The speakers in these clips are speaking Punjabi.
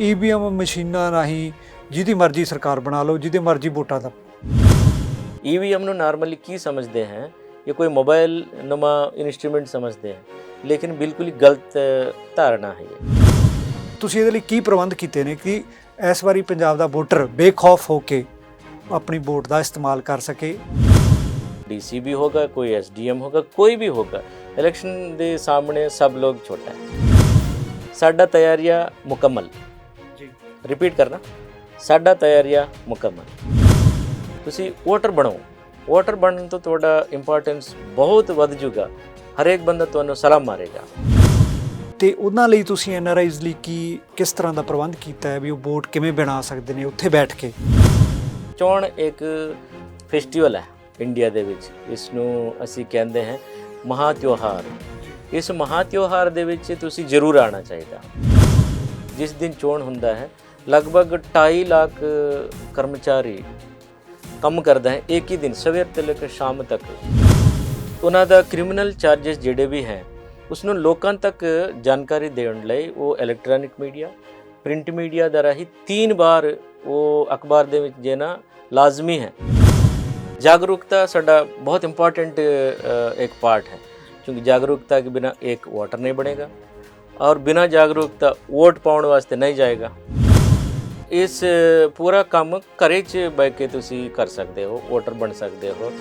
ईवीएम मशीनां राਹੀਂ ਜਿਹਦੀ ਮਰਜ਼ੀ ਸਰਕਾਰ ਬਣਾ ਲਓ, ਜਿਹਦੇ ਮਰਜ਼ੀ ਵੋਟਾਂ ਦਾ। ईवीएम ਨੂੰ ਨਾਰਮਲੀ ਕੀ ਸਮਝਦੇ हैं, ये कोई मोबाइल नुमा इंस्ट्रूमेंट समझते हैं, लेकिन बिल्कुल ही गलत धारणा है ये। ਤੁਸੀਂ ਇਹਦੇ ਲਈ ਕੀ ਪ੍ਰਬੰਧ ਕੀਤੇ ਨੇ ਕਿ ਇਸ ਵਾਰੀ ਪੰਜਾਬ ਦਾ ਵੋਟਰ ਬੇਖੌਫ ਹੋ ਕੇ ਆਪਣੀ ਵੋਟ ਦਾ ਇਸਤੇਮਾਲ ਕਰ ਸਕੇ? डीसी भी होगा, कोई एसडीएम होगा, कोई भी होगा, इलेक्शन के सामने सब लोग छोटा है। साडा तैयारियां मुकम्मल ਜੀ रिपीट करना, साडा तैयारियां मुकम्मल। ਤੁਸੀਂ ਵੋਟਰ ਬਣੋ, ਵੋਟਰ ਬਣਨ ਤੋਂ ਤੁਹਾਡਾ ਇੰਪੋਰਟੈਂਸ ਬਹੁਤ ਵੱਧ ਜੂਗਾ, ਹਰੇਕ ਬੰਦਾ ਤੁਹਾਨੂੰ ਸਲਾਮ ਮਾਰੇਗਾ। ਤੇ ਉਹਨਾਂ ਲਈ ਤੁਸੀਂ ਐਨਆਰਆਈਜ਼ ਲਈ ਕਿਸ ਤਰ੍ਹਾਂ ਦਾ ਪ੍ਰਬੰਧ ਕੀਤਾ ਹੈ ਵੀ ਉਹ ਵੋਟ ਕਿਵੇਂ ਬਣਾ ਸਕਦੇ ਨੇ ਉੱਥੇ ਬੈਠ ਕੇ? ਚੋਣ ਇੱਕ ਫੈਸਟੀਵਲ ਹੈ ਇੰਡੀਆ ਦੇ ਵਿੱਚ, ਇਸ ਨੂੰ ਅਸੀਂ ਕਹਿੰਦੇ ਹਾਂ ਮਹਾ ਤਿਉਹਾਰ। ਇਸ ਮਹਾ ਤਿਉਹਾਰ ਦੇ ਵਿੱਚ ਤੁਸੀਂ ਜ਼ਰੂਰ ਆਉਣਾ ਚਾਹੀਦਾ। ਜਿਸ ਦਿਨ ਚੋਣ ਹੁੰਦਾ ਹੈ ਲਗਭਗ 2.5 ਲੱਖ ਕਰਮਚਾਰੀ ਕੰਮ ਕਰਦਾ ਹੈ ਇੱਕ ਹੀ ਦਿਨ, ਸਵੇਰ ਤੋਂ ਲੈ ਕੇ ਸ਼ਾਮ ਤੱਕ। ਉਹਨਾਂ ਦਾ ਕ੍ਰਿਮੀਨਲ ਚਾਰजेस ਜਿਹੜੇ ਵੀ ਹੈ ਉਸ ਨੂੰ ਲੋਕਾਂ ਤੱਕ ਜਾਣਕਾਰੀ ਦੇਣ ਲਈ ਉਹ ਇਲੈਕਟ੍ਰੋਨਿਕ ਮੀਡੀਆ, ਪ੍ਰਿੰਟ ਮੀਡੀਆ ਦਾ ਰਾਹੀਂ 3 ਵਾਰ ਉਹ ਅਖਬਾਰ ਦੇ ਵਿੱਚ ਦੇਣਾ ਲਾਜ਼ਮੀ ਹੈ। जागरूकता साडा बहुत इम्पॉर्टेंट एक पार्ट है, क्योंकि जागरूकता के बिना एक वोटर नहीं बनेगा और बिना जागरूकता वोट पाने वास्ते नहीं जाएगा। इस पूरा काम घरे च बह के तुसी कर सकते हो, वोटर बन सकते हो।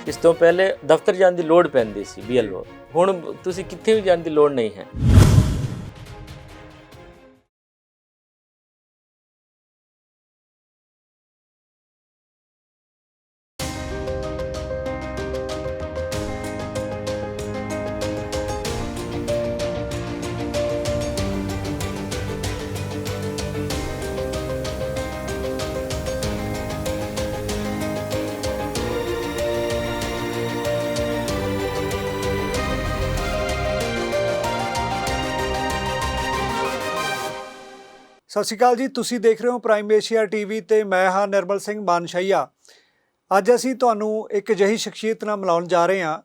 इस तो पहले दफ्तर जाने की लोड़ पैंदी सी BLO, हुण तुसी कित्थे भी जाने की लोड़ नहीं है। ਸਤਿ ਸ਼੍ਰੀ ਅਕਾਲ ਜੀ, ਤੁਸੀਂ ਦੇਖ ਰਹੇ ਹੋ ਪ੍ਰਾਈਮ ਏਸ਼ੀਆ ਟੀਵੀ ਤੇ ਮੈਂ ਹਾਂ ਨਿਰਮਲ ਸਿੰਘ ਮਾਨਸ਼ਈਆ। ਅੱਜ ਅਸੀਂ ਤੁਹਾਨੂੰ ਇੱਕ ਅਜਿਹੀ ਸ਼ਖਸੀਅਤ ਨਾਲ ਮਿਲਾਉਣ ਜਾ ਰਹੇ ਹਾਂ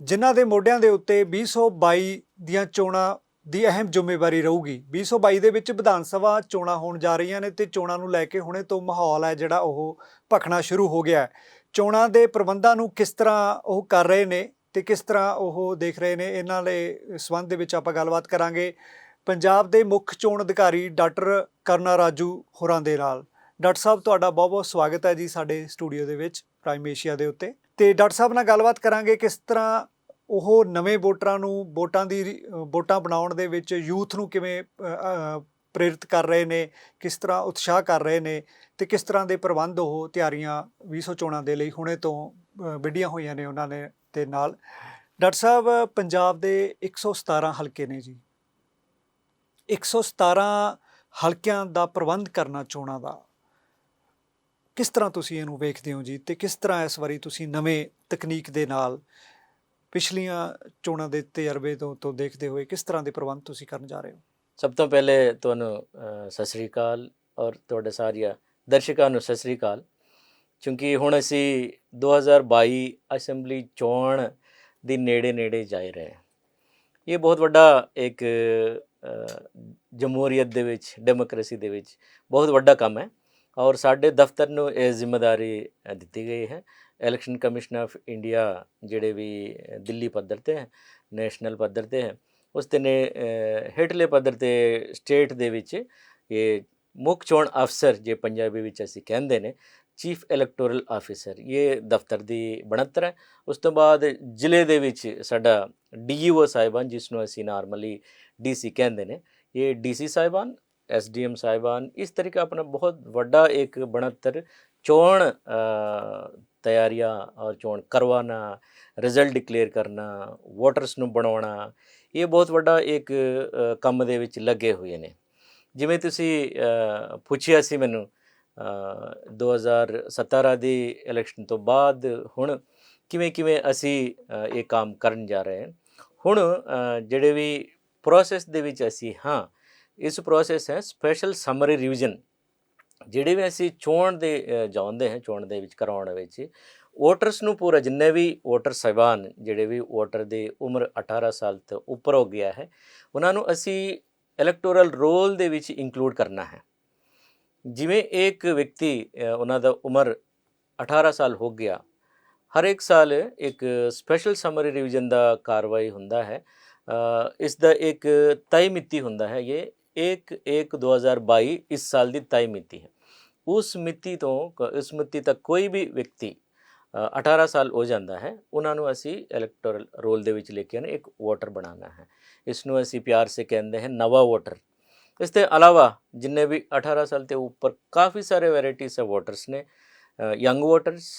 ਜਿਨ੍ਹਾਂ ਦੇ ਮੋਢਿਆਂ ਦੇ ਉੱਤੇ 2022 ਦੀਆਂ ਚੋਣਾਂ ਦੀ ਅਹਿਮ ਜ਼ਿੰਮੇਵਾਰੀ ਰਹੂਗੀ। 2022 ਦੇ ਵਿੱਚ ਵਿਧਾਨ ਸਭਾ ਚੋਣਾਂ ਹੋਣ ਜਾ ਰਹੀਆਂ ਨੇ ਤੇ ਚੋਣਾਂ ਨੂੰ ਲੈ ਕੇ ਹੁਣੇ ਤੋਂ ਮਾਹੌਲ ਹੈ ਜਿਹੜਾ ਉਹ ਭਖਣਾ ਸ਼ੁਰੂ ਹੋ ਗਿਆ ਹੈ। ਚੋਣਾਂ ਦੇ ਪ੍ਰਬੰਧਾਂ ਨੂੰ ਕਿਸ ਤਰ੍ਹਾਂ ਉਹ ਕਰ ਰਹੇ ਨੇ ਤੇ ਕਿਸ ਤਰ੍ਹਾਂ ਉਹ ਦੇਖ ਰਹੇ ਨੇ, ਇਹਨਾਂ ਦੇ ਸੰਬੰਧ ਦੇ ਵਿੱਚ ਆਪਾਂ ਗੱਲਬਾਤ ਕਰਾਂਗੇ ਪੰਜਾਬ ਦੇ ਮੁੱਖ ਚੋਣ ਅਧਿਕਾਰੀ ਡਾਕਟਰ ਕਰੁਣਾ ਰਾਜੂ ਹੋਰਾਂ ਦੇ ਨਾਲ। ਡਾਕਟਰ ਸਾਹਿਬ, ਤੁਹਾਡਾ ਬਹੁਤ ਬਹੁਤ ਸਵਾਗਤ ਹੈ ਜੀ ਸਾਡੇ ਸਟੂਡੀਓ ਦੇ ਵਿੱਚ ਪ੍ਰਾਈਮ ਏਸ਼ੀਆ ਦੇ ਉੱਤੇ। ਤੇ ਡਾਕਟਰ ਸਾਹਿਬ ਨਾਲ ਗੱਲਬਾਤ ਕਰਾਂਗੇ ਕਿਸ ਤਰ੍ਹਾਂ ਉਹ ਨਵੇਂ ਵੋਟਰਾਂ ਨੂੰ ਵੋਟਾਂ ਬਣਾਉਣ ਦੇ ਵਿੱਚ ਯੂਥ ਨੂੰ ਕਿਵੇਂ ਪ੍ਰੇਰਿਤ ਕਰ ਰਹੇ ਨੇ, ਕਿਸ ਤਰ੍ਹਾਂ ਉਤਸ਼ਾਹ ਕਰ ਰਹੇ ਨੇ ਤੇ ਕਿਸ ਤਰ੍ਹਾਂ ਦੇ ਪ੍ਰਬੰਧ ਉਹ ਤਿਆਰੀਆਂ 20 ਚੋਣਾਂ ਦੇ ਲਈ ਹੁਣੇ ਤੋਂ ਵਿੱਢੀਆਂ ਹੋਈਆਂ ਨੇ ਉਹਨਾਂ ਨੇ ਤੇ ਨਾਲ। ਡਾਕਟਰ ਸਾਹਿਬ, ਪੰਜਾਬ ਦੇ 117 ਹਲਕੇ ਨੇ ਜੀ, 117 ਹਲਕਿਆਂ ਦਾ ਪ੍ਰਬੰਧ ਕਰਨਾ ਚੋਣਾਂ ਦਾ, ਕਿਸ ਤਰ੍ਹਾਂ ਤੁਸੀਂ ਇਹਨੂੰ ਵੇਖਦੇ ਹੋ ਜੀ? ਤੇ ਕਿਸ ਤਰ੍ਹਾਂ ਇਸ ਵਾਰੀ ਤੁਸੀਂ ਨਵੇਂ ਤਕਨੀਕ ਦੇ ਨਾਲ ਪਿਛਲੀਆਂ ਚੋਣਾਂ ਦੇ ਤਜਰਬੇ ਤੋਂ ਦੇਖਦੇ ਹੋਏ ਕਿਸ ਤਰ੍ਹਾਂ ਦੇ ਪ੍ਰਬੰਧ ਤੁਸੀਂ ਕਰਨ ਜਾ ਰਹੇ ਹੋ? ਸਭ ਤੋਂ ਪਹਿਲੇ ਤੁਹਾਨੂੰ ਸਤਿ ਸ਼੍ਰੀ ਅਕਾਲ ਔਰ ਤੁਹਾਡੇ ਸਾਰਿਆਂ ਦਰਸ਼ਕਾਂ ਨੂੰ ਸਤਿ ਸ਼੍ਰੀ ਅਕਾਲ। ਕਿਉਂਕਿ ਹੁਣ ਅਸੀਂ 2022 ਅਸੈਂਬਲੀ ਚੋਣ ਦੀ ਨੇੜੇ ਜਾ ਰਹੇ ਹਾਂ। ਇਹ ਬਹੁਤ ਵੱਡਾ ਇੱਕ ਜਮਹੂਰੀਅਤ ਦੇ ਵਿੱਚ, ਡੈਮੋਕ੍ਰੇਸੀ ਦੇ ਵਿੱਚ ਬਹੁਤ ਵੱਡਾ ਕੰਮ ਹੈ ਔਰ ਸਾਡੇ ਦਫ਼ਤਰ ਨੂੰ ਇਹ ਜ਼ਿੰਮੇਵਾਰੀ ਦਿੱਤੀ ਗਈ ਹੈ। ਇਲੈਕਸ਼ਨ ਕਮਿਸ਼ਨ ਆਫ ਇੰਡੀਆ ਜਿਹੜੇ ਵੀ ਦਿੱਲੀ ਪੱਧਰ 'ਤੇ ਹੈ, ਨੈਸ਼ਨਲ ਪੱਧਰ 'ਤੇ ਹੈ, ਉਸ ਤੇ ਨੇ ਹੇਠਲੇ ਪੱਧਰ 'ਤੇ ਸਟੇਟ ਦੇ ਵਿੱਚ ਇਹ ਮੁੱਖ ਚੋਣ ਅਫਸਰ ਜੇ ਪੰਜਾਬੀ ਵਿੱਚ ਅਸੀਂ ਕਹਿੰਦੇ ਨੇ ਚੀਫ ਇਲੈਕਟੋਰਲ ਆਫਿਸਰ, ਇਹ ਦਫ਼ਤਰ ਦੀ ਬਣਤਰ ਹੈ। ਉਸ ਤੋਂ ਬਾਅਦ ਜ਼ਿਲ੍ਹੇ ਦੇ ਵਿੱਚ ਸਾਡਾ DEO ਸਾਹਿਬਾਨ, ਜਿਸ ਨੂੰ ਅਸੀਂ ਨਾਰਮਲੀ DC ਕਹਿੰਦੇ ਨੇ, ਇਹ DC ਸਾਹਿਬਾਨ, SDM ਸਾਹਿਬਾਨ, ਇਸ ਤਰੀਕੇ ਆਪਣਾ ਬਹੁਤ ਵੱਡਾ ਇੱਕ ਬਣਤਰ ਚੋਣ ਤਿਆਰੀਆਂ ਔਰ ਚੋਣ ਕਰਵਾਉਣਾ, ਰਿਜ਼ਲਟ ਡਿਕਲੇਅਰ ਕਰਨਾ, ਵੋਟਰਸ ਨੂੰ ਬਣਾਉਣਾ, ਇਹ ਬਹੁਤ ਵੱਡਾ ਇੱਕ ਕੰਮ ਦੇ ਵਿੱਚ ਲੱਗੇ ਹੋਏ ਨੇ। ਜਿਵੇਂ ਤੁਸੀਂ ਪੁੱਛਿਆ ਸੀ ਮੈਨੂੰ 2017 ਦੀ ਇਲੈਕਸ਼ਨ ਤੋਂ ਬਾਅਦ ਹੁਣ ਕਿਵੇਂ ਅਸੀਂ ਇਹ ਕੰਮ ਕਰਨ ਜਾ ਰਹੇ ਹਾਂ। ਹੁਣ ਜਿਹੜੇ ਵੀ ਪ੍ਰੋਸੈਸ ਦੇ ਵਿੱਚ ਅਸੀਂ ਹਾਂ, ਇਸ ਪ੍ਰੋਸੈਸ ਹੈ ਸਪੈਸ਼ਲ ਸਮਰੀ ਰਿਵੀਜ਼ਨ। ਜਿਹੜੇ ਵੀ ਅਸੀਂ ਚੋਣ ਦੇ ਜਾਂਦੇ ਹਾਂ, ਚੋਣ ਦੇ ਵਿੱਚ ਕਰਾਉਣ ਵਿੱਚ ਵੋਟਰਸ ਨੂੰ ਪੂਰਾ, ਜਿੰਨੇ ਵੀ ਵੋਟਰ ਸਾਹਿਬਾਨ ਜਿਹੜੇ ਵੀ ਵੋਟਰ ਦੀ ਉਮਰ 18 ਸਾਲ ਤੋਂ ਉੱਪਰ ਹੋ ਗਿਆ ਹੈ, ਉਹਨਾਂ ਨੂੰ ਅਸੀਂ ਇਲੈਕਟੋਰਲ ਰੋਲ ਦੇ ਵਿੱਚ ਇੰਕਲੂਡ ਕਰਨਾ ਹੈ। ਜਿਵੇਂ ਇੱਕ ਵਿਅਕਤੀ ਉਹਨਾਂ ਦਾ ਉਮਰ 18 ਸਾਲ ਹੋ ਗਿਆ, ਹਰ ਇੱਕ ਸਾਲ ਇੱਕ ਸਪੈਸ਼ਲ ਸਮਰੀ ਰਿਵੀਜ਼ਨ ਦਾ ਕਾਰਵਾਈ ਹੁੰਦਾ ਹੈ। ਇਸ ਦਾ ਇੱਕ ਤय ਮਿਤੀ ਹੁੰਦਾ ਹੈ, ਇਹ 1/1/2022 ਇਸ ਸਾਲ ਦੀ ਤय ਮਿਤੀ ਹੈ। ਉਸ ਮਿਤੀ ਤੱਕ ਕੋਈ ਵੀ ਵਿਅਕਤੀ 18 ਸਾਲ ਹੋ ਜਾਂਦਾ ਹੈ, ਉਹਨਾਂ ਨੂੰ ਅਸੀਂ ਇਲੈਕਟੋਰਲ ਰੋਲ ਦੇ ਵਿੱਚ ਲੈ ਕੇ ਆਉਣਾ, ਇੱਕ ਵੋਟਰ ਬਣਾਉਣਾ ਹੈ। ਇਸ ਨੂੰ ਅਸੀਂ ਪਿਆਰ ਸੇ ਕਹਿੰਦੇ हैं ਨਵਾਂ ਵੋਟਰ। ਇਸ ਤੋਂ ਇਲਾਵਾ ਜਿੰਨੇ ਵੀ 18 ਸਾਲ ਤੋਂ ਉੱਪਰ ਕਾਫੀ ਸਾਰੇ ਵੈਰਾਈਟੀਜ਼ ਆਫ ਵੋਟਰਸ ਨੇ, young voters,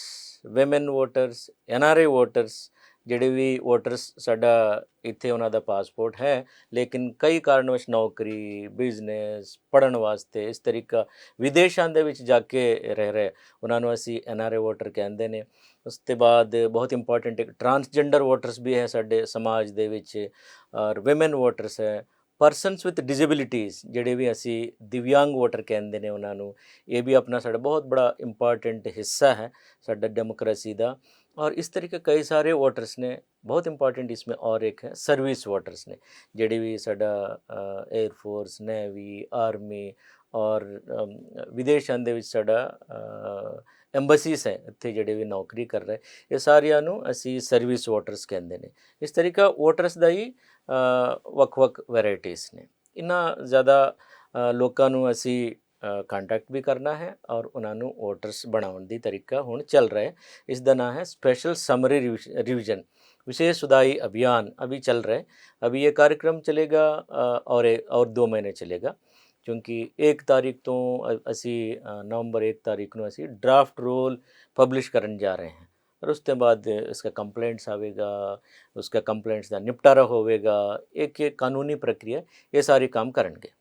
women voters, NRI voters. ਜਿਹੜੇ ਵੀ ਵੋਟਰਸ ਸਾਡਾ ਇੱਥੇ ਉਹਨਾਂ ਦਾ ਪਾਸਪੋਰਟ ਹੈ ਲੇਕਿਨ ਕਈ ਕਾਰਨਵਸ਼ ਨੌਕਰੀ, ਬਿਜ਼ਨਸ, ਪੜ੍ਹਨ ਵਾਸਤੇ ਇਸ ਤਰੀਕਾ ਵਿਦੇਸ਼ਾਂ ਦੇ ਵਿੱਚ ਜਾ ਕੇ ਰਹਿ ਰਹੇ, ਉਹਨਾਂ ਨੂੰ ਅਸੀਂ NRI ਵੋਟਰ ਕਹਿੰਦੇ ਨੇ। ਉਸ ਤੋਂ ਬਾਅਦ ਬਹੁਤ ਇੰਪੋਰਟੈਂਟ ਇੱਕ ਟਰਾਂਸਜੈਂਡਰ ਵੋਟਰਸ ਵੀ ਹੈ ਸਾਡੇ ਸਮਾਜ ਦੇ ਵਿੱਚ, ਔਰ ਵਿਮਨ ਵੋਟਰਸ ਹੈ, ਪਰਸਨਸ ਵਿਦ ਡਿਜ਼ੇਬਿਲਿਟੀਜ਼ ਜਿਹੜੇ ਵੀ ਅਸੀਂ ਦਿਵਿਆਂਗ ਵੋਟਰ ਕਹਿੰਦੇ ਨੇ ਉਹਨਾਂ ਨੂੰ। ਇਹ भी अपना साढ़ा बहुत बड़ा इम्पॉर्टेंट हिस्सा है साढ़ा डेमोक्रेसी का। और इस तरीके कई सारे वोटर्स ने, बहुत इंपॉर्टेंट इसमें और एक है सर्विस वोटर्स ने, ਜਿਹੜੇ ਵੀ ਸਾਡਾ 에ਅਰਫੋਰਸ, ਨੇਵੀ, ਆਰਮੀ ਔਰ ਵਿਦੇਸ਼ਾਂ ਦੇ ਵਿੱਚ ਸਾਡਾ ਐਮਬਸੀਸ ਹੈ, ਇੱਥੇ ਜਿਹੜੇ ਵੀ ਨੌਕਰੀ ਕਰ ਰਹੇ, ਇਹ ਸਾਰਿਆਂ ਨੂੰ ਅਸੀਂ ਸਰਵਿਸ ਵੋਟਰਸ ਕਹਿੰਦੇ ਨੇ। ਇਸ ਤਰੀਕਾ ਵੋਟਰਸ ਦਾ ਹੀ ਵੱਖ-ਵੱਖ ਵੈਰਾਈਟੀਜ਼ ਨੇ। ਇਹਨਾਂ ਜ਼ਿਆਦਾ ਲੋਕਾਂ ਨੂੰ ਅਸੀਂ ਕੰਟੈਕਟ ਵੀ ਕਰਨਾ है और उन्होंने वोटर्स बनाने की तरीका हुण चल रहा है। इसका नाम है स्पेशल समरी रिवीजन, विशेष सुधाई अभियान अभी चल रहा है। अभी ये कार्यक्रम चलेगा और 2 महीने चलेगा, क्योंकि 1 तारीख तो असी नवंबर 1 तारीख को असी ड्राफ्ट रोल पब्लिश करने जा रहे हैं और उसके बाद इसका कंप्लेंट्स आवेगा, उसका कंप्लेंट्स का निपटारा होवेगा, एक कानूनी प्रक्रिया, ये सारे काम करेंगे।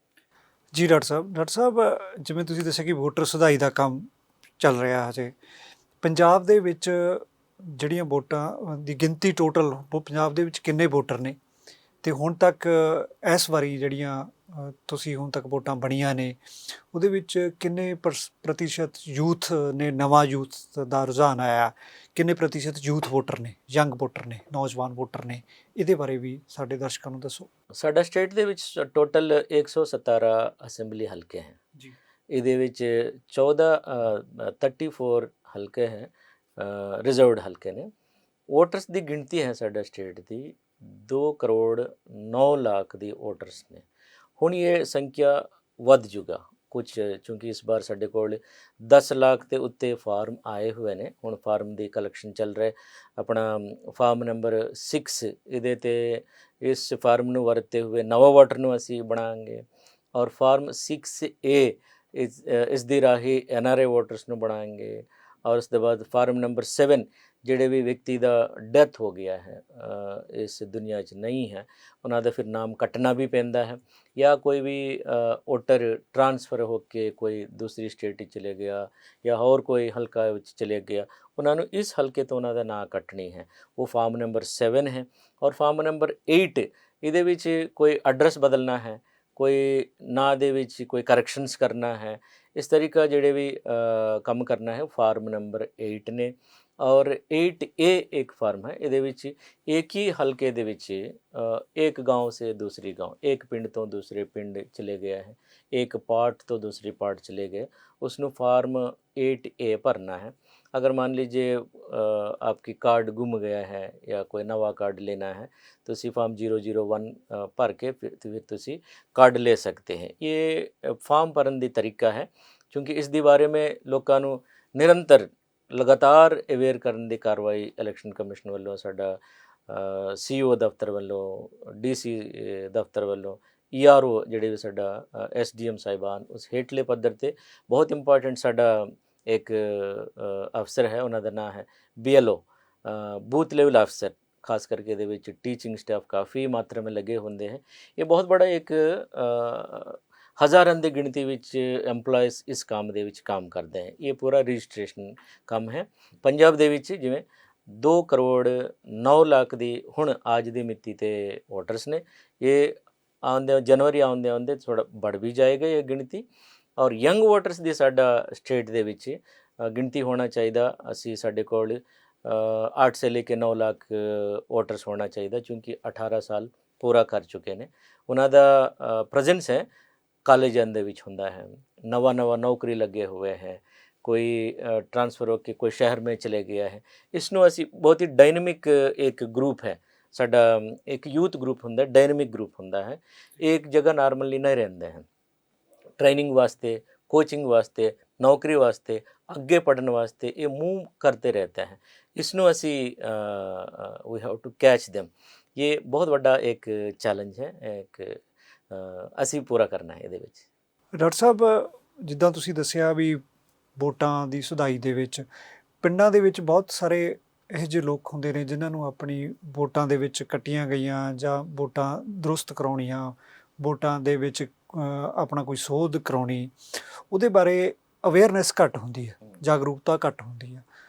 ਜੀ ਡਾਕਟਰ ਸਾਹਿਬ ਜਿਵੇਂ ਤੁਸੀਂ ਦੱਸਿਆ ਕਿ ਵੋਟਰ ਸੁਧਾਈ ਦਾ ਕੰਮ ਚੱਲ ਰਿਹਾ ਹਜੇ ਪੰਜਾਬ ਦੇ ਵਿੱਚ, ਜਿਹੜੀਆਂ ਵੋਟਾਂ ਦੀ ਗਿਣਤੀ ਟੋਟਲ ਪੰਜਾਬ ਦੇ ਵਿੱਚ ਕਿੰਨੇ ਵੋਟਰ ਨੇ, ਤੇ ਹੁਣ ਤੱਕ ਇਸ ਵਾਰੀ ਜਿਹੜੀਆਂ ਤੁਸੀਂ ਹੁਣ ਤੱਕ ਵੋਟਾਂ ਬਣੀਆਂ ਨੇ ਉਹਦੇ ਵਿੱਚ ਕਿੰਨੇ ਪ੍ਰਤੀਸ਼ਤ ਯੂਥ ਨੇ, ਨਵਾਂ ਯੂਥ ਦਾ ਰੁਝਾਨ ਆਇਆ, ਕਿੰਨੇ ਪ੍ਰਤੀਸ਼ਤ ਯੂਥ ਵੋਟਰ ਨੇ, ਯੰਗ ਵੋਟਰ ਨੇ, ਨੌਜਵਾਨ ਵੋਟਰ ਨੇ, ਇਹਦੇ ਬਾਰੇ ਵੀ ਸਾਡੇ ਦਰਸ਼ਕਾਂ ਨੂੰ ਦੱਸੋ। ਸਾਡਾ ਸਟੇਟ ਦੇ ਵਿੱਚ ਟੋਟਲ 117 ਅਸੈਂਬਲੀ ਹਲਕੇ ਹੈ ਜੀ। ਇਹਦੇ ਵਿੱਚ 34 ਹਲਕੇ ਹੈ ਰਿਜ਼ਰਵਡ ਹਲਕੇ ਨੇ। ਵੋਟਰਸ ਦੀ ਗਿਣਤੀ ਹੈ ਸਾਡਾ ਸਟੇਟ ਦੀ 2 ਕਰੋੜ 9 ਲੱਖ ਦੀ ਵੋਟਰਸ ਨੇ। ਹੁਣ ਇਹ ਸੰਖਿਆ ਵੱਧ ਜੂਗਾ ਕੁਝ, ਕਿਉਂਕਿ ਇਸ ਵਾਰ ਸਾਡੇ ਕੋਲ 10 ਲੱਖ ਦੇ ਉੱਤੇ ਫਾਰਮ ਆਏ ਹੋਏ ਨੇ। ਹੁਣ ਫਾਰਮ ਦੀ ਕਲੈਕਸ਼ਨ ਚੱਲ ਰਿਹਾ। ਆਪਣਾ ਫਾਰਮ ਨੰਬਰ 6 ਇਹਦੇ 'ਤੇ ਇਸ ਫਾਰਮ ਨੂੰ ਵਰਤਦੇ ਹੋਏ ਨਵਾਂ ਵੋਟਰ ਨੂੰ ਅਸੀਂ ਬਣਾਵਾਂਗੇ, ਔਰ ਫਾਰਮ 6A ਇਸ ਦੀ ਰਾਹੀਂ NRI ਵੋਟਰਸ ਨੂੰ ਬਣਾਵਾਂਗੇ, ਔਰ ਉਸ ਤੋਂ ਬਾਅਦ ਫਾਰਮ ਨੰਬਰ 7 ਜਿਹੜੇ ਵੀ ਵਿਅਕਤੀ ਦਾ ਡੈਥ ਹੋ ਗਿਆ ਹੈ, ਇਸ ਦੁਨੀਆ 'ਚ ਨਹੀਂ ਹੈ, ਉਹਨਾਂ ਦਾ ਫਿਰ ਨਾਮ ਕੱਟਣਾ ਵੀ ਪੈਂਦਾ ਹੈ, ਜਾਂ ਕੋਈ ਵੀ ਵੋਟਰ ਟ੍ਰਾਂਸਫਰ ਹੋ ਕੇ ਕੋਈ ਦੂਸਰੀ ਸਟੇਟ 'ਚ ਚਲੇ ਗਿਆ ਜਾਂ ਹੋਰ ਕੋਈ ਹਲਕਾ ਵਿੱਚ ਚਲੇ ਗਿਆ, ਉਹਨਾਂ ਨੂੰ ਇਸ ਹਲਕੇ ਤੋਂ ਉਹਨਾਂ ਦਾ ਨਾਂ ਕੱਟਣੀ ਹੈ। ਉਹ ਫਾਰਮ ਨੰਬਰ 7 ਹੈ। ਔਰ ਫਾਰਮ ਨੰਬਰ 8 ਇਹਦੇ ਵਿੱਚ ਕੋਈ ਐਡਰੈਸ ਬਦਲਣਾ ਹੈ, ਕੋਈ ਨਾਂ ਦੇ ਵਿੱਚ ਕੋਈ ਕਰੈਕਸ਼ਨਸ ਕਰਨਾ ਹੈ, ਇਸ ਤਰੀਕਾ ਜਿਹੜੇ ਵੀ ਕੰਮ ਕਰਨਾ ਹੈ ਫਾਰਮ ਨੰਬਰ 8 ਨੇ। ਔਰ 8A एक फार्म है, ਇਹਦੇ ਵਿੱਚ एक ही हल्के ਦੇ ਵਿੱਚ एक गांव से दूसरी गांव, एक ਪਿੰਡ ਤੋਂ ਦੂਸਰੇ ਪਿੰਡ ਚਲੇ ਗਿਆ ਹੈ, एक पार्ट ਤੋਂ दूसरी पार्ट चले गए, उसਨੂੰ फार्म 8A भरना है। अगर मान लीजिए आपकी कार्ड गुम गया है या कोई नवा कार्ड लेना है तो उसी फार्म 001 भर के फिर तुसी कार्ड ले सकते हैं। ये फार्म भरन दी तरीका है, क्योंकि इस दी बारे में लोगों ਨੂੰ निरंतर ਲਗਾਤਾਰ ਅਵੇਅਰ ਕਰਨ ਦੀ ਕਾਰਵਾਈ ਇਲੈਕਸ਼ਨ ਕਮਿਸ਼ਨ ਵੱਲੋਂ, ਸਾਡਾ CO ਦਫ਼ਤਰ ਵੱਲੋਂ, DC ਦਫ਼ਤਰ ਵੱਲੋਂ, ERO ਜਿਹੜੇ ਵੀ ਸਾਡਾ SDM ਸਾਹਿਬਾਨ, ਉਸ ਹੇਠਲੇ ਪੱਧਰ 'ਤੇ ਬਹੁਤ ਇੰਪੋਰਟੈਂਟ ਸਾਡਾ ਇੱਕ ਅਫਸਰ ਹੈ, ਉਹਨਾਂ ਦਾ ਨਾਮ ਹੈ BLO, ਬੂਥ ਲੈਵਲ ਅਫਸਰ। ਖਾਸ ਕਰਕੇ ਇਹਦੇ ਵਿੱਚ ਟੀਚਿੰਗ ਸਟਾਫ ਕਾਫੀ ਮਾਤਰਾ में लगे ਹੁੰਦੇ ਹੈ। ਇਹ ਬਹੁਤ ਬੜਾ ਇੱਕ ਹਜ਼ਾਰਾਂ ਦੀ ਗਿਣਤੀ ਵਿੱਚ ਐਮਪਲੋਇਜ਼ ਇਸ ਕੰਮ ਦੇ ਵਿੱਚ ਕੰਮ ਕਰਦੇ ਹੈ। ਇਹ ਪੂਰਾ ਰਜਿਸਟ੍ਰੇਸ਼ਨ ਕੰਮ ਹੈ। ਪੰਜਾਬ ਦੇ ਵਿੱਚ ਜਿਵੇਂ 2 ਕਰੋੜ 9 ਲੱਖ ਦੀ ਹੁਣ ਅੱਜ ਦੀ ਮਿਤੀ 'ਤੇ ਵੋਟਰਸ ਨੇ। ਇਹ ਆਉਂਦੇ ਜਨਵਰੀ ਆਉਂਦੇ ਥੋੜ੍ਹਾ बढ़ ਵੀ ਜਾਏਗਾ ਇਹ ਗਿਣਤੀ। ਔਰ ਯੰਗ ਵੋਟਰਸ ਦੀ ਸਾਡਾ ਸਟੇਟ ਦੇ ਵਿੱਚ ਗਿਣਤੀ ਹੋਣਾ ਚਾਹੀਦਾ, ਅਸੀਂ ਸਾਡੇ ਕੋਲ 8 से लेकर 9 लाख वोटर्स होना चाहिए, क्योंकि 18 साल पूरा कर चुके हैं। ਉਹਨਾਂ ਦਾ ਪ੍ਰੈਜ਼ੈਂਸ ਹੈ ਕਾਲਜਾਂ ਦੇ ਵਿੱਚ ਹੁੰਦਾ ਹੈ, ਨਵਾਂ ਨੌਕਰੀ ਲੱਗੇ ਹੋਏ ਹੈ, ਕੋਈ ਟ੍ਰਾਂਸਫਰ ਹੋ ਕੇ ਕੋਈ ਸ਼ਹਿਰ में ਚਲੇ ਗਿਆ ਹੈ। ਇਸ ਨੂੰ ਅਸੀਂ ਬਹੁਤ ਹੀ ਡਾਇਨਾਮਿਕ ਇੱਕ ਗਰੁੱਪ ਹੈ ਸਾਡਾ, ਇੱਕ ਯੂਥ ਗਰੁੱਪ ਹੁੰਦਾ, ਡਾਇਨਾਮਿਕ ਗਰੁੱਪ ਹੁੰਦਾ ਹੈ, ਇੱਕ ਜਗ੍ਹਾ ਨਾਰਮਲੀ ਨਹੀਂ ਰਹਿੰਦੇ ਹਨ। ट्रेनिंग वास्ते, कोचिंग वास्ते, नौकरी वास्ते, अगे पढ़ने वास्ते ये मूव करते रहता है। इसनों असी वी हैव टू कैच देम। ये बहुत बड़ा एक चैलेंज है, एक असी पूरा करना है ਇਹਦੇ ਵਿੱਚ। ਡਾਕਟਰ ਸਾਹਿਬ, ਜਿੱਦਾਂ ਤੁਸੀਂ ਦੱਸਿਆ ਵੀ ਵੋਟਾਂ ਦੀ ਸੁਧਾਈ ਦੇ ਵਿੱਚ ਪਿੰਡਾਂ ਦੇ ਵਿੱਚ ਬਹੁਤ ਸਾਰੇ ਇਹੋ ਜਿਹੇ ਲੋਕ ਹੁੰਦੇ ਨੇ ਜਿਨ੍ਹਾਂ ਨੂੰ ਆਪਣੀ ਵੋਟਾਂ ਦੇ ਵਿੱਚ ਕੱਟੀਆਂ ਗਈਆਂ ਜਾਂ ਵੋਟਾਂ ਦਰੁਸਤ ਕਰਾਉਣੀਆਂ, ਵੋਟਾਂ ਦੇ ਵਿੱਚ ਆਪਣਾ ਕੋਈ ਸੋਧ ਕਰਾਉਣੀ, ਉਹਦੇ ਬਾਰੇ ਅਵੇਅਰਨੈਸ ਘੱਟ ਹੁੰਦੀ ਹੈ, ਜਾਗਰੂਕਤਾ ਘੱਟ ਹੁੰਦੀ ਹੈ।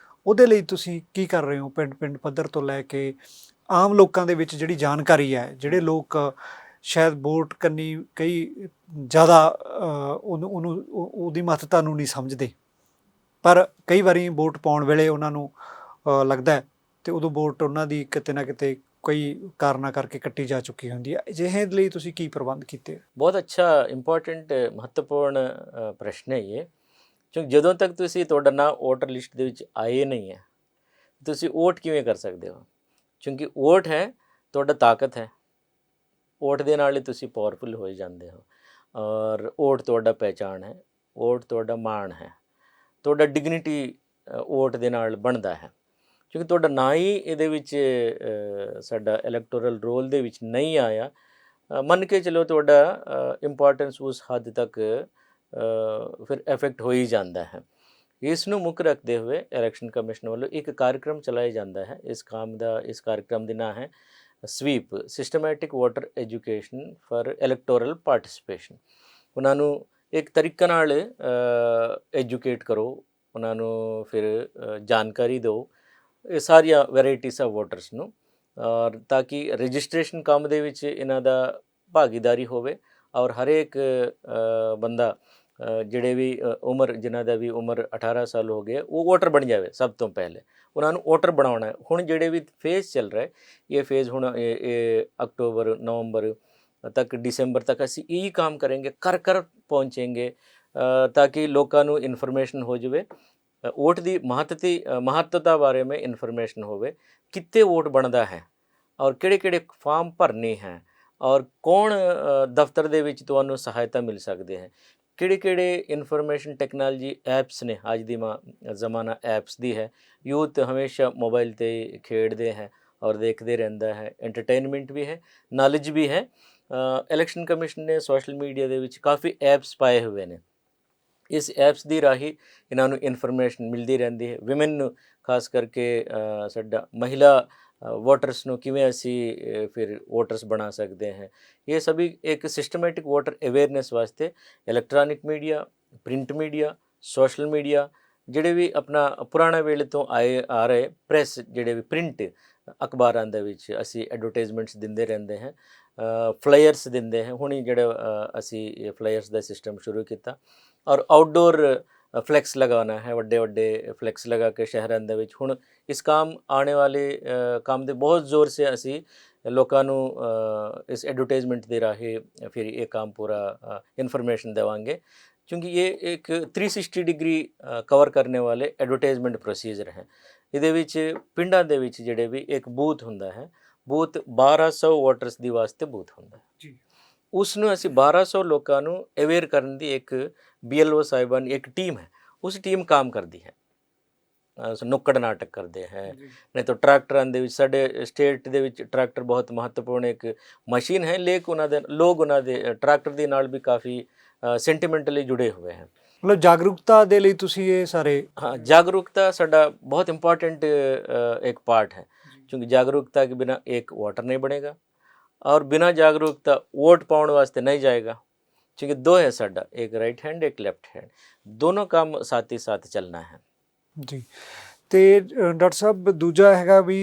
ਉਹਦੇ ਲਈ ਤੁਸੀਂ ਕੀ ਕਰ ਰਹੇ ਹੋ ਪਿੰਡ ਪੱਧਰ ਤੋਂ ਲੈ ਕੇ ਆਮ ਲੋਕਾਂ ਦੇ ਵਿੱਚ ਜਿਹੜੀ ਜਾਣਕਾਰੀ ਹੈ, ਜਿਹੜੇ ਲੋਕ ਸ਼ਾਇਦ ਵੋਟ ਕਰਨੀ ਕਈ ਜ਼ਿਆਦਾ ਉਹਦੀ ਮਹੱਤਤਾ ਨੂੰ ਨਹੀਂ ਸਮਝਦੇ, ਪਰ ਕਈ ਵਾਰੀ ਵੋਟ ਪਾਉਣ ਵੇਲੇ ਉਹਨਾਂ ਨੂੰ ਲੱਗਦਾ ਤੇ ਉਦੋਂ ਵੋਟ ਉਹਨਾਂ ਦੀ ਕਿਤੇ ਨਾ ਕਿਤੇ ਕਈ ਕਾਰਨਾਂ ਕਰਕੇ ਕੱਟੀ ਜਾ ਚੁੱਕੀ ਹੁੰਦੀ ਹੈ। ਅਜਿਹੇ ਲਈ ਤੁਸੀਂ ਕੀ ਪ੍ਰਬੰਧ ਕੀਤੇ? ਬਹੁਤ ਅੱਛਾ ਇੰਪੋਰਟੈਂਟ ਮਹੱਤਵਪੂਰਨ ਪ੍ਰਸ਼ਨ ਹੈ ਇਹ, ਕਿਉਂਕਿ ਜਦੋਂ ਤੱਕ ਤੁਸੀਂ ਤੁਹਾਡਾ ਨਾਂ ਵੋਟਰ ਲਿਸਟ ਦੇ ਵਿੱਚ ਆਏ ਨਹੀਂ ਹੈ, ਤੁਸੀਂ ਵੋਟ ਕਿਵੇਂ ਕਰ ਸਕਦੇ ਹੋ? ਕਿਉਂਕਿ ਵੋਟ ਹੈ ਤੁਹਾਡਾ ਤਾਕਤ ਹੈ, ਵੋਟ ਦੇ ਨਾਲ ਹੀ ਤੁਸੀਂ ਪਾਵਰਫੁਲ ਹੋ ਜਾਂਦੇ ਹੋ, ਔਰ ਵੋਟ ਤੁਹਾਡਾ ਪਹਿਚਾਣ ਹੈ, ਵੋਟ ਤੁਹਾਡਾ ਮਾਣ ਹੈ, ਤੁਹਾਡਾ ਡਿਗਨਿਟੀ ਵੋਟ ਦੇ ਨਾਲ ਬਣਦਾ ਹੈ। ਕਿਉਂਕਿ ਤੁਹਾਡਾ ਨਾਂ ਹੀ ਇਹਦੇ ਵਿੱਚ ਸਾਡਾ ਇਲੈਕਟੋਰਲ ਰੋਲ ਦੇ ਵਿੱਚ ਨਹੀਂ ਆਇਆ, ਮੰਨ ਕੇ ਚਲੋ ਤੁਹਾਡਾ ਇੰਪੋਰਟੈਂਸ ਉਸ ਹੱਦ ਤੱਕ ਫਿਰ ਇਫੈਕਟ ਹੋ ਹੀ ਜਾਂਦਾ ਹੈ। ਇਸ ਨੂੰ ਮੁੱਖ ਰੱਖਦੇ ਹੋਏ ਇਲੈਕਸ਼ਨ ਕਮਿਸ਼ਨ ਵੱਲੋਂ ਇੱਕ ਕਾਰਜਕ੍ਰਮ ਚਲਾਇਆ ਜਾਂਦਾ ਹੈ। ਇਸ ਕਾਰਜਕ੍ਰਮ ਦਾ ਨਾਂ ਹੈ sweep, systematic voter education for electoral participation. ਉਹਨਾਂ ਨੂੰ ਇੱਕ ਤਰੀਕੇ ਨਾਲ ਐਜੂਕੇਟ ਕਰੋ, ਉਹਨਾਂ ਨੂੰ ਫਿਰ ਜਾਣਕਾਰੀ ਦਿਓ ਇਹ ਸਾਰੀਆਂ ਵੈਰਾਈਟੀਜ਼ ਆਫ ਵੋਟਰਸ ਨੂੰ, ਔਰ ਤਾਂ ਕਿ ਰਜਿਸਟ੍ਰੇਸ਼ਨ ਕੰਮ ਦੇ ਵਿੱਚ ਇਹਨਾਂ ਦਾ ਭਾਗੀਦਾਰੀ ਹੋਵੇ, ਔਰ ਹਰੇਕ ਬੰਦਾ ਜਿਹੜੇ ਵੀ ਜਿਨ੍ਹਾਂ ਦਾ ਵੀ ਉਮਰ 18 ਸਾਲ ਹੋ ਗਏ ਉਹ ਵੋਟਰ ਬਣ ਜਾਵੇ। ਸਭ ਤੋਂ ਪਹਿਲੇ ਉਹਨਾਂ ਨੂੰ ਵੋਟਰ ਬਣਾਉਣਾ ਹੈ। ਹੁਣ ਜਿਹੜੇ ਵੀ ਫੇਜ਼ ਚੱਲ ਰਿਹਾ ਇਹ ਫੇਜ਼ ਹੁਣ ਇਹ ਅਕਤੂਬਰ ਨਵੰਬਰ ਤੱਕ ਦਿਸੰਬਰ ਤੱਕ ਅਸੀਂ ਇਹੀ ਕੰਮ ਕਰਾਂਗੇ, ਕਰ ਪਹੁੰਚेंगे ਤਾਂ ਕਿ ਲੋਕਾਂ ਨੂੰ ਇਨਫੋਰਮੇਸ਼ਨ ਹੋ ਜਾਵੇ, ਵੋਟ ਦੀ ਮਹੱਤਤਾ ਬਾਰੇ ਮੈਂ ਇਨਫੋਰਮੇਸ਼ਨ ਹੋਵੇ, ਕਿੱਥੇ ਵੋਟ ਬਣਦਾ ਹੈ ਔਰ ਕਿਹੜੇ ਫਾਰਮ ਭਰਨੇ ਹੈ, ਔਰ ਕੌਣ ਦਫ਼ਤਰ ਦੇ ਵਿੱਚ ਤੁਹਾਨੂੰ ਸਹਾਇਤਾ ਮਿਲ ਸਕਦੇ ਹੈ, ਕਿਹੜੇ ਇਨਫੋਰਮੇਸ਼ਨ ਟੈਕਨੋਲੋਜੀ ਐਪਸ ਨੇ। ਅੱਜ ਦੀ ਜ਼ਮਾਨਾ ਐਪਸ ਦੀ ਹੈ, ਯੂਥ ਹਮੇਸ਼ਾ ਮੋਬਾਈਲ 'ਤੇ ਖੇਡਦੇ ਹੈ ਔਰ ਦੇਖਦੇ ਰਹਿੰਦਾ ਹੈ, ਐਂਟਰਟੇਨਮੈਂਟ ਵੀ ਹੈ, ਨੌਲੇਜ ਵੀ ਹੈ। ਇਲੈਕਸ਼ਨ ਕਮਿਸ਼ਨ ਨੇ ਸੋਸ਼ਲ ਮੀਡੀਆ ਦੇ ਵਿੱਚ ਕਾਫੀ ਐਪਸ ਪਾਏ ਹੋਏ ਨੇ, ਇਸ ਐਪਸ ਦੀ ਰਾਹੀਂ ਇਹਨਾਂ ਨੂੰ ਇਨਫੋਰਮੇਸ਼ਨ ਮਿਲਦੀ ਰਹਿੰਦੀ ਹੈ। ਵਿਮਨ ਨੂੰ ਖਾਸ ਕਰਕੇ ਸਾਡਾ ਮਹਿਲਾ ਵੋਟਰਸ ਨੂੰ ਕਿਵੇਂ ਅਸੀਂ ਫਿਰ ਵੋਟਰਸ ਬਣਾ ਸਕਦੇ हैं, ये सभी एक सिस्टमेटिक वोटर अवेयरनेस वास्ते electronic media, print media, social media ਜਿਹੜੇ ਵੀ ਆਪਣਾ ਪੁਰਾਣਾ ਵੇਲੇ ਤੋਂ ਆ ਰਹੇ ਪ੍ਰੈਸ, ਜਿਹੜੇ ਵੀ ਪ੍ਰਿੰਟ ਅਖਬਾਰਾਂ ਦੇ ਵਿੱਚ ਅਸੀਂ ਐਡਵਰਟਾਈਜ਼ਮੈਂਟਸ ਦਿੰਦੇ ਰਹਿੰਦੇ ਹਾਂ, ਫਲਾਇਰਸ ਦਿੰਦੇ ਹਾਂ। ਹੁਣੀ ਜਿਹੜਾ ਅਸੀਂ ਫਲਾਇਰਸ ਦਾ ਸਿਸਟਮ ਸ਼ੁਰੂ ਕੀਤਾ, ਔਰ ਆਊਟਡੋਰ ਫਲੈਕਸ ਲਗਾਉਣਾ ਹੈ, ਵੱਡੇ ਫਲੈਕਸ ਲਗਾ ਕੇ ਸ਼ਹਿਰਾਂ ਦੇ ਵਿੱਚ। ਹੁਣ ਇਸ ਕੰਮ ਆਉਣੇ ਵਾਲੇ ਕੰਮ ਦੇ ਬਹੁਤ ਜ਼ੋਰ ਸੇ ਅਸੀਂ ਲੋਕਾਂ ਨੂੰ ਇਸ ਐਡਵਰਟਾਈਜ਼ਮੈਂਟ ਦੇ ਰਾਹੀਂ ਫਿਰ ਇਹ ਕੰਮ ਪੂਰਾ ਇਨਫੋਰਮੇਸ਼ਨ ਦੇਵਾਂਗੇ, ਕਿਉਂਕਿ ਇਹ ਇੱਕ 360 ਡਿਗਰੀ ਕਵਰ ਕਰਨੇ ਵਾਲੇ ਐਡਵਰਟਾਈਜ਼ਮੈਂਟ ਪ੍ਰੋਸੀਜਰ ਹੈ। ਇਹਦੇ ਵਿੱਚ ਪਿੰਡਾਂ ਦੇ ਵਿੱਚ ਜਿਹੜੇ ਵੀ ਇੱਕ ਬੂਥ ਹੁੰਦਾ ਹੈ, ਬੂਥ 1200 ਵੋਟਰਸ ਦੀ ਵਾਸਤੇ ਬੂਥ ਹੁੰਦਾ ਹੈ, ਉਸ ਨੂੰ ਅਸੀਂ 1200 ਲੋਕਾਂ ਨੂੰ ਅਵੇਅਰ ਕਰਨ ਦੀ ਇੱਕ BLO ਸਾਹਿਬਾਨ ਇੱਕ ਟੀਮ ਹੈ, ਉਸ ਟੀਮ ਕੰਮ ਕਰਦੀ ਹੈ। ਨੁੱਕੜ ਨਾਟਕ ਕਰਦੇ ਹੈ, ਨਹੀਂ ਤਾਂ ਟਰੈਕਟਰਾਂ ਦੇ ਵਿੱਚ ਸਾਡੇ ਸਟੇਟ ਦੇ ਵਿੱਚ ਟਰੈਕਟਰ ਬਹੁਤ ਮਹੱਤਵਪੂਰਨ ਇੱਕ ਮਸ਼ੀਨ ਹੈ, ਲੇਕਿਨ ਲੋਕ ਉਹਨਾਂ ਦੇ ਟਰੈਕਟਰ ਦੇ ਨਾਲ ਵੀ ਕਾਫੀ ਸੈਂਟੀਮੈਂਟਲੀ ਜੁੜੇ ਹੋਏ ਹਨ। ਮਤਲਬ ਜਾਗਰੂਕਤਾ ਦੇ ਲਈ ਤੁਸੀਂ ਇਹ ਸਾਰੇ? ਹਾਂ, ਜਾਗਰੂਕਤਾ ਸਾਡਾ ਬਹੁਤ ਇੰਪੋਰਟੈਂਟ ਇੱਕ ਪਾर्ट है, क्योंकि जागरूकता के बिना एक वोटर नहीं बनेगा और बिना जागरूकता वोट पाने वास्ते नहीं जाएगा, क्योंकि दो है साडा, एक राइट हैंड एक लेफ्ट हैंड, दोनों काम साथ ही साथ चलना है जी। ਤੇ ਡਾਕਟਰ ਸਾਹਿਬ ਦੂਜਾ ਹੈਗਾ ਵੀ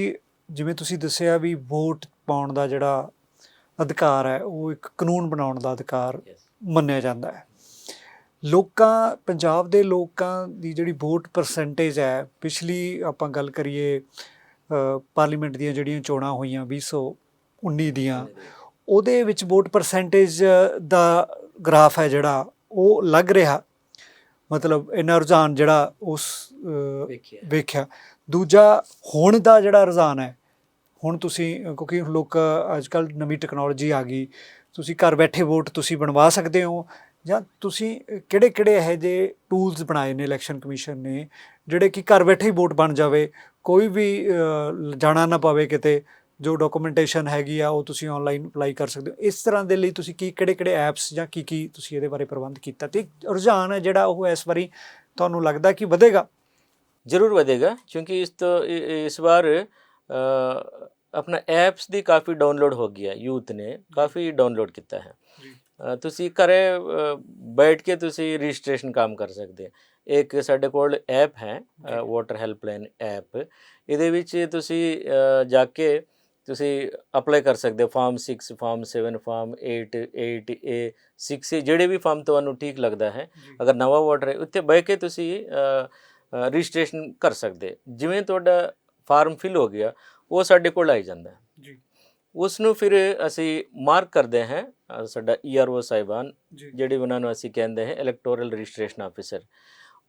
ਜਿਵੇਂ ਤੁਸੀਂ ਦੱਸਿਆ ਵੀ ਵੋਟ ਪਾਉਣ ਦਾ ਜਿਹੜਾ ਅਧਿਕਾਰ ਹੈ ਉਹ ਇੱਕ ਕਾਨੂੰਨ ਬਣਾਉਣ ਦਾ ਅਧਿਕਾਰ ਮੰਨਿਆ ਜਾਂਦਾ ਹੈ। ਪੰਜਾਬ ਦੇ ਲੋਕਾਂ ਦੀ ਜਿਹੜੀ ਵੋਟ ਪਰਸੈਂਟੇਜ ਹੈ, ਪਿਛਲੀ ਆਪਾਂ ਗੱਲ ਕਰੀਏ ਪਾਰਲੀਮੈਂਟ ਦੀਆਂ ਜਿਹੜੀਆਂ ਚੋਣਾਂ ਹੋਈਆਂ 2019 ਦੀਆਂ, ਉਹਦੇ ਵਿੱਚ ਵੋਟ ਪਰਸੈਂਟੇਜ ਦਾ ਗ੍ਰਾਫ ਹੈ ਜਿਹੜਾ ਉਹ ਲੱਗ ਰਿਹਾ, ਮਤਲਬ ਇੰਨਾ ਰੁਝਾਨ ਜਿਹੜਾ ਉਸ ਵੇਖਿਆ। ਦੂਜਾ ਹੁਣ ਦਾ ਜਿਹੜਾ ਰੁਝਾਨ ਹੈ, ਹੁਣ ਤੁਸੀਂ ਕਿਉਂਕਿ ਲੋਕ ਅੱਜ ਕੱਲ੍ਹ ਨਵੀਂ ਟੈਕਨੋਲੋਜੀ ਆ ਗਈ, ਤੁਸੀਂ ਘਰ ਬੈਠੇ ਵੋਟ ਤੁਸੀਂ ਬਣਵਾ ਸਕਦੇ ਹੋ, ਜਾਂ ਤੁਸੀਂ ਕਿਹੜੇ ਇਹੋ ਜਿਹੇ ਟੂਲਸ ਬਣਾਏ ਨੇ ਇਲੈਕਸ਼ਨ ਕਮਿਸ਼ਨ ਨੇ ਜਿਹੜੇ ਕਿ ਘਰ ਬੈਠੇ ਹੀ ਵੋਟ ਬਣ ਜਾਵੇ, ਕੋਈ ਵੀ ਜਾਣਾ ਨਾ ਪਵੇ ਕਿਤੇ, ਜੋ ਡਾਕੂਮੈਂਟੇਸ਼ਨ ਹੈਗੀ ਆ ਉਹ ਤੁਸੀਂ ਆਨਲਾਈਨ ਅਪਲਾਈ ਕਰ ਸਕਦੇ ਹੋ। ਇਸ ਤਰ੍ਹਾਂ ਦੇ ਲਈ ਤੁਸੀਂ ਕਿਹੜੇ ਐਪਸ ਜਾਂ ਕੀ ਤੁਸੀਂ ਇਹਦੇ ਬਾਰੇ ਪ੍ਰਬੰਧ ਕੀਤਾ, ਤੇ ਰੁਝਾਨ ਹੈ ਜਿਹੜਾ ਉਹ ਇਸ ਵਾਰੀ ਤੁਹਾਨੂੰ ਲੱਗਦਾ ਕਿ ਵਧੇਗਾ? ਜ਼ਰੂਰ ਵਧੇਗਾ, ਕਿਉਂਕਿ ਇਸ ਵਾਰ ਆਪਣਾ ਐਪਸ ਦੀ ਕਾਫੀ ਡਾਊਨਲੋਡ ਹੋ ਗਿਆ, ਯੂਥ ਨੇ ਕਾਫੀ ਡਾਊਨਲੋਡ ਕੀਤਾ ਹੈ। ਤੁਸੀਂ ਘਰੇ ਬੈਠ ਕੇ ਤੁਸੀਂ ਰਜਿਸਟ੍ਰੇਸ਼ਨ ਕੰਮ ਕਰ ਸਕਦੇ। ਇੱਕ ਸਾਡੇ ਕੋਲ ਐਪ ਹੈ ਵੋਟਰ ਹੈਲਪਲਾਈਨ ਐਪ, ਇਹਦੇ ਵਿੱਚ ਤੁਸੀਂ ਜਾ ਕੇ ਤੁਸੀਂ ਅਪਲਾਈ ਕਰ ਸਕਦੇ ਹੋ farm 6, farm 7, farm 8A, 6A, ਜਿਹੜੇ ਵੀ ਫਾਰਮ ਤੁਹਾਨੂੰ ਠੀਕ ਲੱਗਦਾ ਹੈ। ਅਗਰ ਨਵਾਂ ਵੋਟਰ ਹੈ ਉੱਥੇ ਬਹਿ ਕੇ ਤੁਸੀਂ ਰਜਿਸਟ੍ਰੇਸ਼ਨ ਕਰ ਸਕਦੇ। ਜਿਵੇਂ ਤੁਹਾਡਾ ਫਾਰਮ ਫਿਲ ਹੋ ਗਿਆ ਉਹ ਸਾਡੇ ਕੋਲ ਆਈ ਜਾਂਦਾ ਜੀ, ਉਸ ਨੂੰ ਫਿਰ ਅਸੀਂ ਮਾਰਕ ਕਰਦੇ ਹਾਂ, ਸਾਡਾ ERO ਸਾਹਿਬਾਨ ਜਿਹੜੇ ਉਹਨਾਂ ਨੂੰ ਅਸੀਂ ਕਹਿੰਦੇ ਹਾਂ ਇਲੈਕਟੋਰਲ ਰਜਿਸਟ੍ਰੇਸ਼ਨ ਆਫਿਸਰ,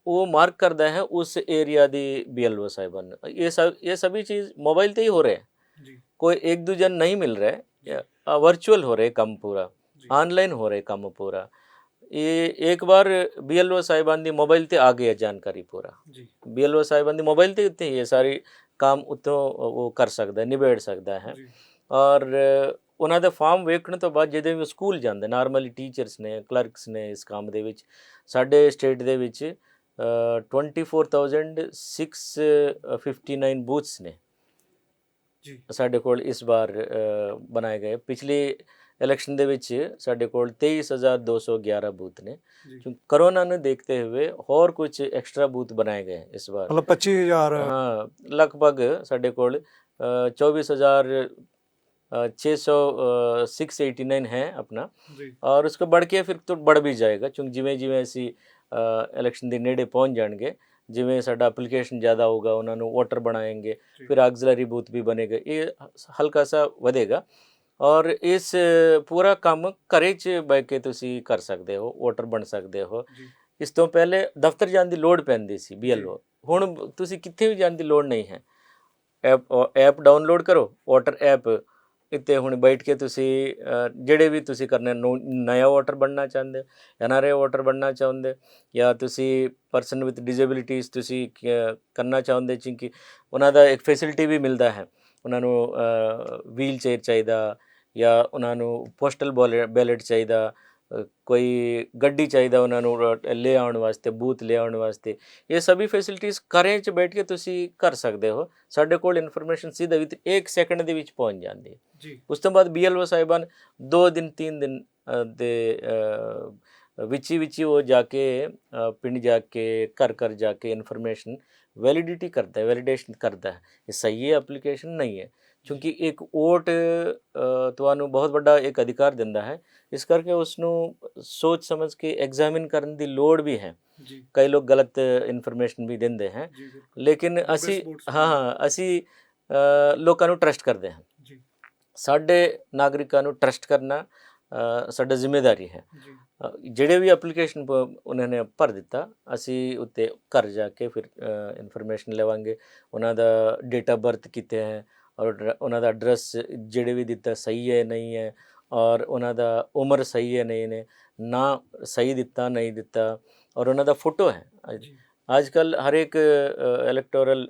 ਉਹ ਮਾਰਕ ਕਰਦਾ ਹੈ ਉਸ ਏਰੀਆ ਦੀ BLO ਸਾਹਿਬਾਨ। ਇਹ ਸभी चीज़ मोबाइल ਤੇ ਹੀ ਹੋ ਰਿਹਾ है, कोई एक दूजन नहीं मिल रहा है, वर्चुअल हो रहे काम पूरा, ऑनलाइन हो रहे काम पूरा। ये एक बार BLO साहिबान दी मोबाइल ते आ गया जानकारी पूरा, BLO साहिबान दी मोबाइल ते उत्ते ये सारी काम उत्तों वो कर सकता है, निबेड़ सकता है। और ਉਹਨਾਂ ਦਾ ਫਾਰਮ ਵੇਖਣ ਤੋਂ ਬਾਅਦ ਜਦੋਂ ਵੀ ਸਕੂਲ ਜਾਂਦੇ, ਨਾਰਮਲੀ ਟੀਚਰਸ ਨੇ, ਕਲਰਕਸ ਨੇ ਇਸ ਕੰਮ ਦੇ ਵਿੱਚ, ਸਾਡੇ ਸਟੇਟ ਦੇ ਵਿੱਚ 24,659 ਬੂਥਸ ਨੇ ਸਾਡੇ ਕੋਲ ਇਸ ਵਾਰ ਬਣਾਏ ਗਏ। ਪਿਛਲੇ ਇਲੈਕਸ਼ਨ ਦੇ ਵਿੱਚ ਸਾਡੇ ਕੋਲ 23,211 ਬੂਥ ਨੇ। ਕੋਰੋਨਾ ਨੂੰ ਦੇਖते हुए ਹੋਰ ਕੁਝ ਐਕਸਟਰਾ ਬੂਥ ਬਣਾਏ ਗਏ ਇਸ ਵਾਰ, ਮਤਲਬ 25,000 ਹਾਂ ਲਗਭਗ ਸਾਡੇ ਕੋਲ 24,689 है अपना, और उसको बढ़ के फिर तो बढ़ भी जाएगा, क्योंकि जिमें जिमें ਅਸੀਂ ਇਲੈਕਸ਼ਨ ਦੇ ਨੇੜੇ ਪਹੁੰਚ ਜਾਣਗੇ, ਜਿਵੇਂ ਸਾਡਾ ਐਪਲੀਕੇਸ਼ਨ ਜ਼ਿਆਦਾ ਹੋਗਾ ਉਹਨਾਂ ਨੂੰ ਵੋਟਰ ਬਣਾएंगे, फिर ऑक्सिलरी बूथ भी बनेगा, ये हल्का सा ਵਧੇਗਾ। ਔਰ ਇਸ ਪੂਰਾ ਕੰਮ ਘਰੇ 'ਚ ਬਹਿ ਕੇ ਤੁਸੀਂ ਕਰ ਸਕਦੇ ਹੋ, ਵੋਟਰ ਬਣ ਸਕਦੇ ਹੋ। ਇਸ ਤੋਂ ਪਹਿਲੇ ਦਫ਼ਤਰ ਜਾਣ ਦੀ ਲੋੜ ਪੈਂਦੀ ਸੀ BLO, ਹੁਣ ਤੁਸੀਂ ਕਿੱਥੇ ਵੀ ਜਾਣ ਦੀ ਲੋੜ ਨਹੀਂ ਹੈ। ਐਪ ਡਾਊਨਲੋਡ ਕਰੋ, ਵੋਟਰ ਐਪ, ਇੱਥੇ ਹੁਣ ਬੈਠ ਕੇ ਤੁਸੀਂ ਜਿਹੜੇ ਵੀ ਤੁਸੀਂ ਕਰਨੇ, ਨਵਾਂ ਵੋਟਰ ਬਣਨਾ ਚਾਹੁੰਦੇ, NRI ਵੋਟਰ ਬਣਨਾ ਚਾਹੁੰਦੇ, ਜਾਂ ਤੁਸੀਂ ਪਰਸਨ ਵਿਦ ਡਿਸੇਬਿਲਿਟੀਜ਼ ਤੁਸੀਂ ਕਰਨਾ ਚਾਹੁੰਦੇ, ਕਿਉਂਕਿ ਉਹਨਾਂ ਦਾ ਇੱਕ ਫੈਸਿਲਿਟੀ ਵੀ ਮਿਲਦਾ ਹੈ, ਉਹਨਾਂ ਨੂੰ ਵੀਲ ਚੇਅਰ ਚਾਹੀਦਾ, ਜਾਂ ਉਹਨਾਂ ਨੂੰ ਪੋਸਟਲ ਬੈਲਟ ਚਾਹੀਦਾ, ਕੋਈ ਗੱਡੀ ਚਾਹੀਦਾ ਉਹਨਾਂ ਨੂੰ ਲੈ ਆਉਣ ਵਾਸਤੇ, ਬੂਥ ਲੈ ਆਉਣ ਵਾਸਤੇ। ਇਹ ਸਭੀ ਫੈਸਿਲਿਟੀਜ਼ ਘਰੇ 'ਚ ਬੈਠ ਕੇ ਤੁਸੀਂ ਕਰ ਸਕਦੇ ਹੋ। ਸਾਡੇ ਕੋਲ ਇਨਫੋਰਮੇਸ਼ਨ ਸਿੱਧਾ ਵੀ 1 ਸੈਕਿੰਡ ਦੇ ਵਿੱਚ ਪਹੁੰਚ ਜਾਂਦੀ ਹੈ। ਉਸ ਤੋਂ ਬਾਅਦ BLO ਸਾਹਿਬਾਨ 2 ਦਿਨ 3 ਦਿਨ ਦੇ ਵਿੱਚ ਹੀ ਉਹ ਜਾ ਕੇ ਪਿੰਡ ਜਾ ਕੇ ਘਰ ਜਾ ਕੇ ਇਨਫੋਰਮੇਸ਼ਨ ਵੈਲਿਡਿਟੀ ਕਰਦਾ ਹੈ, ਵੈਲੀਡੇਸ਼ਨ ਕਰਦਾ ਹੈ ਇਹ ਸਹੀ ਹੈ ਐਪਲੀਕੇਸ਼ਨ ਨਹੀਂ ਹੈ, ਕਿਉਂਕਿ ਇੱਕ ਵੋਟ ਤੁਹਾਨੂੰ ਬਹੁਤ ਵੱਡਾ ਇੱਕ ਅਧਿਕਾਰ ਦਿੰਦਾ ਹੈ। ਇਸ ਕਰਕੇ ਉਸ ਨੂੰ ਸੋਚ ਸਮਝ ਕੇ ਐਗਜ਼ਾਮਿਨ ਕਰਨ ਦੀ ਲੋੜ ਵੀ ਹੈ। ਕਈ ਲੋਕ ਗਲਤ ਇਨਫੋਰਮੇਸ਼ਨ ਵੀ ਦਿੰਦੇ ਹੈ, ਲੇਕਿਨ ਅਸੀਂ ਅਸੀਂ ਲੋਕਾਂ ਨੂੰ ਟਰਸਟ ਕਰਦੇ ਹਾਂ। ਸਾਡੇ ਨਾਗਰਿਕਾਂ ਨੂੰ ਟਰਸਟ ਕਰਨਾ ਸਾਡਾ ਜ਼ਿੰਮੇਵਾਰੀ ਹੈ। ਜਿਹੜੇ ਵੀ ਐਪਲੀਕੇਸ਼ਨ ਉਹਨਾਂ ਨੇ ਭਰ ਦਿੱਤਾ, ਅਸੀਂ ਉੱਤੇ ਘਰ ਜਾ ਕੇ ਫਿਰ ਇਨਫੋਰਮੇਸ਼ਨ ਲਵਾਂਗੇ, ਉਹਨਾਂ ਦਾ ਡੇਟ ਆਫ ਬਰਥ ਕਿੱਥੇ ਹੈ, ਔਰ ਉਹਨਾਂ ਦਾ ਐਡਰੈਸ ਜਿਹੜੇ ਵੀ ਦਿੱਤਾ ਸਹੀ ਹੈ ਨਹੀਂ ਹੈ, ਔਰ ਉਹਨਾਂ ਦਾ ਉਮਰ ਸਹੀ ਹੈ ਨਹੀਂ ਨੇ, ਨਾ ਸਹੀ ਦਿੱਤਾ ਨਹੀਂ ਦਿੱਤਾ, ਔਰ ਉਹਨਾਂ ਦਾ ਫੋਟੋ ਹੈ। ਅੱਜ ਕੱਲ੍ਹ ਹਰ ਇੱਕ ਇਲੈਕਟੋਰਲ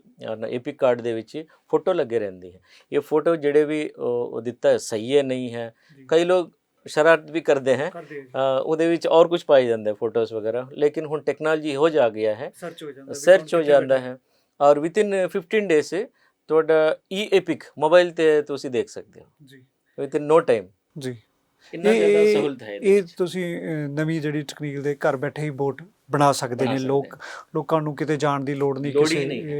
EPIC ਕਾਰਡ ਦੇ ਵਿੱਚ ਫੋਟੋ ਲੱਗੇ ਰਹਿੰਦੀ ਹੈ। ਇਹ ਫੋਟੋ ਜਿਹੜੇ ਵੀ ਉਹ ਦਿੱਤਾ ਹੈ ਸਹੀ ਹੈ ਨਹੀਂ ਹੈ। ਕਈ ਲੋਕ ਸ਼ਰਾਰਤ ਵੀ ਕਰਦੇ ਹੈ, ਉਹਦੇ ਵਿੱਚ ਔਰ ਕੁਝ ਪਾਈ ਜਾਂਦਾ ਫੋਟੋਜ਼ ਵਗੈਰਾ, ਲੇਕਿਨ ਹੁਣ ਟੈਕਨੋਲੋਜੀ ਹੋ ਜਾ ਗਿਆ ਹੈ, ਸਰਚ ਹੋ ਜਾਂਦਾ ਹੈ, ਔਰ ਵਿਦਿਨ 15 ਡੇਜ਼ ਤੁਹਾਡਾ EPIC ਮੋਬਾਈਲ 'ਤੇ ਤੁਸੀਂ ਦੇਖ ਸਕਦੇ ਹੋ ਵਿਦਿਨ ਨੋ ਟਾਈਮ। ਇੰਨਾ ਜ਼ਿਆਦਾ ਸਹੂਲਤ ਹੈ ਇਹ ਤੁਸੀਂ ਨਵੀਂ ਜਿਹੜੀ ਤਕਨੀਕ ਦੇ ਘਰ ਬੈਠੇ ਹੀ ਵੋਟ ਬਣਾ ਸਕਦੇ ਨੇ ਲੋਕਾਂ ਨੂੰ ਕਿਤੇ ਜਾਣ ਦੀ ਲੋੜ ਨਹੀਂ,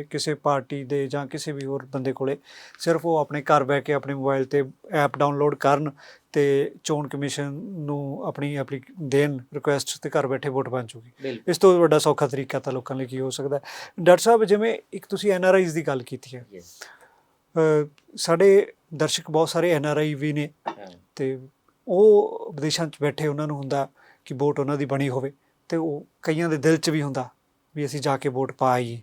ਕਿਸੇ ਪਾਰਟੀ ਦੇ ਜਾਂ ਕਿਸੇ ਵੀ ਹੋਰ ਬੰਦੇ ਕੋਲੇ, ਸਿਰਫ ਉਹ ਆਪਣੇ ਘਰ ਬਹਿ ਕੇ ਆਪਣੇ ਮੋਬਾਈਲ ਤੇ ਐਪ ਡਾਊਨਲੋਡ ਕਰਨ ਤੇ ਚੋਣ ਕਮਿਸ਼ਨ ਨੂੰ ਆਪਣੀ ਦੇਣ ਰਿਕੁਐਸਟ ਤੇ ਘਰ ਬੈਠੇ ਵੋਟ ਬਣ ਚੁੱਕੀ। ਇਸ ਤੋਂ ਵੱਡਾ ਸੌਖਾ ਤਰੀਕਾ ਤਾਂ ਲੋਕਾਂ ਲਈ ਕੀ ਹੋ ਸਕਦਾ। ਡਾਕਟਰ ਸਾਹਿਬ, ਜਿਵੇਂ ਇੱਕ ਤੁਸੀਂ NRIs ਦੀ ਗੱਲ ਕੀਤੀ ਹੈ, ਸਾਡੇ ਦਰਸ਼ਕ ਬਹੁਤ ਸਾਰੇ NRI ਵੀ ਨੇ ਤੇ ਉਹ ਵਿਦੇਸ਼ਾਂ 'ਚ ਬੈਠੇ ਉਹਨਾਂ ਨੂੰ ਹੁੰਦਾ ਕਿ ਵੋਟ ਉਹਨਾਂ ਦੀ ਬਣੀ ਹੋਵੇ, ਅਤੇ ਉਹ ਕਈਆਂ ਦੇ ਦਿਲ 'ਚ ਵੀ ਹੁੰਦਾ ਵੀ ਅਸੀਂ ਜਾ ਕੇ ਵੋਟ ਪਾ ਆਈਏ,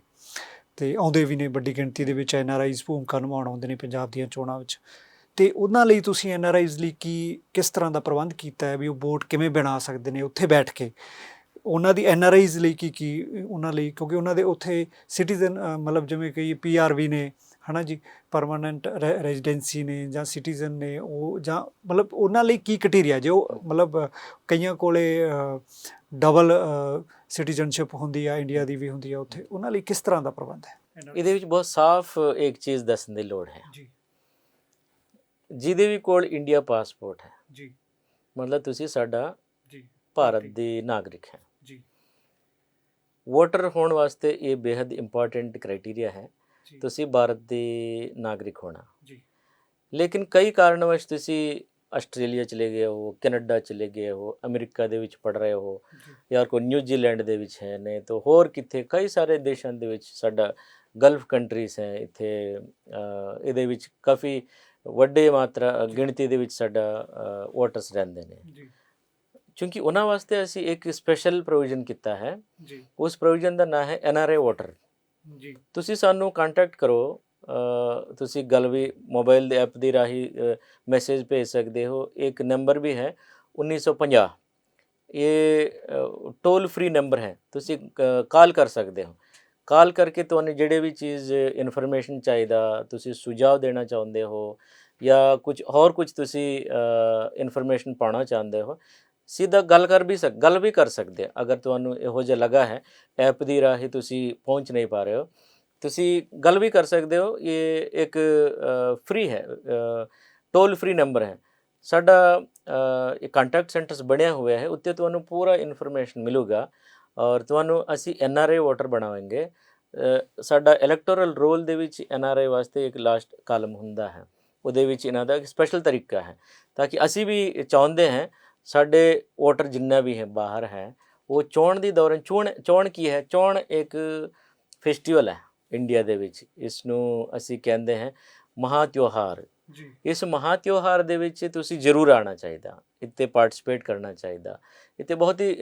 ਅਤੇ ਆਉਂਦੇ ਵੀ ਨੇ ਵੱਡੀ ਗਿਣਤੀ ਦੇ ਵਿੱਚ NRIs ਭੂਮਿਕਾ ਨਿਭਾਉਣ ਆਉਂਦੇ ਨੇ ਪੰਜਾਬ ਦੀਆਂ ਚੋਣਾਂ ਵਿੱਚ। ਅਤੇ ਉਹਨਾਂ ਲਈ ਤੁਸੀਂ NRIs ਲਈ ਕਿਸ ਤਰ੍ਹਾਂ ਦਾ ਪ੍ਰਬੰਧ ਕੀਤਾ ਹੈ ਵੀ ਉਹ ਵੋਟ ਕਿਵੇਂ ਬਣਾ ਸਕਦੇ ਨੇ ਉੱਥੇ ਬੈਠ ਕੇ? ਉਹਨਾਂ ਦੀ NRIs ਲਈ ਕੀ ਉਹਨਾਂ ਲਈ, ਕਿਉਂਕਿ ਉਹਨਾਂ ਦੇ ਉੱਥੇ ਸਿਟੀਜ਼ਨ ਮਤਲਬ ਜਿਵੇਂ ਕਿ PR ਵੀ ਨੇ, ਹੈ ਨਾ ਜੀ, ਪਰਮਾਨੈਂਟ ਰੈਜ਼ੀਡੈਂਸੀ ਨੇ ਜਾਂ ਸਿਟੀਜ਼ਨ ਨੇ, ਉਹ ਜਾਂ ਮਤਲਬ ਉਹਨਾਂ ਲਈ ਕੀ ਕ੍ਰਾਈਟੇਰੀਆ ਜੇ ਉਹ ਮਤਲਬ ਕਈਆਂ ਕੋਲੇ ਡਬਲ ਸਿਟੀਜ਼ਨਸ਼ਿਪ ਹੁੰਦੀ ਆ, ਇੰਡੀਆ ਦੀ ਵੀ ਹੁੰਦੀ ਆ, ਉੱਥੇ ਉਹਨਾਂ ਲਈ ਕਿਸ ਤਰ੍ਹਾਂ ਦਾ ਪ੍ਰਬੰਧ ਹੈ? ਇਹਦੇ ਵਿੱਚ ਬਹੁਤ ਸਾਫ਼ ਇੱਕ ਚੀਜ਼ ਦੱਸਣ ਦੀ ਲੋੜ ਹੈ ਜੀ ਜਿਹਦੇ ਵੀ ਕੋਲ ਇੰਡੀਆ ਪਾਸਪੋਰਟ ਹੈ ਜੀ ਮਤਲਬ ਤੁਸੀਂ ਸਾਡਾ ਜੀ ਭਾਰਤ ਦੇ ਨਾਗਰਿਕ ਹੈ। ਜੀ ਵੋਟਰ ਹੋਣ ਵਾਸਤੇ ਇਹ ਬੇहद ਇੰਪੋਰਟੈਂਟ ਕ੍ਰਾਈਟੇਰੀਆ ਹੈ, ਜੀ ਤੁਸੀਂ ਭਾਰਤ ਦੇ ਨਾਗਰਿਕ ਹੋਣਾ। ਜੀ ਲੇਕਿਨ ਕਈ ਕਾਰਨਵਸ਼ ਤੁਸੀਂ ਆਸਟ੍ਰੇਲੀਆ ਚਲੇ ਗਏ ਹੋ, ਕੈਨੇਡਾ ਚਲੇ ਗਏ ਹੋ, ਅਮਰੀਕਾ ਦੇ ਵਿੱਚ ਪੜ੍ਹ ਰਹੇ ਹੋ, ਜਾਂ ਕੋਈ ਨਿਊਜ਼ੀਲੈਂਡ ਦੇ ਵਿੱਚ ਹੈ ਨੇ, ਤਾਂ ਹੋਰ ਕਿੱਥੇ ਕਈ ਸਾਰੇ ਦੇਸ਼ਾਂ ਦੇ ਵਿੱਚ ਸਾਡਾ ਗਲਫ ਕੰਟਰੀਜ਼ ਹੈ ਇੱਥੇ, ਇਹਦੇ ਵਿੱਚ ਕਾਫੀ ਵੱਡੇ ਮਾਤਰਾ ਗਿਣਤੀ ਦੇ ਵਿੱਚ ਸਾਡਾ ਵੋਟਰਸ ਰਹਿੰਦੇ ਨੇ। ਜੀ ਕਿਉਂਕਿ ਉਹਨਾਂ ਵਾਸਤੇ ਅਸੀਂ ਇੱਕ ਸਪੈਸ਼ਲ ਪ੍ਰੋਵੀਜ਼ਨ ਕੀਤਾ ਹੈ, ਜੀ ਉਸ ਪ੍ਰੋਵੀਜ਼ਨ ਦਾ ਨਾਂ ਹੈ NRI ਵੋਟਰ। ਜੀ ਤੁਸੀਂ ਸਾਨੂੰ ਕੰਟੈਕਟ ਕਰੋ, ਤੁਸੀਂ ਗੱਲ ਵੀ ਮੋਬਾਈਲ ਦੇ ਐਪ ਦੇ ਰਾਹੀਂ ਮੈਸੇਜ ਭੇਜ ਸਕਦੇ ਹੋ। ਇੱਕ ਨੰਬਰ ਵੀ ਹੈ 1950, ਇਹ ਟੋਲ ਫ੍ਰੀ ਨੰਬਰ ਹੈ, ਤੁਸੀਂ ਕਾਲ ਕਰ ਸਕਦੇ ਹੋ। ਕਾਲ ਕਰਕੇ ਤੁਹਾਨੂੰ ਜਿਹੜੇ ਵੀ ਚੀਜ਼ ਇਨਫੋਰਮੇਸ਼ਨ ਚਾਹੀਦਾ, ਤੁਸੀਂ ਸੁਝਾਅ ਦੇਣਾ ਚਾਹੁੰਦੇ ਹੋ ਜਾਂ ਕੁਝ ਹੋਰ ਕੁਝ ਤੁਸੀਂ ਇਨਫੋਰਮੇਸ਼ਨ ਪਾਉਣਾ ਚਾਹੁੰਦੇ ਹੋ, ਸਿੱਧਾ ਗੱਲ ਵੀ ਕਰ ਸਕਦੇ। ਅਗਰ ਤੁਹਾਨੂੰ ਇਹੋ ਜਿਹਾ ਲੱਗਾ ਹੈ ਐਪ ਦੀ ਰਾਹੀਂ ਤੁਸੀਂ ਪਹੁੰਚ ਨਹੀਂ ਪਾ ਰਹੇ ਹੋ, ਤੁਸੀਂ ਗੱਲ ਵੀ ਕਰ ਸਕਦੇ ਹੋ। ਇਹ ਇੱਕ ਫ੍ਰੀ ਹੈ, ਟੋਲ ਫ੍ਰੀ ਨੰਬਰ ਹੈ ਸਾਡਾ। ਇਹ ਕੰਟੈਕਟ ਸੈਂਟਰਸ ਬਣਿਆ ਹੋਇਆ ਹੈ, ਉੱਤੇ ਤੁਹਾਨੂੰ ਪੂਰਾ ਇਨਫੋਰਮੇਸ਼ਨ ਮਿਲੂਗਾ ਔਰ ਤੁਹਾਨੂੰ ਅਸੀਂ NRI ਵੋਟਰ ਬਣਾਵਾਂਗੇ। ਸਾਡਾ ਇਲੈਕਟੋਰਲ ਰੋਲ ਦੇ ਵਿੱਚ NRI ਵਾਸਤੇ ਇੱਕ ਲਾਸਟ ਕਾਲਮ ਹੁੰਦਾ ਹੈ, ਉਹਦੇ ਵਿੱਚ ਇਹਨਾਂ ਦਾ ਇੱਕ ਸਪੈਸ਼ਲ ਤਰੀਕਾ ਹੈ, ਤਾਂ ਕਿ ਅਸੀਂ ਵੀ ਚਾਹੁੰਦੇ ਹਾਂ ਸਾਡੇ ਵੋਟਰ ਜਿੰਨਾ ਵੀ ਹੈ ਬਾਹਰ ਹੈ, ਉਹ ਚੋਣ ਦੀ ਦੌਰਾਨ ਚੋਣ ਕੀ ਹੈ? ਚੋਣ ਇੱਕ ਫੈਸਟੀਵਲ ਹੈ ਇੰਡੀਆ ਦੇ ਵਿੱਚ, ਇਸ ਨੂੰ ਅਸੀਂ ਕਹਿੰਦੇ ਹਾਂ ਮਹਾ ਤਿਉਹਾਰ। ਇਸ ਮਹਾ ਤਿਉਹਾਰ ਦੇ ਵਿੱਚ ਤੁਸੀਂ ਜ਼ਰੂਰ ਆਉਣਾ ਚਾਹੀਦਾ, ਇੱਥੇ ਪਾਰਟਿਸਿਪੇਟ ਕਰਨਾ ਚਾਹੀਦਾ। ਇੱਥੇ ਬਹੁਤ ਹੀ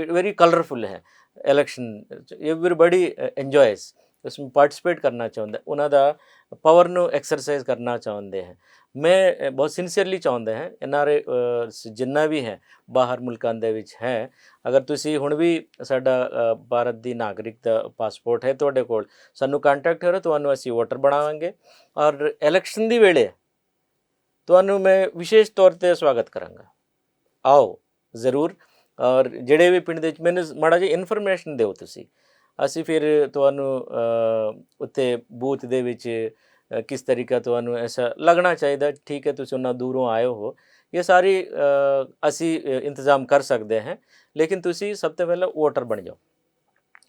ਵੈਰੀ ਕਲਰਫੁਲ ਹੈ ਇਲੈਕਸ਼ਨ, ਐਵਰੀਬਡੀ ਇੰਜੋਇਸ ਉਸ ਵਿੱਚ ਪਾਰਟਿਸਿਪੇਟ ਕਰਨਾ ਚਾਹੁੰਦਾ, ਉਹਨਾਂ ਦਾ ਪਾਵਰ ਨੂੰ ਐਕਸਰਸਾਈਜ਼ ਕਰਨਾ ਚਾਹੁੰਦੇ ਹੈ। ਮੈਂ ਬਹੁਤ ਸਿੰਸੀਅਰਲੀ ਚਾਹੁੰਦਾ ਹਾਂ NRI ਜਿੰਨਾ ਵੀ ਹੈ ਬਾਹਰ ਮੁਲਕਾਂ ਦੇ ਵਿੱਚ ਹੈ, ਅਗਰ ਤੁਸੀਂ ਹੁਣ ਵੀ ਸਾਡਾ ਭਾਰਤ ਦੀ ਨਾਗਰਿਕ ਦਾ ਪਾਸਪੋਰਟ ਹੈ ਤੁਹਾਡੇ ਕੋਲ, ਸਾਨੂੰ ਕੰਟੈਕਟ ਕਰੋ, ਤੁਹਾਨੂੰ ਅਸੀਂ ਵੋਟਰ ਬਣਾਵਾਂਗੇ। ਔਰ ਇਲੈਕਸ਼ਨ ਦੀ ਵੇਲੇ ਤੁਹਾਨੂੰ ਮੈਂ ਵਿਸ਼ੇਸ਼ ਤੌਰ 'ਤੇ ਸਵਾਗਤ ਕਰਾਂਗਾ, ਆਓ ਜ਼ਰੂਰ। ਔਰ ਜਿਹੜੇ ਵੀ ਪਿੰਡ ਦੇ ਵਿੱਚ ਮੈਨੂੰ ਮਾੜਾ ਜਿਹੀ ਇਨਫੋਰਮੇਸ਼ਨ ਦਿਓ ਤੁਸੀਂ, ਅਸੀਂ ਫਿਰ ਤੁਹਾਨੂੰ ਉੱਥੇ ਬੂਥ ਦੇ ਵਿੱਚ ਕਿਸ ਤਰੀਕਾ ਤੁਹਾਨੂੰ ਐਸਾ ਲੱਗਣਾ ਚਾਹੀਦਾ, ਠੀਕ ਹੈ ਤੁਸੀਂ ਉਹਨਾਂ ਦੂਰੋਂ ਆਏ ਹੋ, ਇਹ ਸਾਰੀ ਅਸੀਂ ਇੰਤਜ਼ਾਮ ਕਰ ਸਕਦੇ ਹਾਂ। ਲੇਕਿਨ ਤੁਸੀਂ ਸਭ ਤੋਂ ਪਹਿਲਾਂ ਵੋਟਰ ਬਣ ਜਾਓ।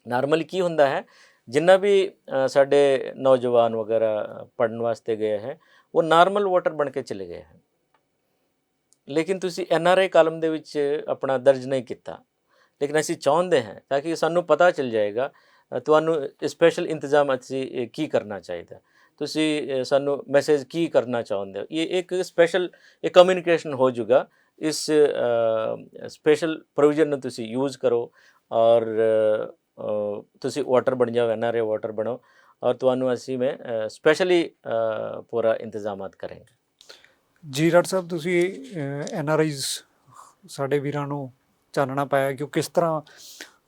ਨਾਰਮਲੀ ਕੀ ਹੁੰਦਾ ਹੈ, ਜਿੰਨਾ ਵੀ ਸਾਡੇ ਨੌਜਵਾਨ ਵਗੈਰਾ ਪੜ੍ਹਨ ਵਾਸਤੇ ਗਏ ਹੈ, ਉਹ ਨਾਰਮਲ ਵੋਟਰ ਬਣ ਕੇ ਚਲੇ ਗਏ ਹਨ, ਲੇਕਿਨ ਤੁਸੀਂ NRI ਕਾਲਮ ਦੇ ਵਿੱਚ ਆਪਣਾ ਦਰਜ ਨਹੀਂ ਕੀਤਾ। ਲੇਕਿਨ ਅਸੀਂ ਚਾਹੁੰਦੇ ਹਾਂ ਤਾਂ ਕਿ ਸਾਨੂੰ ਪਤਾ ਚੱਲ ਜਾਏਗਾ ਤੁਹਾਨੂੰ ਸਪੈਸ਼ਲ ਇੰਤਜ਼ਾਮ ਅਸੀਂ ਕੀ ਕਰਨਾ ਚਾਹੀਦਾ, ਤੁਸੀਂ ਸਾਨੂੰ ਮੈਸੇਜ ਕੀ ਕਰਨਾ ਚਾਹੁੰਦੇ ਹੋ। ਇਹ ਇੱਕ ਸਪੈਸ਼ਲ ਇੱਕ ਕਮਿਊਨੀਕੇਸ਼ਨ ਹੋ ਜਾਊਗਾ। ਇਸ ਸਪੈਸ਼ਲ ਪ੍ਰੋਵੀਜ਼ਨ ਨੂੰ ਤੁਸੀਂ ਯੂਜ਼ ਕਰੋ ਔਰ ਤੁਸੀਂ ਵੋਟਰ ਬਣ ਜਾਓ, NRI ਵੋਟਰ ਬਣੋ, ਔਰ ਤੁਹਾਨੂੰ ਅਸੀਂ ਮੈਂ ਸਪੈਸ਼ਲੀ ਪੂਰਾ ਇੰਤਜ਼ਾਮਾਤ ਕਰਾਂਗੇ। ਜੀ ਡਾਕਟਰ ਸਾਹਿਬ, ਤੁਸੀਂ NRIs ਸਾਡੇ ਵੀਰਾਂ ਨੂੰ ਚਾਨਣਾ ਪਾਇਆ ਕਿ ਉਹ ਕਿਸ ਤਰ੍ਹਾਂ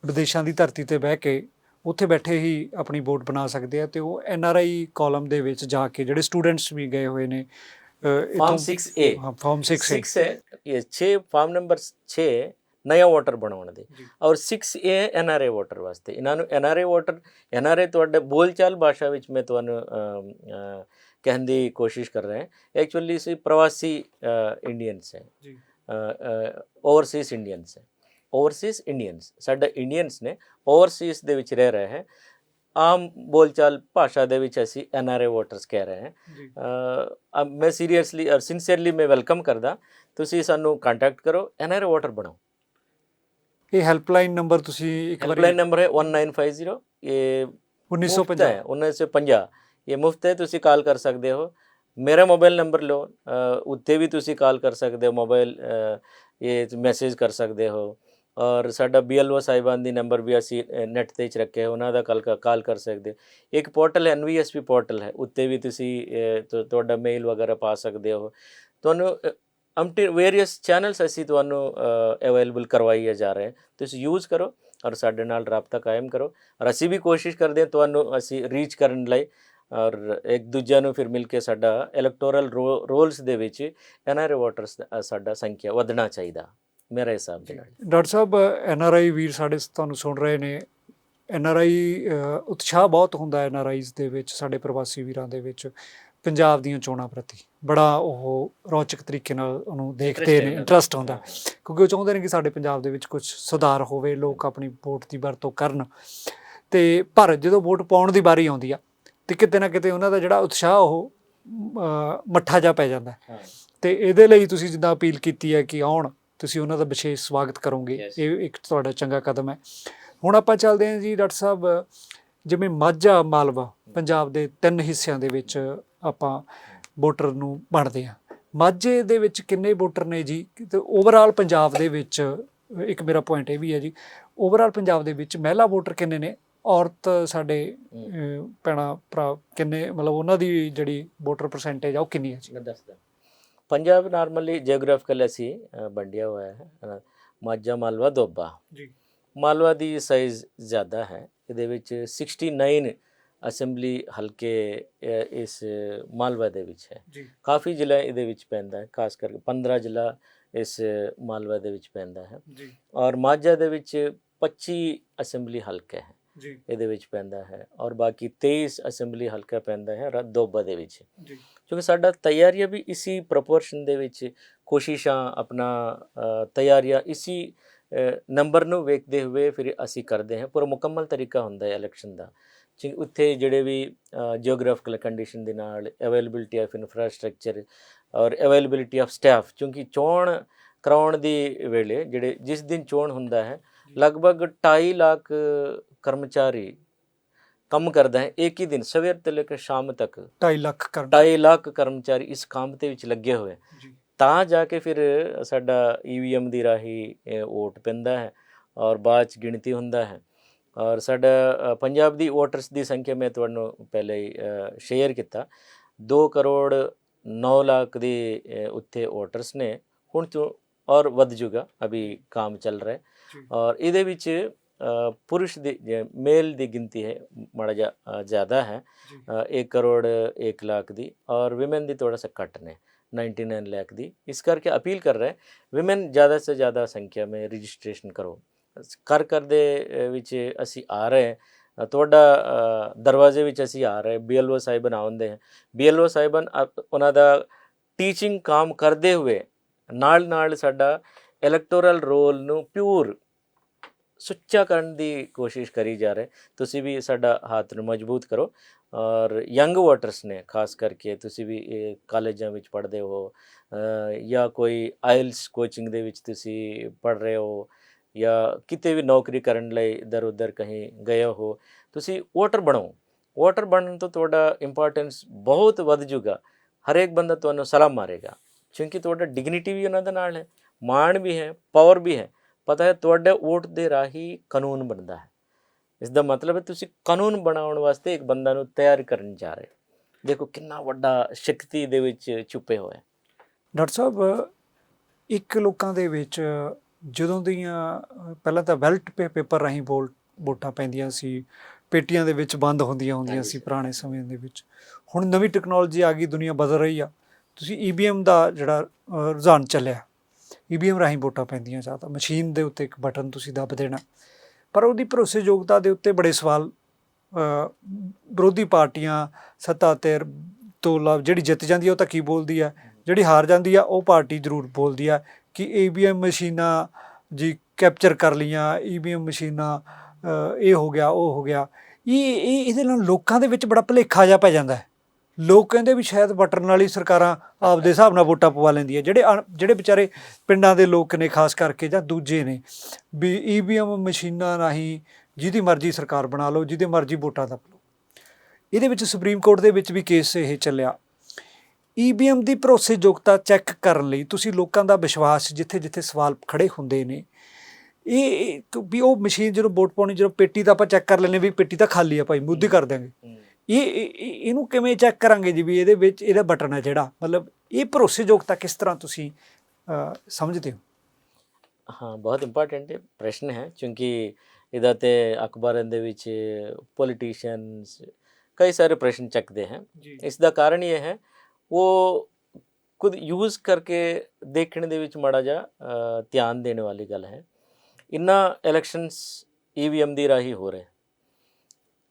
ਵਿਦੇਸ਼ਾਂ ਦੀ ਧਰਤੀ 'ਤੇ ਬਹਿ ਕੇ ਉੱਥੇ ਬੈਠੇ ਹੀ ਆਪਣੀ ਵੋਟ ਬਣਾ ਸਕਦੇ ਆ, ਅਤੇ ਉਹ NRI ਕਾਲਮ ਦੇ ਵਿੱਚ ਜਾ ਕੇ ਜਿਹੜੇ ਸਟੂਡੈਂਟਸ ਵੀ ਗਏ ਹੋਏ ਨੇ ਫਾਰਮ 6A, ਹਾਂ ਫਾਰਮ 6 ਹੈ ਇਹ 6 ਫਾਰਮ ਨੰਬਰ 6 ਨया ਵੋਟਰ ਬਣਾਉਣ ਦੇ, ਔਰ 6A NRI ਵੋਟਰ ਵਾਸਤੇ। ਇਹਨਾਂ ਨੂੰ NRI ਵੋਟਰ, NRI ਤੁਹਾਡੇ ਬੋਲਚਾਲ ਭਾਸ਼ਾ ਵਿੱਚ ਮੈਂ ਤੁਹਾਨੂੰ ਕਹਿਣ ਦੀ ਕੋਸ਼ਿਸ਼ ਕਰ ਰਹੇ ਹਾਂ, ਐਕਚੁਅਲੀ ਸੀ ਪ੍ਰਵਾਸੀ ਇੰਡੀਅਨਸ ਹੈ, ਓਵਰਸੀਜ਼ ਇੰਡੀਅਨਸ ਹੈ। ਓਵਰਸੀਜ਼ ਇੰਡੀਅਨਸ ਸਾਡਾ ਇੰਡੀਅਨਸ ਨੇ ਓਵਰਸੀਜ਼ ਦੇ ਵਿੱਚ ਰਹਿ ਰਹੇ ਹੈ, ਆਮ ਬੋਲਚਾਲ ਭਾਸ਼ਾ ਦੇ ਵਿੱਚ ਅਸੀਂ NRI ਵੋਟਰਸ ਕਹਿ ਰਹੇ ਹਾਂ। ਮੈਂ ਸੀਰੀਅਸਲੀ ਔਰ ਸਿੰਸੀਅਰਲੀ ਮੈਂ ਵੈਲਕਮ ਕਰਦਾ, ਤੁਸੀਂ ਸਾਨੂੰ ਕੰਟੈਕਟ ਕਰੋ, NRI ਵੋਟਰ ਬਣੋ। ਇਹ ਹੈਲਪਲਾਈਨ ਨੰਬਰ ਤੁਸੀਂ ਇੱਕ ਵਾਰੀ, ਹੈਲਪਲਾਈਨ ਨੰਬਰ ਹੈ 1950, ਇਹ 1950 ਹੈ 1950, ਇਹ ਮੁਫਤ ਹੈ, ਤੁਸੀਂ ਕਾਲ ਕਰ ਸਕਦੇ ਹੋ। ਮੇਰਾ ਮੋਬਾਈਲ ਨੰਬਰ ਲਓ, ਉੱਤੇ ਵੀ ਤੁਸੀਂ ਕਾਲ ਕਰ ਸਕਦੇ ਹੋ, ਮੋਬਾਈਲ ਇਹ ਮੈਸੇਜ ਕਰ ਸਕਦੇ ਹੋ। ਔਰ ਸਾਡਾ BLO ਸਾਹਿਬਾਨ ਦੀ ਨੰਬਰ ਵੀ ਅਸੀਂ ਨੈੱਟ 'ਤੇ 'ਚ ਰੱਖੇ, ਉਹਨਾਂ ਦਾ ਕਾਲ ਕਰ ਸਕਦੇ ਹੋ। ਇੱਕ ਪੋਰਟਲ ਹੈ NVSP ਪੋਰਟਲ ਹੈ, ਉੱਤੇ ਵੀ ਤੁਸੀਂ ਤੁਹਾਡਾ ਮੇਲ ਵਗੈਰਾ ਪਾ ਸਕਦੇ ਹੋ। ਤੁਹਾਨੂੰ ਵੇਰੀਅਸ ਚੈਨਲਸ ਅਸੀਂ ਤੁਹਾਨੂੰ ਅਵੇਲੇਬਲ ਕਰਵਾਈਏ ਜਾ ਰਹੇ, ਤੁਸੀਂ ਯੂਜ਼ ਕਰੋ ਔਰ ਸਾਡੇ ਨਾਲ ਰਾਬਤਾ ਕਾਇਮ ਕਰੋ। ਔਰ ਅਸੀਂ ਵੀ ਕੋਸ਼ਿਸ਼ ਕਰਦੇ ਹਾਂ ਤੁਹਾਨੂੰ ਅਸੀਂ ਰੀਚ ਕਰਨ ਲਈ, ਔਰ ਇੱਕ ਦੂਜਿਆਂ ਨੂੰ ਫਿਰ ਮਿਲ ਕੇ ਸਾਡਾ ਇਲੈਕਟੋਰਲ ਰੋਲਸ ਦੇ ਵਿੱਚ NRI ਵੋਟਰਸ ਸਾਡਾ ਸੰਖਿਆ ਵਧਣਾ ਚਾਹੀਦਾ ਮੇਰੇ ਹਿਸਾਬ ਦੇ ਨਾਲ। ਡਾਕਟਰ ਸਾਹਿਬ, NRI ਵੀਰ ਸਾਡੇ ਤੁਹਾਨੂੰ ਸੁਣ ਰਹੇ ਨੇ। NRI ਉਤਸ਼ਾਹ ਬਹੁਤ ਹੁੰਦਾ NRIs ਦੇ ਵਿੱਚ, ਸਾਡੇ ਪ੍ਰਵਾਸੀ ਵੀਰਾਂ ਦੇ ਵਿੱਚ ਪੰਜਾਬ ਦੀਆਂ ਚੋਣਾਂ ਪ੍ਰਤੀ ਬੜਾ ਉਹ ਰੌਚਕ ਤਰੀਕੇ ਨਾਲ ਉਹਨੂੰ ਦੇਖਦੇ ਨੇ, ਇੰਟਰਸਟ ਹੁੰਦਾ, ਕਿਉਂਕਿ ਉਹ ਚਾਹੁੰਦੇ ਨੇ ਕਿ ਸਾਡੇ ਪੰਜਾਬ ਦੇ ਵਿੱਚ ਕੁਝ ਸੁਧਾਰ ਹੋਵੇ, ਲੋਕ ਆਪਣੀ ਵੋਟ ਦੀ ਵਰਤੋਂ ਕਰਨ। ਤੇ ਪਰ ਜਦੋਂ ਵੋਟ ਪਾਉਣ ਦੀ ਵਾਰੀ ਆਉਂਦੀ ਆ ਤੇ ਕਿਤੇ ਨਾ ਕਿਤੇ ਉਹਨਾਂ ਦਾ ਜਿਹੜਾ ਉਤਸ਼ਾਹ ਉਹ ਮੱਠਾ ਜਾ ਪੈ ਜਾਂਦਾ। ਤੇ ਇਹਦੇ ਲਈ ਤੁਸੀਂ ਜਿੱਦਾਂ ਅਪੀਲ ਕੀਤੀ ਹੈ ਕਿ ਆਉਣ, ਤੁਸੀਂ ਉਹਨਾਂ ਦਾ ਵਿਸ਼ੇਸ਼ ਸਵਾਗਤ ਕਰੋਗੇ, ਇਹ ਇੱਕ ਤੁਹਾਡਾ ਚੰਗਾ ਕਦਮ ਹੈ। ਹੁਣ ਆਪਾਂ ਚੱਲਦੇ ਹਾਂ ਜੀ ਡਾਕਟਰ ਸਾਹਿਬ, ਜਿਵੇਂ ਮਾਝਾ ਮਾਲਵਾ ਪੰਜਾਬ ਦੇ 3 ਹਿੱਸਿਆਂ ਦੇ ਵਿੱਚ ਆਪਾਂ ਵੋਟਰ ਨੂੰ ਵੰਡਦੇ ਹਾਂ। ਮਾਝੇ ਦੇ ਵਿੱਚ ਕਿੰਨੇ ਵੋਟਰ ਨੇ ਜੀ? ਤੇ ਓਵਰਆਲ ਪੰਜਾਬ ਦੇ ਵਿੱਚ ਇੱਕ ਮੇਰਾ ਪੁਆਇੰਟ ਇਹ ਵੀ ਹੈ ਜੀ, ਓਵਰਆਲ ਪੰਜਾਬ ਦੇ ਵਿੱਚ ਮਹਿਲਾ ਵੋਟਰ ਕਿੰਨੇ ਨੇ, ਔਰਤ ਸਾਡੇ ਭੈਣਾਂ ਭਰਾ ਕਿੰਨੇ, ਮਤਲਬ ਉਹਨਾਂ ਦੀ ਜਿਹੜੀ ਵੋਟਰ ਪਰਸੈਂਟੇਜ ਆ ਉਹ ਕਿੰਨੀ ਹੈ ਜੀ? ਮੈਂ ਦੱਸਦਾ। ਪੰਜਾਬ ਨਾਰਮਲੀ ਜਿਓਗ੍ਰਾਫਿਕਲ ਅਸੀਂ ਵੰਡਿਆ ਹੋਇਆ ਹੈ, ਮਾਝਾ ਮਾਲਵਾ ਦੋਬਾ ਜੀ। ਮਾਲਵਾ ਦੀ ਸਾਈਜ਼ ਜ਼ਿਆਦਾ ਹੈ, ਇਹਦੇ ਵਿੱਚ 69 ਅਸੈਂਬਲੀ ਹਲਕੇ ਇਸ ਮਾਲਵਾ ਦੇ ਵਿੱਚ ਹੈ ਜੀ। ਕਾਫੀ ਜ਼ਿਲ੍ਹਾ ਇਹਦੇ ਵਿੱਚ ਪੈਂਦਾ ਹੈ, ਖਾਸ ਕਰਕੇ 15 ਜ਼ਿਲ੍ਹਾ ਇਸ ਮਾਲਵਾ ਦੇ ਵਿੱਚ ਪੈਂਦਾ ਹੈ ਜੀ। ਔਰ ਮਾਝਾ ਦੇ ਵਿੱਚ 25 ਅਸੈਂਬਲੀ ਹਲਕੇ ਹੈ ਜੀ, ਇਹਦੇ ਵਿੱਚ ਪੈਂਦਾ ਹੈ। ਔਰ ਬਾਕੀ 23 ਅਸੈਂਬਲੀ ਹਲਕਾ ਪੈਂਦਾ ਹੈ ਦੋਬਾ ਦੇ ਵਿੱਚ ਜੀ। ਕਿਉਂਕਿ ਸਾਡਾ ਤਿਆਰੀਆਂ ਵੀ ਇਸੀ ਪ੍ਰੋਪੋਰਸ਼ਨ ਦੇ ਵਿੱਚ, ਕੋਸ਼ਿਸ਼ਾਂ ਆਪਣਾ ਤਿਆਰੀਆਂ ਇਸੀ ਨੰਬਰ ਨੂੰ ਵੇਖਦੇ ਹੋਏ ਫਿਰ ਅਸੀਂ ਕਰਦੇ ਹਾਂ। ਪੂਰਾ ਮੁਕੰਮਲ ਤਰੀਕਾ ਹੁੰਦਾ ਹੈ ਇਲੈਕਸ਼ਨ ਦਾ। ਉੱਥੇ ਜਿਹੜੇ ਵੀ ਜਿਓਗ੍ਰਾਫਿਕਲ ਕੰਡੀਸ਼ਨ ਦੇ ਨਾਲ ਅਵੇਲੇਬਿਲਿਟੀ ਆਫ ਇਨਫਰਾਸਟਰਕਚਰ ਔਰ ਅਵੇਲੇਬਿਲਿਟੀ ਆਫ ਸਟਾਫ, ਕਿਉਂਕਿ ਚੋਣ ਕਰਾਉਣ ਦੀ ਵੇਲੇ ਜਿਹੜੇ ਜਿਸ ਦਿਨ ਚੋਣ ਹੁੰਦਾ ਹੈ ਲਗਭਗ 2.5 ਲੱਖ ਕਰਮਚਾਰੀ ਕੰਮ ਕਰਦਾ ਹੈ ਇੱਕ ਹੀ ਦਿਨ, ਸਵੇਰ ਤੋਂ ਲੈ ਕੇ ਸ਼ਾਮ ਤੱਕ 2.5 ਲੱਖ ਕਰਮਚਾਰੀ ਇਸ ਕੰਮ ਦੇ ਵਿੱਚ ਲੱਗੇ ਹੋਏ, ਤਾਂ ਜਾ ਕੇ ਫਿਰ ਸਾਡਾ EVM ਦੀ ਰਾਹੀਂ ਵੋਟ ਪੈਂਦਾ ਹੈ ਔਰ ਬਾਅਦ 'ਚ ਗਿਣਤੀ ਹੁੰਦਾ ਹੈ। ਔਰ ਸਾਡਾ ਪੰਜਾਬ ਦੀ ਵੋਟਰਸ ਦੀ ਸੰਖਿਆ ਮੈਂ ਤੁਹਾਨੂੰ ਪਹਿਲੇ ਹੀ ਸ਼ੇਅਰ ਕੀਤਾ, 2 ਕਰੋੜ 9 ਲੱਖ ਦੇ ਉੱਤੇ ਵੋਟਰਸ ਨੇ। ਹੁਣ ਤੋਂ ਔਰ ਵੱਧ ਜੂਗਾ, ਅਭੀ ਕੰਮ ਚੱਲ ਰਿਹਾ ਹੈ। ਔਰ ਇਹਦੇ ਵਿੱਚ ਪੁਰਸ਼ ਦੀ ਮੇਲ ਦੀ ਗਿਣਤੀ ਹੈ ਮਾੜਾ ਜਿਹਾ ਜ਼ਿਆਦਾ ਹੈ, 1 ਕਰੋੜ 1 ਲੱਖ ਦੀ, ਔਰ ਵਿਮਨ ਦੀ ਥੋੜਾ ਸਾ ਘੱਟ ਨੇ 99 ਲੱਖ ਦੀ। ਇਸ ਕਰਕੇ ਅਪੀਲ ਕਰ ਰਹੇ ਵਿਮਨ ਜ਼ਿਆਦਾ ਸੇ ਜ਼ਿਆਦਾ ਸੰਖਿਆ ਮੇਂ ਰਜਿਸਟ੍ਰੇਸ਼ਨ ਕਰੋ। ਕਰ ਦੇ ਵਿੱਚ ਅਸੀਂ ਆ ਰਹੇ, ਤੁਹਾਡਾ ਦਰਵਾਜ਼ੇ ਵਿੱਚ ਅਸੀਂ ਆ ਰਹੇ। BLO ਸਾਹਿਬਾਨ ਆਉਂਦੇ ਹੈ, BLO ਸਾਹਿਬਾਨ ਉਹਨਾਂ ਦਾ ਟੀਚਿੰਗ ਕੰਮ ਕਰਦੇ ਹੋਏ ਨਾਲ ਸਾਡਾ ਇਲੈਕਟੋਰਲ ਰੋਲ ਨੂੰ ਪਿਓਰ ਸੁੱਚਾ ਕਰਨ ਦੀ ਕੋਸ਼ਿਸ਼ ਕਰੀ ਜਾ ਰਹੇ। ਤੁਸੀਂ ਵੀ ਸਾਡਾ ਹੱਥ ਨੂੰ ਮਜ਼ਬੂਤ ਕਰੋ। ਔਰ ਯੰਗ ਵੋਟਰਸ ਨੇ ਖਾਸ ਕਰਕੇ, ਤੁਸੀਂ ਵੀ ਕਾਲਜਾਂ ਵਿੱਚ ਪੜ੍ਹਦੇ ਹੋ ਜਾਂ ਕੋਈ IELTS ਕੋਚਿੰਗ ਦੇ ਵਿੱਚ ਤੁਸੀਂ ਪੜ੍ਹ ਰਹੇ ਹੋ ਜਾਂ ਕਿਤੇ ਵੀ ਨੌਕਰੀ ਕਰਨ ਲਈ ਇੱਧਰ ਉੱਧਰ ਕਹੀਂ ਗਏ ਹੋ, ਤੁਸੀਂ ਵੋਟਰ ਬਣੋ। ਵੋਟਰ ਬਣਨ ਤੋਂ ਤੁਹਾਡਾ ਇੰਪੋਰਟੈਂਸ ਬਹੁਤ ਵੱਧ ਜੂਗਾ। ਹਰੇਕ ਬੰਦਾ ਤੁਹਾਨੂੰ ਸਲਾਮ ਮਾਰੇਗਾ, ਕਿਉਂਕਿ ਤੁਹਾਡਾ ਡਿਗਨਿਟੀ ਵੀ ਉਹਨਾਂ ਦੇ ਨਾਲ ਹੈ, ਮਾਣ ਵੀ ਹੈ, ਪਾਵਰ ਵੀ ਹੈ। ਪਤਾ ਹੈ ਤੁਹਾਡੇ ਵੋਟ ਦੇ ਰਾਹੀਂ ਕਾਨੂੰਨ ਬਣਦਾ ਹੈ। ਇਸ ਦਾ ਮਤਲਬ ਹੈ ਤੁਸੀਂ ਕਾਨੂੰਨ ਬਣਾਉਣ ਵਾਸਤੇ ਇੱਕ ਬੰਦਾ ਨੂੰ ਤਿਆਰ ਕਰਨ ਜਾ ਰਹੇ। ਦੇਖੋ ਕਿੰਨਾ ਵੱਡਾ ਸ਼ਕਤੀ ਦੇ ਵਿੱਚ ਛੁਪੇ ਹੋਏ। ਡਾਕਟਰ ਸਾਹਿਬ, ਇੱਕ ਲੋਕਾਂ ਦੇ ਵਿੱਚ ਜਦੋਂ ਦੀਆਂ ਪਹਿਲਾਂ ਤਾਂ ਬੈਲਟ ਪੇਪਰ ਰਾਹੀਂ ਵੋਟਾਂ ਪੈਂਦੀਆਂ ਸੀ, ਪੇਟੀਆਂ ਦੇ ਵਿੱਚ ਬੰਦ ਹੁੰਦੀਆਂ ਸੀ ਪੁਰਾਣੇ ਸਮੇਂ ਦੇ ਵਿੱਚ। ਹੁਣ ਨਵੀਂ ਟੈਕਨੋਲੋਜੀ ਆ ਗਈ, ਦੁਨੀਆ ਬਦਲ ਰਹੀ ਆ। ਤੁਸੀਂ EVM ਦਾ ਜਿਹੜਾ ਰੁਝਾਨ ਚੱਲਿਆ, EVM ਰਾਹੀਂ ਵੋਟਾਂ ਪੈਂਦੀਆਂ ਜ਼ਿਆਦਾ, ਮਸ਼ੀਨ ਦੇ ਉੱਤੇ ਇੱਕ ਬਟਨ ਤੁਸੀਂ ਦੱਬ ਦੇਣਾ, ਪਰ ਉਹਦੀ ਭਰੋਸੇਯੋਗਤਾ ਦੇ ਉੱਤੇ ਬੜੇ ਸਵਾਲ। ਵਿਰੋਧੀ ਪਾਰਟੀਆਂ ਸੱਤਾ ਧਿਰ ਤੋਂ ਜਿਹੜੀ ਜਿੱਤ ਜਾਂਦੀ ਆ ਉਹ ਤਾਂ ਕੀ ਬੋਲਦੀ ਆ, ਜਿਹੜੀ ਹਾਰ ਜਾਂਦੀ ਆ ਉਹ ਪਾਰਟੀ ਜ਼ਰੂਰ ਬੋਲਦੀ ਆ ਕਿ EVM ਮਸ਼ੀਨਾਂ ਜੀ ਕੈਪਚਰ ਕਰ ਲਈਆਂ, EVM ਮਸ਼ੀਨਾਂ ਇਹ ਹੋ ਗਿਆ ਉਹ ਹੋ ਗਿਆ। ਇਹਦੇ ਨਾਲ ਲੋਕਾਂ ਦੇ ਵਿੱਚ ਬੜਾ ਭੁਲੇਖਾ ਜਿਹਾ ਪੈ ਜਾਂਦਾ ਹੈ। ਲੋਕ ਕਹਿੰਦੇ ਵੀ ਸ਼ਾਇਦ ਬਟਨ ਨਾਲ ਹੀ ਸਰਕਾਰਾਂ ਆਪਦੇ ਹਿਸਾਬ ਨਾਲ ਵੋਟਾਂ ਪਵਾ ਲੈਂਦੀਆਂ। ਜਿਹੜੇ ਵਿਚਾਰੇ ਪਿੰਡਾਂ ਦੇ ਲੋਕ ਨੇ ਖਾਸ ਕਰਕੇ ਜਾਂ ਦੂਜੇ ਨੇ, ਵੀ EVM ਮਸ਼ੀਨਾਂ ਰਾਹੀਂ ਜਿਹਦੀ ਮਰਜ਼ੀ ਸਰਕਾਰ ਬਣਾ ਲਓ, ਜਿਹਦੇ ਮਰਜ਼ੀ ਵੋਟਾਂ ਦੱਬ ਲਓ। ਇਹਦੇ ਵਿੱਚ ਸੁਪਰੀਮ ਕੋਰਟ ਦੇ ਵਿੱਚ ਵੀ ਕੇਸ ਇਹ ਚੱਲਿਆ। ਈਵੀਐਮ ਦੀ ਭਰੋਸੇਯੋਗਤਾ ਚੈੱਕ ਕਰਨ ਲਈ ਤੁਸੀਂ ਲੋਕਾਂ ਦਾ ਵਿਸ਼ਵਾਸ ਜਿੱਥੇ ਜਿੱਥੇ ਸਵਾਲ ਖੜੇ ਹੁੰਦੇ ਨੇ ਵੀ ਉਹ ਮਸ਼ੀਨ ਜਦੋਂ ਵੋਟ ਪਾਉਣੀ ਜਦੋਂ ਪੇਟੀ ਤਾਂ ਆਪਾਂ ਚੈੱਕ ਕਰ ਲੈਂਦੇ ਵੀ ਪੇਟੀ ਤਾਂ ਖਾਲੀ ਆ ਭਾਈ ਮੁੱਧੀ ਕਰ ਦਿਆਂਗੇ ਇਹਨੂੰ ਕਿਵੇਂ ਚੈੱਕ ਕਰਾਂਗੇ ਜੀ ਵੀ ਇਹਦੇ ਵਿੱਚ ਇਹਦਾ ਬਟਨ ਹੈ ਜਿਹੜਾ ਮਤਲਬ ਇਹ ਭਰੋਸੇਯੋਗਤਾ ਕਿਸ ਤਰ੍ਹਾਂ ਤੁਸੀਂ ਸਮਝਦੇ ਹੋ? ਹਾਂ, ਬਹੁਤ ਇੰਪੋਰਟੈਂਟ ਪ੍ਰਸ਼ਨ ਹੈ ਕਿਉਂਕਿ ਇਹਦਾ ਤੇ ਅਖਬਾਰਾਂ ਦੇ ਵਿੱਚ ਪੋਲੀਟੀਸ਼ੀਅਨਸ ਕਈ ਸਾਰੇ ਪ੍ਰਸ਼ਨ ਚੱਕਦੇ ਹਨ। ਇਸ ਦਾ ਕਾਰਨ ਇਹ ਹੈ ਉਹ ਖੁਦ ਯੂਜ਼ ਕਰਕੇ ਦੇਖਣ ਦੇ ਵਿੱਚ ਮਾੜਾ ਜਿਹਾ ਧਿਆਨ ਦੇਣ ਵਾਲੀ ਗੱਲ ਹੈ। ਇਨ੍ਹਾਂ ਇਲੈਕਸ਼ਨਸ ਈਵੀਐਮ ਦੀ ਰਾਹੀਂ ਹੋ ਰਹੇ,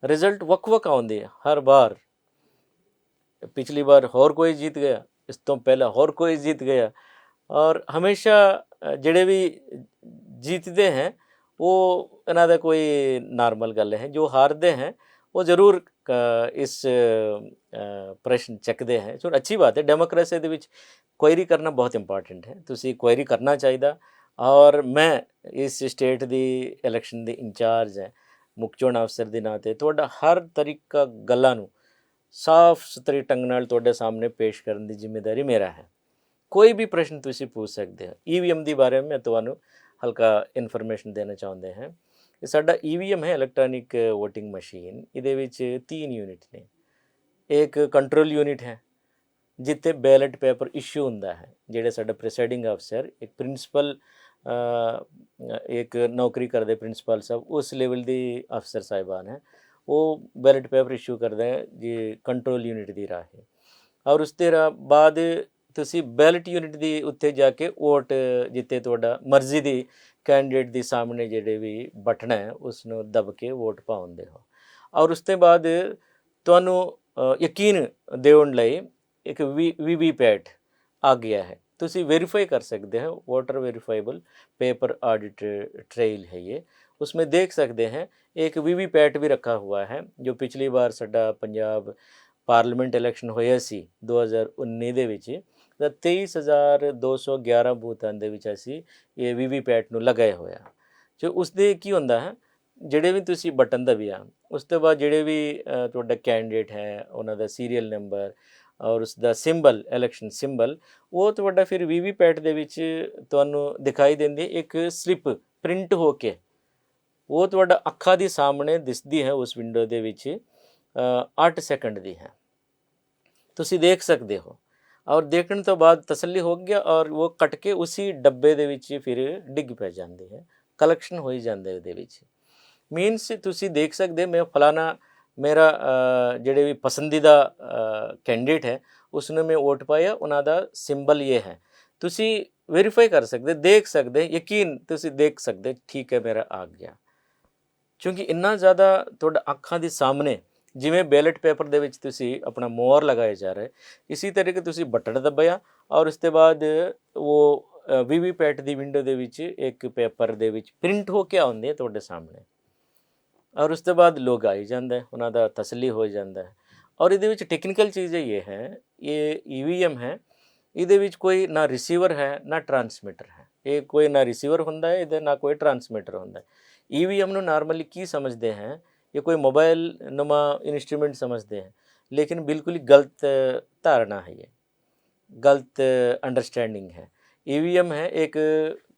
ਰਿਜ਼ਲਟ ਵੱਖ-ਵੱਖ ਆਉਂਦੇ ਆ ਹਰ ਵਾਰ। ਪਿਛਲੀ ਵਾਰ ਹੋਰ ਕੋਈ ਜਿੱਤ ਗਿਆ, ਇਸ ਤੋਂ ਪਹਿਲਾਂ ਹੋਰ ਕੋਈ ਜਿੱਤ ਗਿਆ, ਔਰ ਹਮੇਸ਼ਾ ਜਿਹੜੇ ਵੀ जीतते हैं वो ਇਹਨਾਂ ਦਾ ਕੋਈ ਨਾਰਮਲ ਗੱਲ ਹੈ। ਜੋ ਹਾਰਦੇ हैं वो ਜ਼ਰੂਰ ਇਸ ਪ੍ਰਸ਼ਨ ਚੱਕਦੇ हैं। ਸੋ ਅੱਛੀ ਬਾਤ ਹੈ, ਡੈਮੋਕ੍ਰੇਸੀ ਦੇ ਵਿੱਚ ਕੁਐਰੀ ਕਰਨਾ ਬਹੁਤ ਇੰਪੋਰਟੈਂਟ ਹੈ। ਤੁਸੀਂ ਕੁਐਰੀ ਕਰਨਾ ਚਾਹੀਦਾ। ਔਰ ਮੈਂ ਇਸ ਸਟੇਟ ਦੀ ਇਲੈਕਸ਼ਨ ਦੀ ਇੰਚਾਰਜ ਹੈ, ਮੁੱਖ ਚੋਣ ਅਫਸਰ ਦੇ ਨਾਤੇ ਤੁਹਾਡਾ ਹਰ ਤਰੀਕਾ ਗੱਲਾਂ ਨੂੰ ਸਾਫ਼ ਸੁਥਰੇ ਢੰਗ ਨਾਲ ਤੁਹਾਡੇ ਸਾਹਮਣੇ ਪੇਸ਼ ਕਰਨ ਦੀ ਜ਼ਿੰਮੇਵਾਰੀ ਮੇਰਾ ਹੈ। ਕੋਈ ਵੀ ਪ੍ਰਸ਼ਨ ਤੁਸੀਂ ਪੁੱਛ ਸਕਦੇ ਹੋ। ਈਵੀਐਮ ਦੇ ਬਾਰੇ ਮੈਂ ਤੁਹਾਨੂੰ ਹਲਕਾ ਇਨਫੋਰਮੇਸ਼ਨ ਦੇਣਾ ਚਾਹੁੰਦੇ ਹਾਂ। ਇਹ ਸਾਡਾ ਈਵੀਐਮ ਹੈ, ਇਲੈਕਟ੍ਰੋਨਿਕ ਵੋਟਿੰਗ ਮਸ਼ੀਨ। ਇਹਦੇ ਵਿੱਚ 3 ਯੂਨਿਟ ਨੇ। ਇੱਕ ਕੰਟਰੋਲ ਯੂਨਿਟ ਹੈ ਜਿੱਥੇ ਬੈਲਟ ਪੇਪਰ ਇਸ਼ੂ ਹੁੰਦਾ ਹੈ। ਜਿਹੜੇ ਸਾਡਾ ਪ੍ਰੈਸਾਈਡਿੰਗ ਅਫਸਰ, ਇੱਕ ਪ੍ਰਿੰਸੀਪਲ, ਇੱਕ ਨੌਕਰੀ ਕਰਦੇ ਪ੍ਰਿੰਸੀਪਲ ਸਾਹਿਬ, ਉਸ ਲੈਵਲ ਦੀ ਅਫਸਰ ਸਾਹਿਬਾਨ ਹੈ, ਉਹ ਬੈਲਟ ਪੇਪਰ ਇਸ਼ੂ ਕਰਦੇ ਹੈ ਜੀ ਕੰਟਰੋਲ ਯੂਨਿਟ ਦੀ ਰਾਹੀਂ। ਔਰ ਉਸ ਦੇ ਬਾਅਦ ਤੁਸੀਂ ਬੈਲਟ ਯੂਨਿਟ ਦੀ ਉੱਤੇ ਜਾ ਕੇ ਵੋਟ ਜਿੱਥੇ ਤੁਹਾਡਾ ਮਰਜ਼ੀ ਦੀ ਕੈਂਡੀਡੇਟ ਦੇ ਸਾਹਮਣੇ ਜਿਹੜੇ ਵੀ ਬਟਨ ਹੈ ਉਸ ਨੂੰ ਦਬ ਕੇ ਵੋਟ ਪਾਉਂਦੇ ਹੋ। ਔਰ ਉਸ ਤੋਂ ਬਾਅਦ ਤੁਹਾਨੂੰ ਯਕੀਨ ਦੇਣ ਲਈ ਇੱਕ ਵੀਵੀਪੈਟ ਆ ਗਿਆ ਹੈ। ਤੁਸੀਂ वेरीफाई कर सकते हैं, voter verifiable paper audit trail है ये। उसमें देख सकते हैं एक वीवीपैट भी रखा हुआ है। जो पिछली बार साडा पंजाब पार्लीमेंट इलैक्शन होया सी 2019 ਦੇ ਵਿੱਚ ਤਾਂ 23,211 ਬੂਥਾਂ ਦੇ ਵਿੱਚ ਅਸੀਂ ਇਹ ਵੀਵੀਪੈਟ ਨੂੰ ਲਗਾਏ ਹੋਇਆ। ਜੋ ਉਸਦੇ ਕੀ ਹੁੰਦਾ ਹੈ, ਜਿਹੜੇ ਵੀ ਤੁਸੀਂ ਬਟਨ ਦਬਿਆ ਉਸ ਤੋਂ ਬਾਅਦ ਜਿਹੜੇ ਵੀ ਤੁਹਾਡਾ ਕੈਂਡੀਡੇਟ ਹੈ ਉਹਨਾਂ ਦਾ ਸੀਰੀਅਲ ਨੰਬਰ ਔਰ ਉਸ ਦਾ ਸਿੰਬਲ, ਇਲੈਕਸ਼ਨ ਸਿੰਬਲ, ਉਹ ਤੁਹਾਡਾ ਫਿਰ ਵੀਵੀਪੈਟ ਦੇ ਵਿੱਚ ਤੁਹਾਨੂੰ ਦਿਖਾਈ ਦਿੰਦੀ ਇੱਕ ਸਲਿੱਪ ਪ੍ਰਿੰਟ ਹੋ ਕੇ। ਉਹ ਤੁਹਾਡਾ ਅੱਖਾਂ ਦੇ ਸਾਹਮਣੇ ਦਿਸਦੀ ਹੈ ਉਸ ਵਿੰਡੋ ਦੇ ਵਿੱਚ। 8 ਸੈਕਿੰਡ ਦੀ ਹੈ, ਤੁਸੀਂ ਦੇਖ ਸਕਦੇ ਹੋ। ਔਰ ਦੇਖਣ ਤੋਂ ਬਾਅਦ ਤਸੱਲੀ ਹੋ ਗਿਆ ਔਰ ਉਹ ਕੱਟ ਕੇ ਉਸੇ ਡੱਬੇ ਦੇ ਵਿੱਚ ਫਿਰ ਡਿੱਗ ਪੈ ਜਾਂਦੀ ਹੈ, ਕਲੈਕਸ਼ਨ ਹੋ ਹੀ ਜਾਂਦੇ ਉਹਦੇ ਵਿੱਚ। ਮੀਨਸ ਤੁਸੀਂ ਦੇਖ ਸਕਦੇ ਮੈਂ ਫਲਾਣਾ ਮੇਰਾ ਜਿਹੜੇ ਵੀ ਪਸੰਦੀਦਾ ਕੈਂਡੀਡੇਟ ਹੈ ਉਸ ਨੂੰ ਮੈਂ ਵੋਟ ਪਾਇਆ, ਉਹਨਾਂ ਦਾ ਸਿੰਬਲ ਇਹ ਹੈ। ਤੁਸੀਂ ਵੈਰੀਫਾਈ ਕਰ ਸਕਦੇ, ਦੇਖ ਸਕਦੇ, ਯਕੀਨ ਤੁਸੀਂ ਦੇਖ ਸਕਦੇ ਠੀਕ ਹੈ ਮੇਰਾ ਆ ਗਿਆ। ਕਿਉਂਕਿ ਇੰਨਾ ਜ਼ਿਆਦਾ ਤੁਹਾਡਾ ਅੱਖਾਂ ਦੇ ਸਾਹਮਣੇ ਜਿਵੇਂ ਬੈਲਟ ਪੇਪਰ ਦੇ ਵਿੱਚ ਤੁਸੀਂ ਆਪਣਾ ਮੋਹਰ ਲਗਾਏ ਜਾ ਰਹੇ, ਇਸੇ ਤਰੀਕੇ ਤੁਸੀਂ ਬਟਨ ਦਬਾਇਆ ਔਰ ਉਸ ਤੋਂ ਬਾਅਦ ਉਹ ਵੀਵੀਪੈਟ ਦੀ ਵਿੰਡੋ ਦੇ ਵਿੱਚ ਇੱਕ ਪੇਪਰ ਦੇ ਵਿੱਚ ਪ੍ਰਿੰਟ ਹੋ ਕੇ ਆਉਂਦੇ ਹੈ ਤੁਹਾਡੇ ਸਾਹਮਣੇ। ਔਰ ਉਸ ਤੋਂ ਬਾਅਦ ਲੋਕ ਆਈ ਜਾਂਦਾ ਹੈ, ਉਹਨਾਂ ਦਾ ਤਸੱਲੀ ਹੋ ਜਾਂਦਾ ਹੈ। ਔਰ ਇਹਦੇ ਵਿੱਚ ਟੈਕਨੀਕਲ ਚੀਜ਼ ਇਹ ਹੈ, ਇਹ ਈਵੀਐਮ ਹੈ, ਇਹਦੇ ਵਿੱਚ ਕੋਈ ਨਾ ਰਿਸੀਵਰ ਹੈ ਨਾ ਟਰਾਂਸਮਿਟਰ ਹੈ। ਇਹ ਕੋਈ ਨਾ ਰਿਸੀਵਰ ਹੁੰਦਾ ਹੈ ਇਹਦੇ, ਨਾ ਕੋਈ ਟਰਾਂਸਮਿਟਰ ਹੁੰਦਾ ਹੈ। ਈਵੀਐਮ ਨੂੰ ਨਾਰਮਲੀ ਕੀ ਸਮਝਦੇ हैं, ये कोई मोबाइल नुमा इंस्ट्रूमेंट समझते हैं, लेकिन बिल्कुल ही गलत धारणा है, ये गलत अंडरस्टैंडिंग है। ईवीएम है एक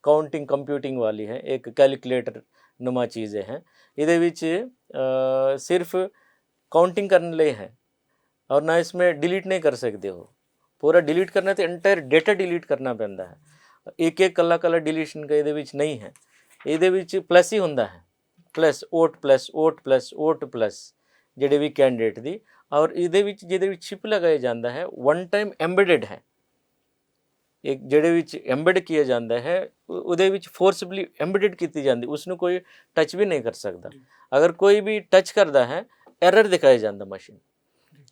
काउंटिंग कंप्यूटिंग वाली है, एक कैलकुलेटर नुमा चीज़ें हैं। ये विच सिर्फ काउंटिंग करने लिए है और ना इसमें डिलीट नहीं कर सकते हो। पूरा डिलीट करना तो एंटायर डेटा डिलीट करना पैंदा है। एक एक कला कला डिलीशन का ये नहीं है। ये प्लस ही होंदा है, plus vote plus vote plus vote plus ਜਿਹੜੇ ਵੀ ਕੈਂਡੀਡੇਟ ਦੀ। ਔਰ ਇਹਦੇ ਵਿੱਚ ਜਿਹਦੇ ਵਿੱਚ ਚਿਪ ਲਗਾਇਆ ਜਾਂਦਾ ਹੈ ਵਨ ਟਾਈਮ ਐਮਬੈਡਡ ਹੈ। ਇੱਕ ਜਿਹੜੇ ਵਿੱਚ ਐਮਬੈਡ ਕੀਤਾ ਜਾਂਦਾ ਹੈ ਉਹਦੇ ਵਿੱਚ ਫੋਰਸਬਲੀ ਐਮਬੈਡਡ ਕੀਤੀ ਜਾਂਦੀ, ਉਸ ਨੂੰ ਕੋਈ ਟੱਚ ਵੀ ਨਹੀਂ ਕਰ ਸਕਦਾ। ਅਗਰ ਕੋਈ ਵੀ ਟੱਚ ਕਰਦਾ ਹੈ ਐਰਰ ਦਿਖਾਇਆ ਜਾਂਦਾ ਮਸ਼ੀਨ।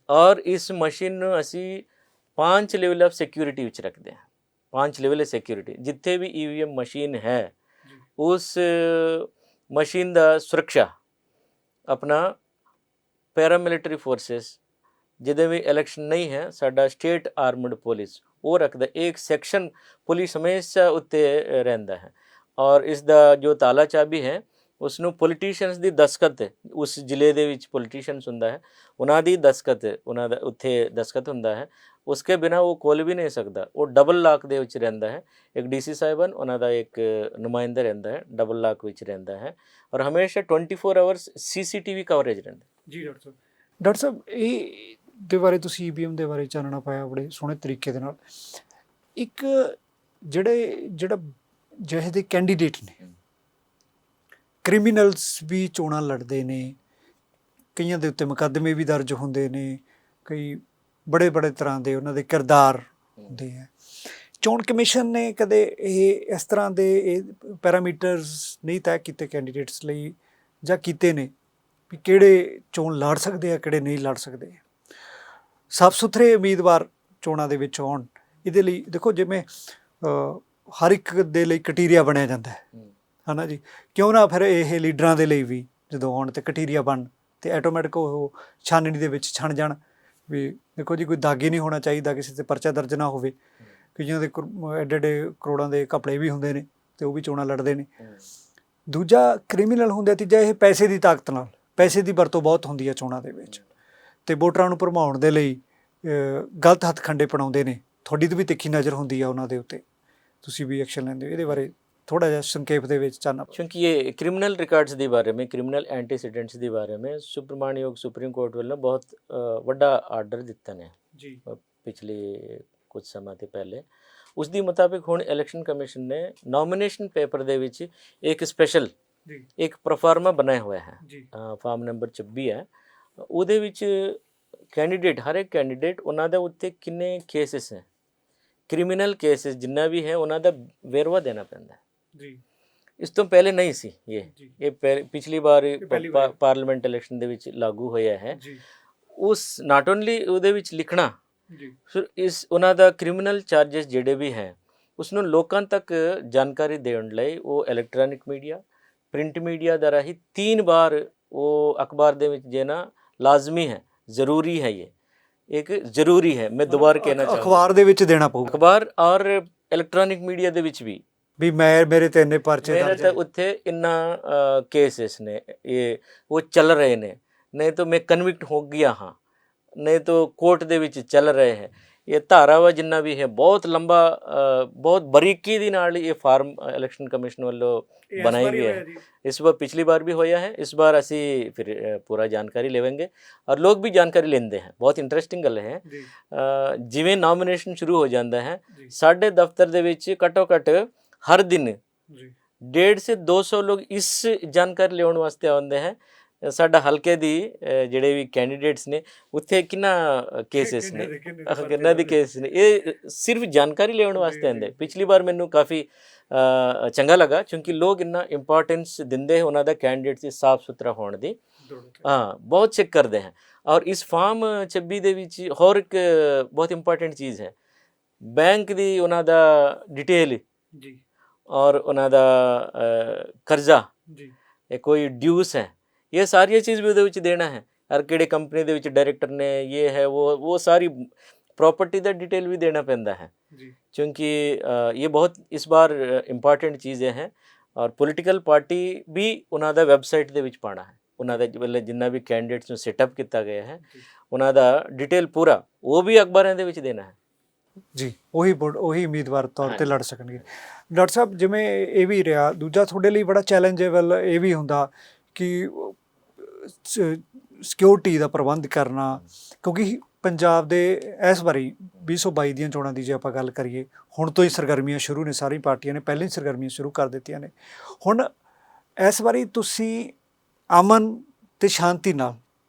ਔਰ ਇਸ ਮਸ਼ੀਨ ਨੂੰ ਅਸੀਂ 5 ਲੈਵਲ ਆਫ ਸਿਕਿਉਰਿਟੀ ਵਿੱਚ ਰੱਖਦੇ ਹਾਂ। 5 ਲੈਵਲ ਸਿਕਿਉਰਿਟੀ ਜਿੱਥੇ ਵੀ ਈਵੀਐਮ ਮਸ਼ੀਨ ਹੈ ਉਸ ਮਸ਼ੀਨ ਦਾ ਸੁਰੱਖਿਆ ਆਪਣਾ ਪੈਰਾਮਿਲਟਰੀ ਫੋਰਸਿਸ ਜਿਹਦੇ ਵੀ ਇਲੈਕਸ਼ਨ ਨਹੀਂ ਹੈ, ਸਾਡਾ ਸਟੇਟ ਆਰਮਡ ਪੁਲਿਸ ਉਹ ਰੱਖਦਾ। ਇੱਕ ਸੈਕਸ਼ਨ ਪੁਲਿਸ ਹਮੇਸ਼ਾ ਉੱਤੇ ਰਹਿੰਦਾ ਹੈ। ਔਰ ਇਸ ਦਾ ਜੋ ਤਾਲਾ ਚਾਬੀ ਹੈ ਉਸ ਨੂੰ ਪੋਲੀਟੀਸ਼ੀਅਨਸ ਦੀ ਦਸਖਤ, ਉਸ ਜ਼ਿਲ੍ਹੇ ਦੇ ਵਿੱਚ ਪੋਲੀਟੀਸ਼ੀਅਨਸ ਹੁੰਦਾ ਹੈ, ਉਹਨਾਂ ਦੀ ਦਸਖਤ, ਉਹਨਾਂ ਦਾ ਉੱਥੇ ਦਸਖਤ ਹੁੰਦਾ ਹੈ, ਉਸਕੇ ਬਿਨਾ ਉਹ ਖੋਲ੍ਹ ਵੀ ਨਹੀਂ ਸਕਦਾ। ਉਹ ਡਬਲ ਲਾਕ ਦੇ ਵਿੱਚ ਰਹਿੰਦਾ ਹੈ। ਇੱਕ ਡੀਸੀ ਸਾਹਿਬਾਨ ਉਹਨਾਂ ਦਾ ਇੱਕ ਨੁਮਾਇੰਦਾ ਰਹਿੰਦਾ ਹੈ, ਡਬਲ ਲਾਕ ਵਿੱਚ ਰਹਿੰਦਾ ਹੈ, ਔਰ ਹਮੇਸ਼ਾ 24 ਆਵਰਸ ਸੀਸੀਟੀਵੀ ਕਵਰੇਜ ਰਹਿੰਦਾ। ਜੀ ਡਾਕਟਰ ਸਾਹਿਬ, ਡਾਕਟਰ ਸਾਹਿਬ ਇਹ ਦੇ ਬਾਰੇ ਤੁਸੀਂ ਈਵੀਐਮ ਦੇ ਬਾਰੇ ਚਾਨਣਾ ਪਾਇਆ ਬੜੇ ਸੋਹਣੇ ਤਰੀਕੇ ਦੇ ਨਾਲ। ਇੱਕ ਜਿਹੜਾ ਜਿਹੇ ਦੇ ਕੈਂਡੀਡੇਟ ਨੇ, ਕ੍ਰਿਮੀਨਲਸ ਵੀ ਚੋਣਾਂ ਲੜਦੇ ਨੇ, ਕਈਆਂ ਦੇ ਉੱਤੇ ਮੁਕੱਦਮੇ ਵੀ ਦਰਜ ਹੁੰਦੇ ਨੇ, ਕਈ ਬੜੇ ਬੜੇ ਤਰ੍ਹਾਂ ਦੇ ਉਹਨਾਂ ਦੇ ਕਿਰਦਾਰ ਹੁੰਦੇ ਹੈ। ਚੋਣ ਕਮਿਸ਼ਨ ਨੇ ਕਦੇ ਇਹ ਇਸ ਤਰ੍ਹਾਂ ਦੇ ਇਹ ਪੈਰਾਮੀਟਰਸ ਨਹੀਂ ਤੈਅ ਕੀਤੇ ਕੈਂਡੀਡੇਟਸ ਲਈ, ਜਾਂ ਕੀਤੇ ਨੇ ਵੀ ਕਿਹੜੇ ਚੋਣ ਲੜ ਸਕਦੇ ਆ, ਕਿਹੜੇ ਨਹੀਂ ਲੜ ਸਕਦੇ। ਸਾਫ ਸੁਥਰੇ ਉਮੀਦਵਾਰ ਚੋਣਾਂ ਦੇ ਵਿੱਚ ਆਉਣ, ਇਹਦੇ ਲਈ ਦੇਖੋ ਜਿਵੇਂ ਹਰ ਇੱਕ ਦੇ ਲਈ ਕਟੀਰੀਆ ਬਣਿਆ ਜਾਂਦਾ ਹੈ ਨਾ ਜੀ, ਕਿਉਂ ਨਾ ਫਿਰ ਇਹ ਲੀਡਰਾਂ ਦੇ ਲਈ ਵੀ ਜਦੋਂ ਆਉਣ ਤੇ ਕਟੀਰੀਆ ਬਣ ਤੇ ਆਟੋਮੈਟਿਕ ਉਹ ਛਾਨਣੀ ਦੇ ਵਿੱਚ ਛਣ ਜਾਣ ਵੀ ਦੇਖੋ ਜੀ ਕੋਈ ਦਾਗੀ ਨਹੀਂ ਹੋਣਾ ਚਾਹੀਦਾ, ਕਿਸੇ ਤੇ ਪਰਚਾ ਦਰਜ ਨਾ ਹੋਵੇ। ਕਈਆਂ ਦੇ ਐਡੇ ਐਡੇ ਕਰੋੜਾਂ ਦੇ ਘਪਲੇ ਵੀ ਹੁੰਦੇ ਨੇ ਤੇ ਉਹ ਵੀ ਚੋਣਾਂ ਲੜਦੇ ਨੇ। ਦੂਜਾ ਕ੍ਰਿਮੀਨਲ ਹੁੰਦਾ, ਤੀਜਾ ਇਹ ਪੈਸੇ ਦੀ ਤਾਕਤ ਨਾਲ, ਪੈਸੇ ਦੀ ਵਰਤੋਂ ਬਹੁਤ ਹੁੰਦੀ ਹੈ ਚੋਣਾਂ ਦੇ ਵਿੱਚ, ਤੇ ਵੋਟਰਾਂ ਨੂੰ ਭਰਮਾਉਣ ਦੇ ਲਈ ਗਲਤ ਹੱਥ-ਖੰਡੇ ਪਣਾਉਂਦੇ ਨੇ। ਤੁਹਾਡੀ ਤਾਂ ਵੀ ਤਿੱਖੀ ਨਜ਼ਰ ਹੁੰਦੀ ਆ ਉਹਨਾਂ ਦੇ ਉੱਤੇ, ਤੁਸੀਂ ਵੀ ਐਕਸ਼ਨ ਲੈਂਦੇ ਹੋ, ਇਹਦੇ ਬਾਰੇ ਥੋੜਾ ਜਿਹਾ ਸੰਖੇਪ ਦੇ ਵਿੱਚ ਚਾਨਣਾ। ਕਿਉਂਕਿ ਇਹ ਕ੍ਰਿਮੀਨਲ ਰਿਕਾਰਡਸ ਦੇ ਬਾਰੇ में, ਕ੍ਰਿਮੀਨਲ ਐਂਟੀਸੀਡੈਂਟਸ ਦੇ ਬਾਰੇ में ਸੁਪਰਮਾਨਯੋਗ ਸੁਪਰੀਮ ਕੋਰਟ ਵੱਲੋਂ ਬਹੁਤ ਵੱਡਾ ਆਰਡਰ ਦਿੱਤਾ ਨੇ ਜੀ ਪਿਛਲੇ ਕੁਝ ਸਮਾਂ ਤੋਂ ਪਹਿਲੇ। ਉਸ ਦੇ ਮੁਤਾਬਿਕ ਹੁਣ ਇਲੈਕਸ਼ਨ ਕਮਿਸ਼ਨ ਨੇ ਨੋਮੀਨੇਸ਼ਨ ਪੇਪਰ ਦੇ ਵਿੱਚ ਇੱਕ ਸਪੈਸ਼ਲ ਇੱਕ ਪ੍ਰੋਫਾਰਮਾ ਬਣਾਇਆ ਹੋਇਆ ਹੈ, ਫਾਰਮ ਨੰਬਰ 26 ਹੈ। ਉਹਦੇ ਵਿੱਚ ਕੈਂਡੀਡੇਟ, ਹਰ ਇੱਕ ਕੈਂਡੀਡੇਟ, ਉਹਨਾਂ ਦੇ ਉੱਤੇ ਕਿੰਨੇ ਕੇਸਿਸ ਹੈ, ਕ੍ਰਿਮੀਨਲ ਕੇਸਿਸ ਜਿੰਨਾ ਵੀ ਹੈ, ਉਹਨਾਂ ਦਾ ਵੇਰਵਾ ਦੇਣਾ ਪੈਂਦਾ ਹੈ ਜੀ। ਇਸ ਤੋਂ ਪਹਿਲੇ ਨਹੀਂ ਸੀ ਇਹ ਪਿਛਲੀ ਵਾਰ ਪਾਰਲੀਮੈਂਟ ਇਲੈਕਸ਼ਨ ਦੇ ਵਿੱਚ ਲਾਗੂ ਹੋਇਆ ਹੈ। ਉਸ ਨਾਟ ਓਨਲੀ ਉਹਦੇ ਵਿੱਚ ਲਿਖਣਾ, ਫਿਰ ਇਸ ਉਹਨਾਂ ਦਾ ਕ੍ਰਿਮੀਨਲ ਚਾਰजेस ਜਿਹੜੇ ਵੀ ਹੈ ਉਸ ਨੂੰ ਲੋਕਾਂ ਤੱਕ ਜਾਣਕਾਰੀ ਦੇਣ ਲਈ ਉਹ ਇਲੈਕਟ੍ਰੋਨਿਕ ਮੀਡੀਆ, ਪ੍ਰਿੰਟ ਮੀਡੀਆ ਦਾ ਰਾਹੀਂ 3 ਵਾਰ ਉਹ ਅਖਬਾਰ ਦੇ ਵਿੱਚ ਦੇਣਾ ਲਾਜ਼ਮੀ ਹੈ, ਜ਼ਰੂਰੀ ਹੈ। ਇਹ ਇੱਕ ਜ਼ਰੂਰੀ ਹੈ, ਮੈਂ ਦੁਬਾਰਾ ਕਹਿਣਾ ਚਾਹੁੰਦਾ, ਅਖਬਾਰ ਦੇ ਵਿੱਚ ਦੇਣਾ ਪਊ, ਅਖਬਾਰ ਔਰ ਇਲੈਕਟ੍ਰੋਨਿਕ ਮੀਡੀਆ ਦੇ ਵਿੱਚ ਵੀ ਮੇਰੇ ਤੇ ਇੰਨੇ ਪਰਚੇ ਦਰਜ ਹੈ, ਉੱਥੇ ਇੰਨਾ ਕੇਸਿਸ ਨੇ, ਇਹ ਉਹ ਚੱਲ ਰਹੇ ਨੇ, ਨਹੀਂ ਤਾਂ ਮੈਂ ਕਨਵਿਕਟ ਹੋ ਗਿਆ ਹਾਂ, ਨਹੀਂ ਤਾਂ ਕੋਰਟ ਦੇ ਵਿੱਚ ਚੱਲ ਰਹੇ ਹੈ। ਇਹ ਧਾਰਾਵਾਂ ਜਿੰਨਾ ਵੀ ਹੈ ਬਹੁਤ ਲੰਬਾ, ਬਹੁਤ ਬਰੀਕੀ ਦੇ ਨਾਲ ਇਹ ਫਾਰਮ ਇਲੈਕਸ਼ਨ ਕਮਿਸ਼ਨ ਵੱਲੋਂ ਬਣਾਈ ਗਈ ਹੈ। ਇਸ ਵਾਰ ਪਿਛਲੀ ਬਾਰ ਵੀ ਹੋਇਆ ਹੈ, ਇਸ ਬਾਰ ਅਸੀਂ ਫਿਰ ਪੂਰਾ ਜਾਣਕਾਰੀ ਲਵਾਂਗੇ ਔਰ ਲੋਕ ਵੀ ਜਾਣਕਾਰੀ ਲੈਂਦੇ हैं। ਬਹੁਤ ਇੰਟਰਸਟਿੰਗ ਗੱਲ ਹੈ। ਜਿਵੇਂ ਨੋਮੀਨੇਸ਼ਨ ਸ਼ੁਰੂ ਹੋ ਜਾਂਦਾ ਹੈ, ਸਾਡੇ ਦਫ਼ਤਰ ਦੇ ਵਿੱਚ ਘੱਟੋ ਘੱਟ ਹਰ ਦਿਨ 150 से 200 ਲੋਕ ਇਸ ਜਾਣਕਾਰੀ ਲੈਣ ਵਾਸਤੇ ਆਉਂਦੇ ਹੈ। ਸਾਡਾ ਹਲਕੇ ਦੀ ਜਿਹੜੇ ਵੀ ਕੈਂਡੀਡੇਟਸ ਨੇ ਉੱਥੇ ਕਿੰਨਾ ਕੇਸਿਸ ਨੇ, ਕਿੰਨਾ ਦੇ ਕੇਸਿਸ ਨੇ, ਇਹ ਸਿਰਫ ਜਾਣਕਾਰੀ ਲੈਣ ਵਾਸਤੇ ਆਉਂਦੇ। ਪਿਛਲੀ ਵਾਰ ਮੈਨੂੰ ਕਾਫੀ ਚੰਗਾ ਲੱਗਾ ਕਿਉਂਕਿ ਲੋਕ ਇੰਨਾ ਇੰਪੋਰਟੈਂਸ ਦਿੰਦੇ ਹੈ ਉਹਨਾਂ ਦਾ ਕੈਂਡੀਡੇਟ ਦੀ ਸਾਫ ਸੁਥਰਾ ਹੋਣ ਦੀ, ਹਾਂ ਬਹੁਤ ਚੈੱਕ ਕਰਦੇ ਹੈ। ਔਰ ਇਸ ਫਾਰਮ 26 ਦੇ ਵਿੱਚ ਹੋਰ ਇੱਕ ਬਹੁਤ ਇੰਪੋਰਟੈਂਟ ਚੀਜ਼ ਹੈ, ਬੈਂਕ ਦੀ ਉਹਨਾਂ ਦਾ ਡਿਟੇਲ ਜੀ, ਔਰ ਉਹਨਾਂ ਦਾ ਕਰਜ਼ਾ ਜੀ, ਇਹ ਕੋਈ ਡਿਊਸ ਹੈ, ਇਹ ਸਾਰੀਆਂ ਚੀਜ਼ ਵੀ ਉਹਦੇ ਵਿੱਚ ਦੇਣਾ ਹੈ। ਔਰ ਕਿਹੜੇ ਕੰਪਨੀ ਦੇ ਵਿੱਚ ਡਾਇਰੈਕਟਰ ਨੇ, ਇਹ ਹੈ ਉਹ ਸਾਰੀ प्रॉपर्टी का डिटेल भी देना पैंदा है क्योंकि ये बहुत इस बार इंपॉर्टेंट चीज़ें हैं। और पोलिटिकल पार्टी भी उन्होंने वैबसाइट दे विच पाना है, उन्होंने जिन्ना भी कैंडिडेट्स ਨੂੰ सेटअप किया गया है ਉਹਨਾਂ ਦਾ डिटेल पूरा वो भी अखबारों ਦੇ ਵਿੱਚ देना है जी। ਉਹੀ ਉਮੀਦਵਾਰ ਤੌਰ ਤੇ ਲੜ ਸਕਣਗੇ। ਡਾਕਟਰ ਸਾਹਿਬ ਜਿਵੇਂ ਇਹ ਵੀ ਰਿਹਾ, ਦੂਜਾ ਤੁਹਾਡੇ ਲਈ ਬੜਾ ਚੈਲੰਜੇਬਲ ਇਹ ਵੀ ਹੁੰਦਾ ਕਿ ਸਿਕਿਉਰਿਟੀ ਦਾ ਪ੍ਰਬੰਧ ਕਰਨਾ, ਕਿਉਂਕਿ ਪੰਜਾਬ ਦੇ ਇਸ ਵਾਰੀ 2022 ਦੀਆਂ ਚੋਣਾਂ ਦੀ ਜੇ ਆਪਾਂ ਗੱਲ ਕਰੀਏ, ਹੁਣ ਤੋਂ ਹੀ ਸਰਗਰਮੀਆਂ ਸ਼ੁਰੂ ਨੇ, ਸਾਰੀ ਪਾਰਟੀਆਂ ਨੇ ਪਹਿਲਾਂ ਹੀ ਸਰਗਰਮੀਆਂ ਸ਼ੁਰੂ ਕਰ ਦਿੱਤੀਆਂ ਨੇ। ਹੁਣ ਇਸ ਵਾਰੀ ਤੁਸੀਂ ਅਮਨ ਤੇ ਸ਼ਾਂਤੀ ਨਾਲ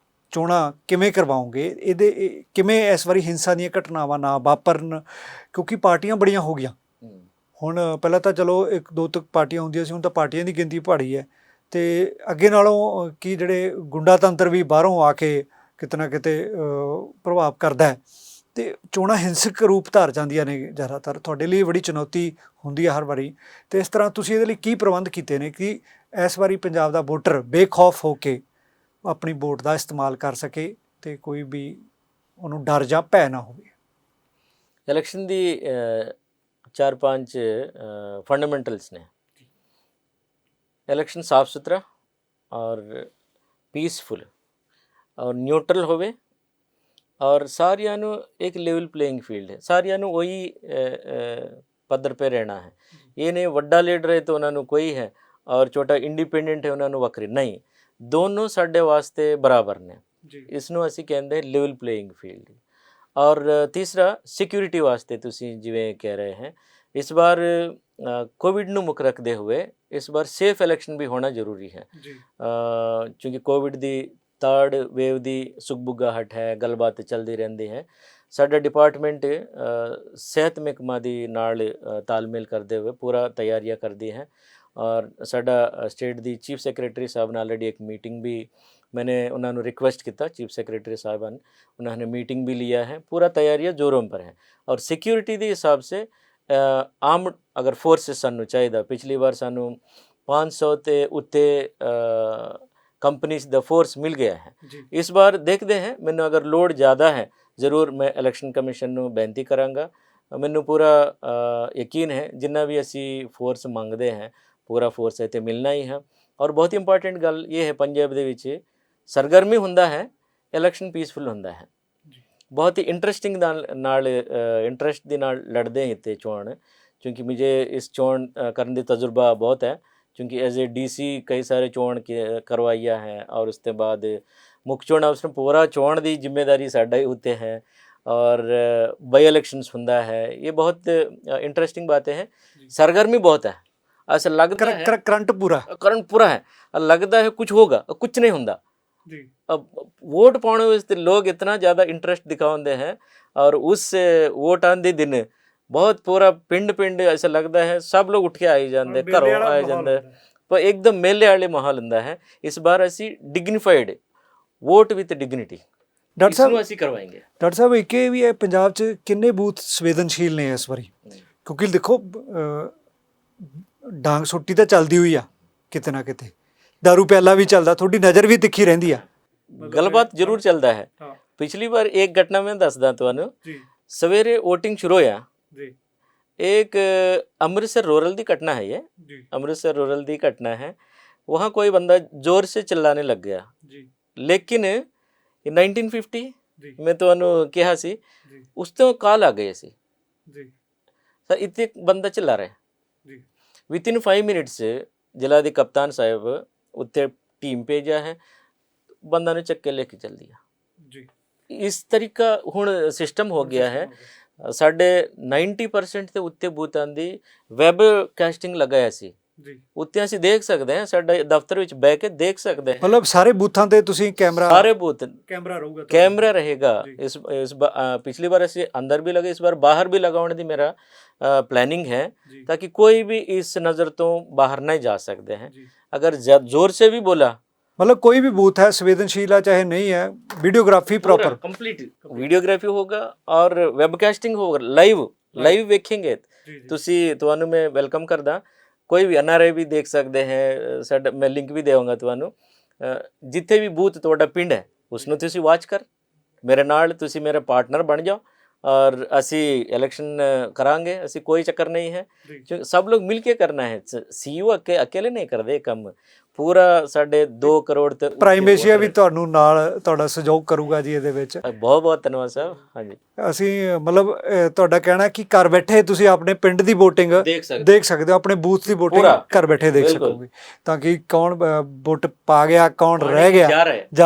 ਚੋਣਾਂ ਕਿਵੇਂ ਕਰਵਾਓਗੇ? ਇਹਦੇ ਕਿਵੇਂ ਇਸ ਵਾਰੀ ਹਿੰਸਾ ਦੀਆਂ ਘਟਨਾਵਾਂ ਨਾ ਵਾਪਰਨ, ਕਿਉਂਕਿ ਪਾਰਟੀਆਂ ਬੜੀਆਂ ਹੋ ਗਈਆਂ ਹੁਣ। ਪਹਿਲਾਂ ਤਾਂ ਚਲੋ 1-2 ਤੱਕ ਪਾਰਟੀਆਂ ਹੁੰਦੀਆਂ ਸੀ, ਹੁਣ ਤਾਂ ਪਾਰਟੀਆਂ ਦੀ ਗਿਣਤੀ ਪਹਾੜੀ ਹੈ, ਤੇ ਅੱਗੇ ਨਾਲੋਂ ਕੀ ਜਿਹੜੇ ਗੁੰਡਾ ਤੰਤਰ ਵੀ ਬਾਹਰੋਂ ਆ ਕੇ ਕਿਤੇ ਨਾ ਕਿਤੇ ਪ੍ਰਭਾਵ ਕਰਦਾ ਹੈ, ਤੇ ਚੋਣਾਂ ਹਿੰਸਕ ਰੂਪ ਧਾਰ ਜਾਂਦੀਆਂ ਨੇ ਜ਼ਿਆਦਾਤਰ। ਤੁਹਾਡੇ ਲਈ ਬੜੀ ਚੁਣੌਤੀ ਹੁੰਦੀ ਹੈ ਹਰ ਵਾਰੀ, ਤੇ ਇਸ ਤਰ੍ਹਾਂ ਤੁਸੀਂ ਇਹਦੇ ਲਈ ਕੀ ਪ੍ਰਬੰਧ ਕੀਤੇ ਨੇ ਕਿ ਇਸ ਵਾਰੀ ਪੰਜਾਬ ਦਾ ਵੋਟਰ ਬੇਖੌਫ ਹੋ ਕੇ ਆਪਣੀ ਵੋਟ ਦਾ ਇਸਤੇਮਾਲ ਕਰ ਸਕੇ ਤੇ ਕੋਈ ਵੀ ਉਹਨੂੰ ਡਰ ਜਾਂ ਭੈ ਨਾ ਹੋਵੇ? ਇਲੈਕਸ਼ਨ ਦੀ 4-5 ਫੰਡਾਮੈਂਟਲਸ ਨੇ। ਇਲੈਕਸ਼ਨ ਸਾਫ ਸੁਥਰਾ ਔਰ ਪੀਸਫੁਲ ਔਰ ਨਿਊਟਰਲ ਹੋਵੇ ਔਰ ਸਾਰਿਆਂ ਨੂੰ ਇੱਕ ਲੈਵਲ ਪਲੇਇੰਗ ਫੀਲਡ ਹੈ, ਸਾਰਿਆਂ ਨੂੰ ਉਹੀ ਪੱਧਰ 'ਤੇ ਰਹਿਣਾ ਹੈ। ਇਹ ਨਹੀਂ ਵੱਡਾ ਲੀਡਰ ਹੈ ਤਾਂ ਉਹਨਾਂ ਨੂੰ ਕੋਈ ਹੈ ਔਰ ਛੋਟਾ ਇੰਡੀਪੈਂਡੈਂਟ ਹੈ ਉਹਨਾਂ ਨੂੰ ਵੱਖਰੇ, ਨਹੀਂ, ਦੋਨੋਂ ਸਾਡੇ ਵਾਸਤੇ ਬਰਾਬਰ ਨੇ। ਇਸ ਨੂੰ ਅਸੀਂ ਕਹਿੰਦੇ ਲੈਵਲ ਪਲੇਇੰਗ ਫੀਲਡ। ਔਰ ਤੀਸਰਾ ਸਿਕਿਉਰਿਟੀ ਵਾਸਤੇ ਤੁਸੀਂ ਜਿਵੇਂ ਕਹਿ ਰਹੇ ਹੈ, ਇਸ ਵਾਰ ਕੋਵਿਡ ਨੂੰ ਮੁੱਖ ਰੱਖਦੇ ਹੋਏ ਇਸ ਵਾਰ ਸੇਫ ਇਲੈਕਸ਼ਨ ਵੀ ਹੋਣਾ ਜ਼ਰੂਰੀ ਹੈ, ਕਿਉਂਕਿ ਕੋਵਿਡ ਦੀ ਥਰਡ ਵੇਵ ਦੀ ਸੁਗਬੁਗਾਹਟ ਹੈ, ਗੱਲਬਾਤ ਚੱਲਦੀ ਰਹਿੰਦੀ ਹੈ। ਸਾਡਾ ਡਿਪਾਰਟਮੈਂਟ ਸਿਹਤ ਮਹਿਕਮਾ ਦੀ ਨਾਲ ਤਾਲਮੇਲ ਕਰਦੇ ਹੋਏ ਪੂਰਾ ਤਿਆਰੀਆਂ ਕਰਦੀ ਹੈ ਔਰ ਸਾਡਾ ਸਟੇਟ ਦੀ ਚੀਫ ਸੈਕਟਰੀ ਸਾਹਿਬ ਨਾਲ ਆਲਰੇਡੀ ਇੱਕ मीटिंग भी मैंने उन्होंने रिक्वेस्ट किया, चीफ सैकटरी साहबान उन्होंने मीटिंग भी लिया है, पूरा तैयारियां जोरों पर है। और सिक्योरिटी के हिसाब से आम अगर फोर्सेस सानू चाहिए, पिछली बार सानू 500 ते उत्ते कंपनीज दा फोर्स मिल गया है, इस बार देखते हैं। मैंने अगर लोड ज़्यादा है ज़रूर मैं इलैक्शन कमीशन नू बेनती करांगा। मैनू पूरा यकीन है जिन्ना भी असी फोर्स मंगते हैं पूरा फोर्स इत्थे मिलना ही है। और बहुत ही इंपॉर्टेंट गल ये है, पंजाब दे विच सरगर्मी हुंदा है, इलैक्शन पीसफुल हुंदा है। बहुत ही इंटरेस्टिंग नाल इंटरेस्ट दे नाल लड़दे हैं इत्थे चोण, क्योंकि मुझे इस चोण करने दा तजुर्बा बहुत है, क्योंकि एज ए DC कई सारे चोण करवाइया है और उसके बाद मुख्य चोण अफसर पूरा चोण की जिम्मेदारी साडा ही उत्ते है और बाई इलैक्शंस हुंदा है। ये बहुत इंटरेस्टिंग बातें हैं, सरगर्मी बहुत है, ऐसा लगता है करंट पूरा है, लगता है कुछ होगा, कुछ नहीं होता। अब वोट पाने वास्ते लोग इतना ज़्यादा इंटरेस्ट दिखाते हैं और उस वोट आंदे दिन बहुत पूरा पिंड ऐसा लगता है सब लोग उठ के आए जाते, घरों आए जाते, पर एकदम मेले वाले माहौल होंदा है। इस बार असी डिग्नीफाइड वोट विद डिग्निटी ਡਾਕਟਰ ਸਾਹਿਬ ਅਸੀਂ ਕਰਵਾएंगे। ਡਾਕਟਰ ਸਾਹਿਬ ਇੱਕ ਇਹ ਵੀ ਹੈ, ਪੰਜਾਬ 'ਚ ਕਿੰਨੇ ਬੂਥ ਸੰਵੇਦਨਸ਼ੀਲ ਨੇ ਇਸ ਵਾਰੀ? ਕਿਉਂਕਿ ਦੇਖੋ ਡਾਂਗ ਸੁੱਟੀ ਤਾਂ ਚੱਲਦੀ ਹੋਈ ਆ ਕਿਤੇ ਨਾ ਕਿਤੇ, ਦਾਰੂ ਪਿਆਲਾ ਵੀ ਚੱਲਦਾ, ਤੁਹਾਡੀ ਨਜ਼ਰ ਵੀ ਤਿੱਖੀ ਰਹਿੰਦੀ ਆ। ਗੱਲਬਾਤ ਜ਼ਰੂਰ ਚੱਲਦਾ ਹੈ। ਪਿਛਲੀ ਵਾਰ ਇੱਕ ਘਟਨਾ ਮੈਂ ਦੱਸਦਾ ਤੁਹਾਨੂੰ, ਸਵੇਰੇ ਵੋਟਿੰਗ ਸ਼ੁਰੂ ਹੋਇਆ, एक अमृतसर रूरल की घटना है, ये अमृतसर रूरल की घटना है। वहाँ कोई बंदा जोर से चिल्लाने लग गया, लेकिन 1950 मैं तो कहा सी उस तो कॉल आ गई सी सर इतने बंदा चिल्ला रहे। विद इन 5 मिनट्स जिला के कप्तान साहब उत्थे टीम भेजा है, बंदा ने चक्के लेके चल दिया। इस तरीका हुण सिस्टम हो गया है। साढ़े 90% ਦੇ ਉੱਤੇ ਬੂਥਾਂ ਦੀ ਵੈਬ ਕਾਸਟਿੰਗ ਲਗਾਇਆ ਸੀ, ਉੱਤੇ ਅਸੀਂ ਦੇਖ ਸਕਦੇ ਹਾਂ, ਸਾਡੇ ਦਫ਼ਤਰ ਵਿੱਚ ਬਹਿ ਕੇ ਦੇਖ ਸਕਦੇ ਹਾਂ। ਮਤਲਬ ਸਾਰੇ ਬੂਥਾਂ ਤੇ ਤੁਸੀਂ ਕੈਮਰਾ, ਸਾਰੇ ਬੂਥ ਕੈਮਰਾ ਰਹੂਗਾ, कैमरा रहेगा। इस पिछली बार ऐसे अंदर भी लगे, इस बार बाहर भी लगाने की मेरा प्लानिंग है, ताकि कोई भी इस नज़र तो बाहर नहीं जा सकते हैं। अगर जोर से भी बोला, मतलब कोई भी बूथ है संवेदनशील है चाहे नहीं है, वीडियोग्राफी प्रॉपर कंप्लीट वीडियोग्राफी होगा और वेबकास्टिंग होगा, लाइव वेखेंगे ਤੁਸੀਂ ਤੁਹਾਨੂੰ ਮੈਂ ਵੈਲਕਮ ਕਰਦਾ। ਕੋਈ ਵੀ NRI ਵੀ ਦੇਖ ਸਕਦੇ ਹੈ, ਸਾਡਾ ਮੈਂ ਲਿੰਕ ਵੀ ਦੇਵਾਂਗਾ ਤੁਹਾਨੂੰ। ਜਿੱਥੇ ਵੀ ਬੂਥ ਤੁਹਾਡਾ ਪਿੰਡ ਹੈ ਉਸ ਨੂੰ ਤੁਸੀਂ ਵਾਚ ਕਰ, ਮੇਰੇ ਨਾਲ ਤੁਸੀਂ ਮੇਰੇ ਪਾਰਟਨਰ ਬਣ ਜਾਓ और असी इलेक्शन करांगे। असी कोई चक्कर नहीं है, सब लोग मिल के करना है। CEO अकेले नहीं करते काम, पूरा साढ़े 2 करोड़ ਤੇ ਪ੍ਰਾਈਮ ਏਸ਼ੀਆ ਵੀ ਤੁਹਾਨੂੰ ਨਾਲ ਤੁਹਾਡਾ ਸਹਿਯੋਗ ਕਰੂਗਾ ਜੀ ਇਹਦੇ ਵਿੱਚ। ਬਹੁਤ ਬਹੁਤ ਧੰਨਵਾਦ ਸਾਹਿਬ। ਹਾਂਜੀ, ਅਸੀਂ ਮਤਲਬ ਤੁਹਾਡਾ ਕਹਿਣਾ ਕਿ ਘਰ ਬੈਠੇ ਤੁਸੀਂ ਆਪਣੇ ਪਿੰਡ ਦੀ VOTING ਦੇਖ ਸਕਦੇ ਹੋ, ਆਪਣੇ ਬੂਥ ਦੀ VOTING ਘਰ ਬੈਠੇ ਦੇਖ ਸਕੋਗੇ, ਤਾਂ ਕਿ ਕੌਣ ਵੋਟ ਪਾ ਗਿਆ, ਕੌਣ ਰਹਿ ਗਿਆ, ਜਾ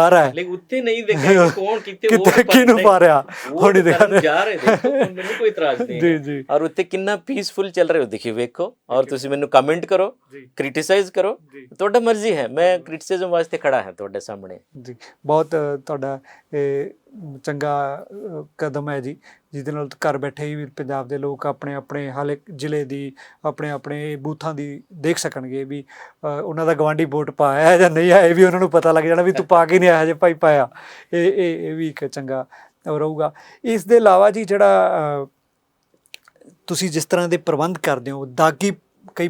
ਰਿਹਾ ਹੈ, ਲੇਕਿਨ ਉੱਤੇ ਨਹੀਂ ਦੇਖਿਆ ਕਿ ਕੌਣ ਕਿੱਥੇ ਕਿਹਨੂੰ ਪਾ ਰਿਹਾ, ਹੁਣ ਹੀ ਦਿਖਾ ਰਿਹਾ ਜਾ ਰਹੇ। ਦੇਖੋ ਮੈਨੂੰ ਕੋਈ ਇਤਰਾਜ਼ ਨਹੀਂ ਜੀ ਜੀ। ਔਰ ਉੱਤੇ ਕਿੰਨਾ ਪੀਸਫੁਲ ਚੱਲ ਰਿਹਾ ਦੇਖੀ ਵੇਖੋ, ਔਰ ਤੁਸੀਂ ਮੈਨੂੰ ਕਮੈਂਟ ਕਰੋ, ਕ੍ਰਿਟਿਸਾਈਜ਼ ਕਰੋ, ਤੁਹਾਡਾ ਮਰਜ਼ੀ ਹੈ, ਮੈਂ ਕ੍ਰਿਟਿਸਿਜ਼ਮ ਵਾਸਤੇ ਖੜਾ ਹਾਂ ਤੁਹਾਡੇ ਸਾਹਮਣੇ ਜੀ। ਬਹੁਤ ਤੁਹਾਡਾ ਇਹ ਚੰਗਾ ਕਦਮ ਹੈ ਜੀ, ਜਿਹਦੇ ਨਾਲ ਘਰ ਬੈਠੇ ਹੀ ਪੰਜਾਬ ਦੇ ਲੋਕ ਆਪਣੇ ਆਪਣੇ ਹਰ ਇੱਕ ਜ਼ਿਲ੍ਹੇ ਦੀ ਆਪਣੇ ਆਪਣੇ ਬੂਥਾਂ ਦੀ ਦੇਖ ਸਕਣਗੇ ਵੀ ਉਹਨਾਂ ਦਾ ਗਵਾਂਢੀ ਵੋਟ ਪਾਇਆ ਜਾਂ ਨਹੀਂ ਆਇਆ, ਇਹ ਵੀ ਉਹਨਾਂ ਨੂੰ ਪਤਾ ਲੱਗ ਜਾਣਾ ਵੀ ਤੂੰ ਪਾ ਕੇ ਨਹੀਂ ਆਇਆ ਜੇ ਭਾਈ ਪਾਇਆ। ਇਹ ਵੀ ਇੱਕ ਚੰਗਾ ਰਹੂਗਾ। ਇਸ ਦੇ ਇਲਾਵਾ ਜੀ ਜਿਹੜਾ ਤੁਸੀਂ ਜਿਸ ਤਰ੍ਹਾਂ ਦੇ ਪ੍ਰਬੰਧ ਕਰਦੇ ਹੋ, ਦਾਗੀ ਕਈ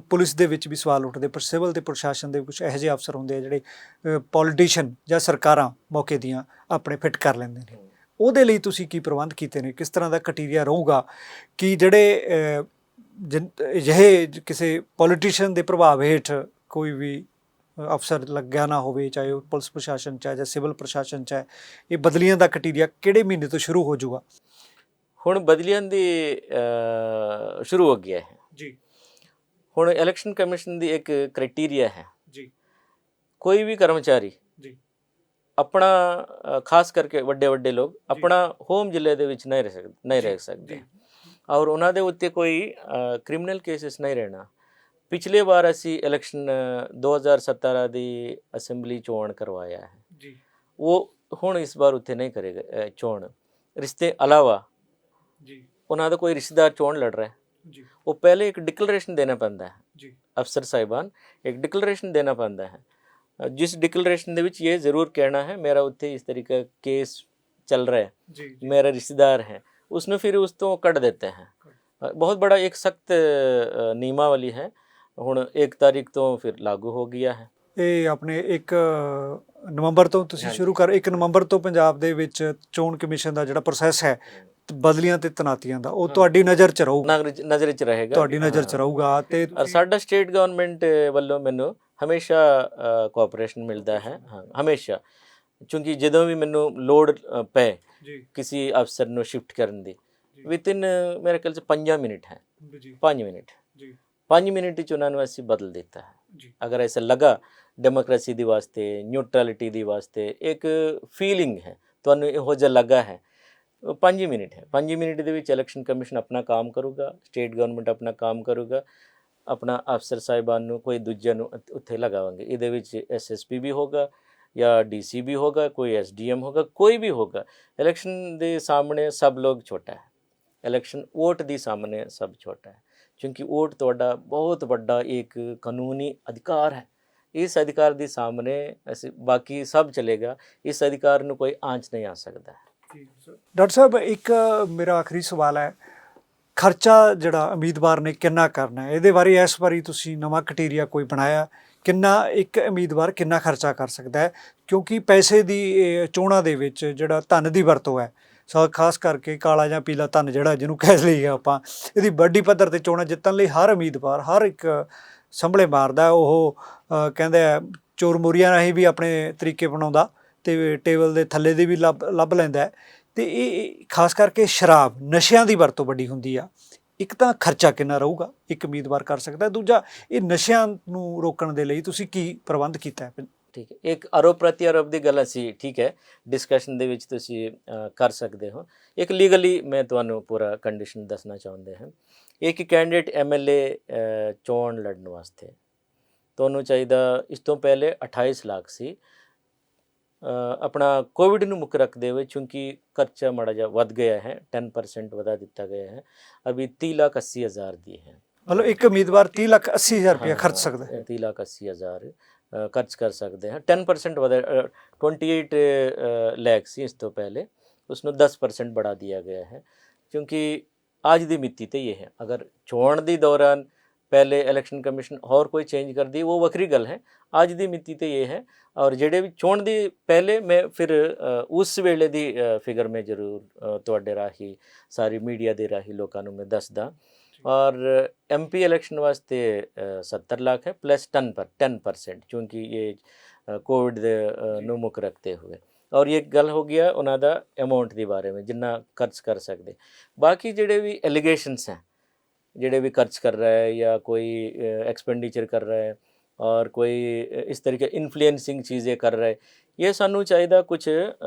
ਪੁਲਿਸ ਦੇ ਵਿੱਚ ਵੀ ਸਵਾਲ ਉੱਠਦੇ, ਪਰ ਸਿਵਲ ਤੇ ਪ੍ਰਸ਼ਾਸਨ ਦੇ ਕੁਝ ਇਹੋ ਜਿਹੇ ਅਫਸਰ ਹੁੰਦੇ ਆ ਜਿਹੜੇ ਪੋਲੀਟੀਸ਼ੀਅਨ ਜਾਂ ਸਰਕਾਰਾਂ ਮੌਕੇ ਦੀਆਂ ਆਪਣੇ ਫਿੱਟ ਕਰ ਲੈਂਦੇ ਨੇ, ਉਹਦੇ ਲਈ ਤੁਸੀਂ ਕੀ ਪ੍ਰਬੰਧ ਕੀਤੇ ਨੇ? ਕਿਸ ਤਰ੍ਹਾਂ ਦਾ ਕ੍ਰਾਈਟੇਰੀਆ ਰਹੂਗਾ ਕਿ ਜਿਹੜੇ ਅਜਿਹੇ ਕਿਸੇ ਪੋਲੀਟੀਸ਼ੀਅਨ ਦੇ ਪ੍ਰਭਾਵ ਹੇਠ ਕੋਈ ਵੀ ਅਫਸਰ ਲੱਗਿਆ ਨਾ ਹੋਵੇ, ਚਾਹੇ ਉਹ ਪੁਲਿਸ ਪ੍ਰਸ਼ਾਸਨ 'ਚ ਹੈ ਜਾਂ ਸਿਵਲ ਪ੍ਰਸ਼ਾਸਨ 'ਚ ਹੈ, ਇਹ ਬਦਲੀਆਂ ਦਾ ਕਟੀਰੀਆ ਕਿਹੜੇ ਮਹੀਨੇ ਤੋਂ ਸ਼ੁਰੂ ਹੋ ਜਾਊਗਾ? ਹੁਣ ਬਦਲੀਆਂ ਦੀ ਸ਼ੁਰੂ ਹੋ ਗਿਆ ਹੈ ਜੀ ਹੁਣ ਇਲੈਕਸ਼ਨ ਕਮਿਸ਼ਨ ਦੀ ਇੱਕ ਕ੍ਰਾਈਟੇਰੀਆ ਹੈ ਜੀ ਕੋਈ ਵੀ ਕਰਮਚਾਰੀ ਜੀ ਆਪਣਾ ਖਾਸ ਕਰਕੇ ਵੱਡੇ ਵੱਡੇ ਲੋਕ ਆਪਣਾ ਹੋਮ ਜ਼ਿਲ੍ਹੇ ਦੇ ਵਿੱਚ ਨਹੀਂ ਰਹਿ ਸਕਦੇ ਔਰ ਉਹਨਾਂ ਦੇ ਉੱਤੇ ਕੋਈ ਕ੍ਰਿਮੀਨਲ ਕੇਸਿਸ ਨਹੀਂ ਰਹਿਣਾ। ਪਿਛਲੇ ਵਾਰ ਅਸੀਂ ਇਲੈਕਸ਼ਨ 2017 ਦੀ ਅਸੈਂਬਲੀ ਚੋਣ ਕਰਵਾਇਆ ਹੈ ਜੀ ਉਹ ਹੁਣ ਇਸ ਵਾਰ ਉੱਥੇ ਨਹੀਂ ਕਰੇਗਾ ਚੋਣ। ਰਿਸ਼ਤੇ ਇਲਾਵਾ ਜੀ ਉਹਨਾਂ ਦਾ ਕੋਈ ਰਿਸ਼ਤੇਦਾਰ ਚੋਣ ਲੜ ਰਿਹਾ ਹੈ ਜੀ ਉਹ ਪਹਿਲੇ ਇੱਕ ਡਿਕਲੇਰੇਸ਼ਨ ਦੇਣਾ ਪੈਂਦਾ ਹੈ ਜੀ ਅਫਸਰ ਸਾਹਿਬਾਨ ਇੱਕ ਡਿਕਲੇਰੇਸ਼ਨ ਦੇਣਾ ਪੈਂਦਾ ਹੈ ਜਿਸ ਡਿਕਲੇਰੇਸ਼ਨ ਦੇ ਵਿੱਚ ਇਹ ਜ਼ਰੂਰ ਕਹਿਣਾ ਹੈ ਮੇਰਾ ਉੱਥੇ ਇਸ ਤਰੀਕੇ ਕੇਸ ਚੱਲ ਰਿਹਾ ਹੈ ਜੀ ਮੇਰਾ ਰਿਸ਼ਤੇਦਾਰ ਹੈ उसने फिर उस तो कट देते हैं। बहुत बड़ा एक सख्त नियमावली है ਹੁਣ 1 ਤਾਰੀਖ ਤੋਂ ਫਿਰ ਲਾਗੂ ਹੋ ਗਿਆ ਹੈ। ਇਹ ਆਪਣੇ 1 ਨਵੰਬਰ ਤੋਂ ਤੁਸੀਂ ਸ਼ੁਰੂ ਕਰ 1 ਨਵੰਬਰ ਤੋਂ ਪੰਜਾਬ ਦੇ ਵਿੱਚ ਚੋਣ ਕਮਿਸ਼ਨ ਦਾ ਜਿਹੜਾ ਪ੍ਰੋਸੈਸ ਹੈ ਬਦਲੀਆਂ ਤੇ ਤਨਾਤੀਆਂ ਦਾ ਉਹ ਤੁਹਾਡੀ ਨਜ਼ਰ 'ਚ ਰਹੂਗਾ ਨਜ਼ਰ 'ਚ ਰਹੇਗਾ ਤੁਹਾਡੀ ਨਜ਼ਰ 'ਚ ਰਹੂਗਾ ਤੇ ਸਾਡਾ ਸਟੇਟ ਗਵਰਨਮੈਂਟ ਵੱਲੋਂ ਮੈਨੂੰ ਹਮੇਸ਼ਾ ਕੋਆਪਰੇਸ਼ਨ ਮਿਲਦਾ ਹੈ ਹਾਂ ਹਮੇਸ਼ਾ ਕਿਉਂਕਿ ਜਦੋਂ ਵੀ ਮੈਨੂੰ ਲੋੜ ਪਏ किसी अफसर ਨੂੰ शिफ्ट ਕਰਨ ਦੀ ਵਿਦਿਨ ਮੇਰੇ ਖਿਆਲ 'ਚ 5 ਮਿੰਟ ਹੈ 5 ਮਿੰਟ 5 ਮਿੰਟ 'ਚ ਉਹਨਾਂ ਨੂੰ ਅਸੀਂ ਬਦਲ ਦਿੱਤਾ ਹੈ। ਅਗਰ ਐਸਾ ਲਗਾ ਡੈਮੋਕ੍ਰੇਸੀ ਦੀ ਵਾਸਤੇ ਨਿਊਟਰਲਿਟੀ ਦੀ ਵਾਸਤੇ ਇੱਕ ਫੀਲਿੰਗ ਹੈ ਤੁਹਾਨੂੰ ਇਹੋ ਜਿਹਾ ਲੱਗਾ ਹੈ 5 ਮਿੰਟ ਹੈ 5 ਮਿੰਟ ਦੇ ਵਿੱਚ ਇਲੈਕਸ਼ਨ ਕਮਿਸ਼ਨ ਆਪਣਾ ਕੰਮ ਕਰੂਗਾ ਸਟੇਟ ਗਵਰਨਮੈਂਟ ਆਪਣਾ ਕੰਮ ਕਰੂਗਾ ਆਪਣਾ ਅਫਸਰ ਸਾਹਿਬਾਨ ਨੂੰ ਕੋਈ ਦੂਜਿਆਂ ਨੂੰ ਉੱਥੇ ਲਗਾਵਾਂਗੇ ਇਹਦੇ ਵਿੱਚ SSP ਵੀ ਹੋਗਾ या DC भी होगा कोई SDM होगा कोई भी होगा इलेक्शन के सामने सब लोग छोटा है इलेक्शन वोट के सामने सब छोटा है क्योंकि वोट तोड़ा बहुत बड़ा एक कानूनी अधिकार है इस अधिकार के सामने ऐसे बाकी सब चलेगा इस अधिकार में कोई आंच नहीं आ सकता है। डॉक्टर साहब एक मेरा आखिरी सवाल है खर्चा ਜਿਹੜਾ ਉਮੀਦਵਾਰ ਨੇ ਕਿੰਨਾ ਕਰਨਾ ਹੈ ਇਹਦੇ ਬਾਰੇ ਇਸ ਵਾਰੀ ਤੁਸੀਂ ਨਵਾਂ ਕਟੀਰੀਆ ਕੋਈ ਬਣਾਇਆ ਕਿੰਨਾ ਇੱਕ ਉਮੀਦਵਾਰ ਕਿੰਨਾ ਖਰਚਾ ਕਰ ਸਕਦਾ ਹੈ ਕਿਉਂਕਿ ਪੈਸੇ ਦੀ ਚੋਣਾਂ ਦੇ ਵਿੱਚ ਜਿਹੜਾ ਧਨ ਦੀ ਵਰਤੋਂ ਹੈ ਖਾਸ ਕਰਕੇ ਕਾਲਾ ਜਾਂ ਪੀਲਾ ਧਨ ਜਿਹੜਾ ਜਿਹਨੂੰ ਕਹਿ ਲਈਏ ਆਪਾਂ ਇਹਦੀ ਵੱਡੀ ਪੱਧਰ ਤੇ ਚੋਣਾਂ ਜਿੱਤਣ ਲਈ ਹਰ ਉਮੀਦਵਾਰ ਹਰ ਇੱਕ ਸੰਭਲੇ ਮਾਰਦਾ ਉਹ ਕਹਿੰਦੇ ਆ ਚੋਰ ਮੋਰੀਆਂ ਰਾਹੀਂ ਵੀ ਆਪਣੇ ਤਰੀਕੇ ਬਣਾਉਂਦਾ ਤੇ ਟੇਬਲ ਦੇ ਥੱਲੇ ਦੇ ਵੀ ਲੱਭ ਲੈਂਦਾ ਤੇ ਇਹ ਖਾਸ ਕਰਕੇ ਸ਼ਰਾਬ ਨਸ਼ਿਆਂ ਦੀ ਵਰਤੋਂ ਵੱਡੀ ਹੁੰਦੀ ਆ। ਇੱਕ ਤਾਂ ਖਰਚਾ ਕਿੰਨਾ ਰਹੂਗਾ ਇੱਕ ਉਮੀਦਵਾਰ ਕਰ ਸਕਦਾ ਦੂਜਾ ਇਹ ਨਸ਼ਿਆਂ ਨੂੰ ਰੋਕਣ ਦੇ ਲਈ ਤੁਸੀਂ ਕੀ ਪ੍ਰਬੰਧ ਕੀਤਾ ਹੈ? ਠੀਕ ਹੈ ਇੱਕ ਆਰੋਪ ਪ੍ਰਤੀ ਆਰੋਪ ਦੀ ਗੱਲ ਅਸੀਂ ਠੀਕ ਹੈ ਡਿਸਕਸ਼ਨ ਦੇ ਵਿੱਚ ਤੁਸੀਂ ਕਰ ਸਕਦੇ ਹੋ ਇੱਕ ਲੀਗਲੀ ਮੈਂ ਤੁਹਾਨੂੰ ਪੂਰਾ ਕੰਡੀਸ਼ਨ ਦੱਸਣਾ ਚਾਹੁੰਦੇ ਹਾਂ ਇੱਕ ਕੈਂਡੀਡੇਟ MLA ਚੋਣ ਲੜਨ ਵਾਸਤੇ ਤੁਹਾਨੂੰ ਚਾਹੀਦਾ ਇਸ ਤੋਂ ਪਹਿਲੇ 28 ਲੱਖ ਸੀ अपना कोविड ਨੂੰ ਮੁੱਖ ਰੱਖਦੇ ਹੋਏ ਕਿਉਂਕਿ ਖਰਚਾ ਮਾੜਾ ਜਿਹਾ ਵੱਧ ਗਿਆ ਹੈ 10% ਵਧਾ ਦਿੱਤਾ ਗਿਆ ਹੈ ਅਭੀ 30,80,000 ਦੀ ਹੈ ਮਤਲਬ ਇੱਕ ਉਮੀਦਵਾਰ 30,80,000 ਰੁਪਏ ਖਰਚ ਸਕਦਾ ਹੈ 30,80,000 ਖਰਚ ਕਰ ਸਕਦੇ ਹਾਂ 10% ਵਧਾ 28 ਲੱਖ ਸੀ ਇਸ ਤੋਂ ਪਹਿਲੇ ਉਸਨੂੰ 10% बढ़ा दिया गया है क्योंकि आज ਦੀ ਮਿਤੀ ਤੇ ਇਹ ਹੈ ਅਗਰ ਚੋਣ ਦੀ ਦੌਰਾਨ पहले इलेक्शन कमीशन और कोई चेंज कर दी वो वक्री गल है आज दी मिति तो ये है और जेडे भी चोण दी पहले मैं फिर उस वेले दी फिगर में जरूर तुहाडे राही सारी मीडिया दे राही लोगों को मैं दसदा और MP इलेक्शन वास्ते 70 लाख है प्लस 10% क्योंकि ये कोविड ਨੂੰ ਮੁੱਖ रखते हुए और ये गल हो गया उन्होंने अमाउंट के बारे में जिन्ना खर्च कर सकते बाकी जेडे भी एलिगेशनस हैं जेडे भी खर्च कर रहा है या कोई एक्सपेंडिचर कर रहा है और कोई इस तरीके इन्फ्लुएंसिंग चीज़ें कर रहा है ये सानू चाहिए कुछ